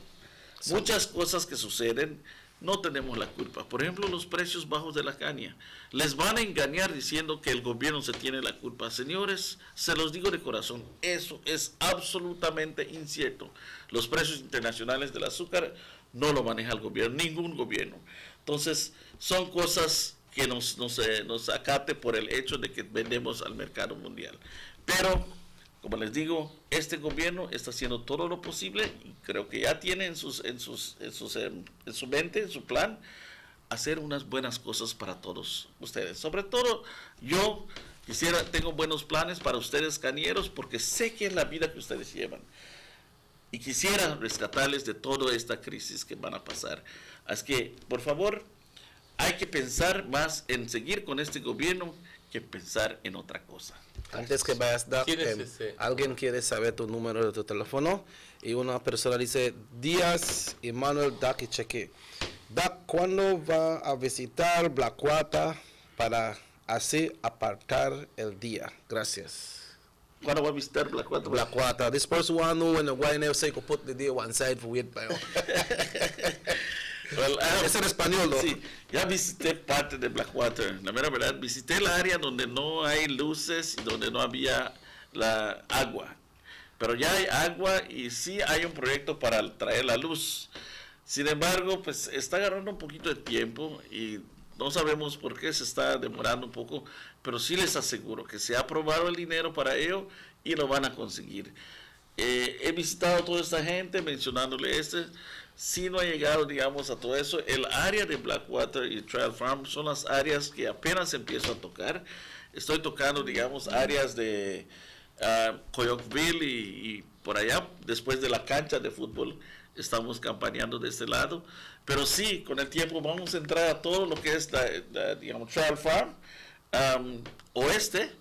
Speaker 21: Sí. Muchas cosas que suceden, no tenemos la culpa. Por ejemplo, los precios bajos de la caña. Les van a engañar diciendo que el gobierno se tiene la culpa. Señores, se los digo de corazón, eso es absolutamente incierto. Los precios internacionales del azúcar no lo maneja el gobierno, ningún gobierno. Entonces, son cosas que nos acate por el hecho de que vendemos al mercado mundial. Pero, como les digo, este gobierno está haciendo todo lo posible y creo que ya tiene en su mente, en su plan, hacer unas buenas cosas para todos ustedes. Sobre todo, yo tengo buenos planes para ustedes, cañeros, porque sé que es la vida que ustedes llevan. Y quisiera rescatarles de toda esta crisis que van a pasar. Así que, por favor, hay que pensar más en seguir con este gobierno que pensar en otra cosa.
Speaker 11: Antes que vayas, Doc,
Speaker 2: ¿Quién es ese?
Speaker 11: alguien quiere saber tu número de tu teléfono y una persona dice, Díaz Emmanuel Doc y Cheque. Doc, ¿cuándo va a visitar Blackwater para así apartar el día? Gracias.
Speaker 21: ¿Cuándo va a visitar Blackwater?
Speaker 11: Blackwater. This person want to know when the guy never say could put the day one side for wait by.
Speaker 21: Well,
Speaker 11: es en español, ¿no?
Speaker 21: Sí, ya visité parte de Blackwater. La mera verdad, visité el área donde no hay luces y donde no había la agua. Pero ya hay agua y sí hay un proyecto para traer la luz. Sin embargo, pues está agarrando un poquito de tiempo y no sabemos por qué se está demorando un poco, pero sí les aseguro que se ha aprobado el dinero para ello y lo van a conseguir. He visitado a toda esta gente mencionándole sí no ha llegado, digamos, a todo eso. El área de Blackwater y Trail Farm son las áreas que apenas empiezo a tocar. Estoy tocando, digamos, áreas de Coyocville y por allá, después de la cancha de fútbol, estamos campaneando de este lado. Pero sí, con el tiempo vamos a entrar a todo lo que es digamos, Trail Farm oeste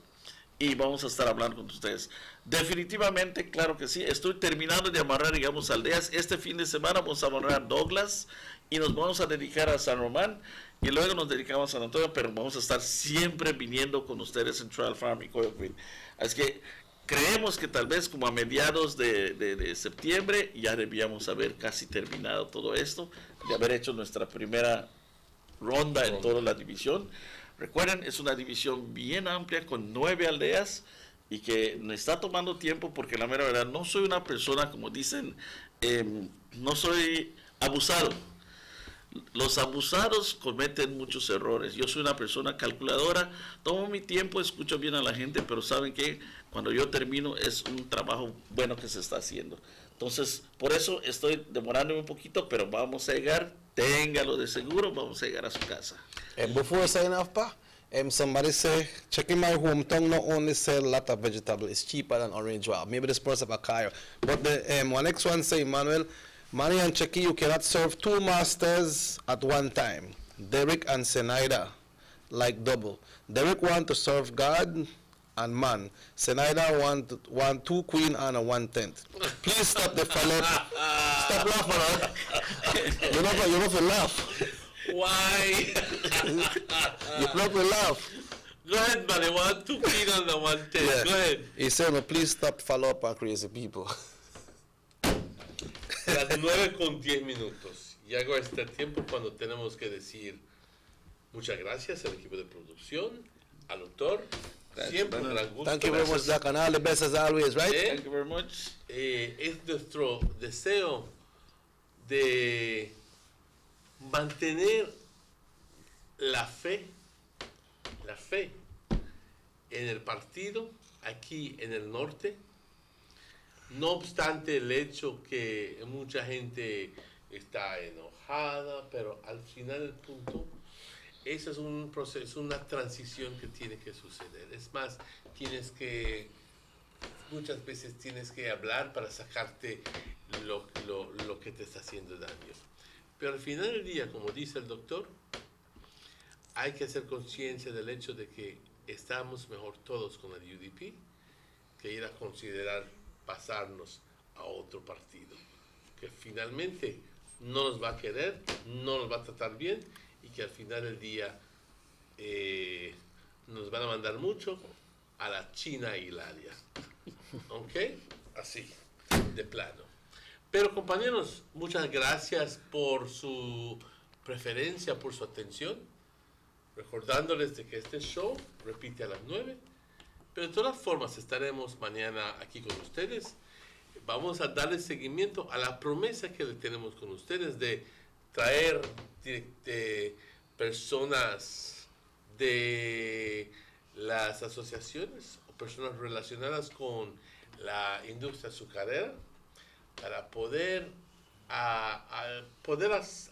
Speaker 21: y vamos a estar hablando con ustedes. Definitivamente, claro que sí. Estoy terminando de amarrar, digamos, aldeas. Este fin de semana vamos a amarrar Douglas y nos vamos a dedicar a San Román y luego nos dedicamos a San Antonio, pero vamos a estar siempre viniendo con ustedes en Trail Farm y Coyocville. Así que creemos que tal vez como a mediados de septiembre ya debíamos haber casi terminado todo esto, de haber hecho nuestra primera ronda en toda la división. Recuerden, es una división bien amplia con 9 aldeas y que me está tomando tiempo porque la mera verdad no soy una persona, como dicen, no soy abusado. Los abusados cometen muchos errores. Yo soy una persona calculadora, tomo mi tiempo, escucho bien a la gente, pero saben que cuando yo termino es un trabajo bueno que se está haciendo. Entonces, por eso estoy demorándome un poquito, pero vamos a llegar, téngalo de seguro, vamos a llegar a su casa.
Speaker 11: Before I sign off, Pa, somebody say, checking my hometown not only sell a lot of vegetables, it's cheaper than Orange Walk. Maybe this person have a car. But the one next one say, Emmanuel, Manny and Checky, you cannot serve 2 masters at one time. Derek and Senaida, like double. Derek want to serve God and man. Senaida want 2 queen and a 1/10. Please stop the follow. Stop laughing, huh? You know to laugh.
Speaker 2: Why?
Speaker 11: You probably laugh.
Speaker 2: Go ahead, man. I want 2 queen and a 1/10.
Speaker 11: Yeah.
Speaker 2: Go ahead.
Speaker 11: He said, no, please stop follow up on crazy people.
Speaker 2: Las 9:10. Y hago este tiempo cuando tenemos que decir muchas gracias al equipo de producción, al autor. Siempre un gran gusto.
Speaker 11: Thank you very much, Doc, and all the best as always, right?
Speaker 21: Thank you very much.
Speaker 2: Es nuestro deseo de mantener la fe en el partido aquí en el norte. No obstante el hecho que mucha gente está enojada, pero al final del punto, ese es un proceso, una transición que tiene que suceder. Es más, muchas veces tienes que hablar para sacarte lo que te está haciendo daño. Pero al final del día, como dice el doctor, hay que hacer conciencia del hecho de que estamos mejor todos con el UDP que ir a considerar pasarnos a otro partido que finalmente no nos va a querer, no nos va a tratar bien y que al final del día nos van a mandar mucho a la China Hilaria. ¿Ok? Así, de plano. Pero compañeros, muchas gracias por su preferencia, por su atención. Recordándoles de que este show repite a las 9. Pero de todas formas estaremos mañana aquí con ustedes. Vamos a darle seguimiento a la promesa que tenemos con ustedes de traer personas de las asociaciones o personas relacionadas con la industria azucarera para poder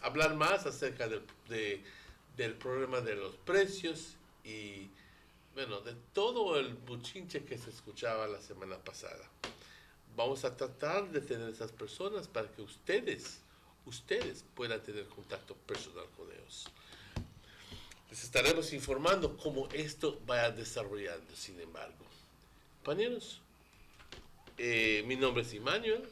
Speaker 2: hablar más acerca del problema de los precios y bueno, de todo el buchinche que se escuchaba la semana pasada. Vamos a tratar de tener esas personas para que ustedes puedan tener contacto personal con ellos. Les estaremos informando cómo esto vaya desarrollando. Sin embargo, compañeros, mi nombre es Emmanuel.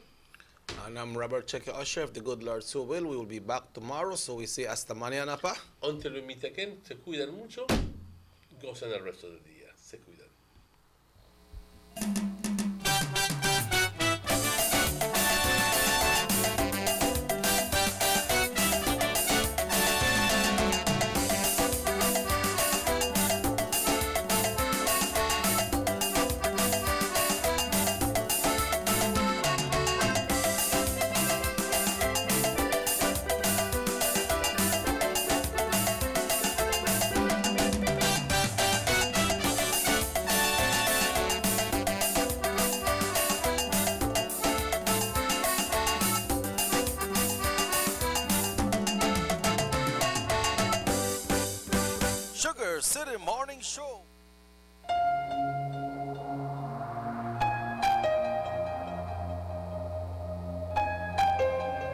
Speaker 11: And I'm Robert Cheque Usher. If the good Lord so will, we will be back tomorrow. So we say hasta mañana, pa.
Speaker 2: Until we meet again, se cuidan mucho. Gozan el resto del día. Se cuidan.
Speaker 11: Sugar City Morning Show.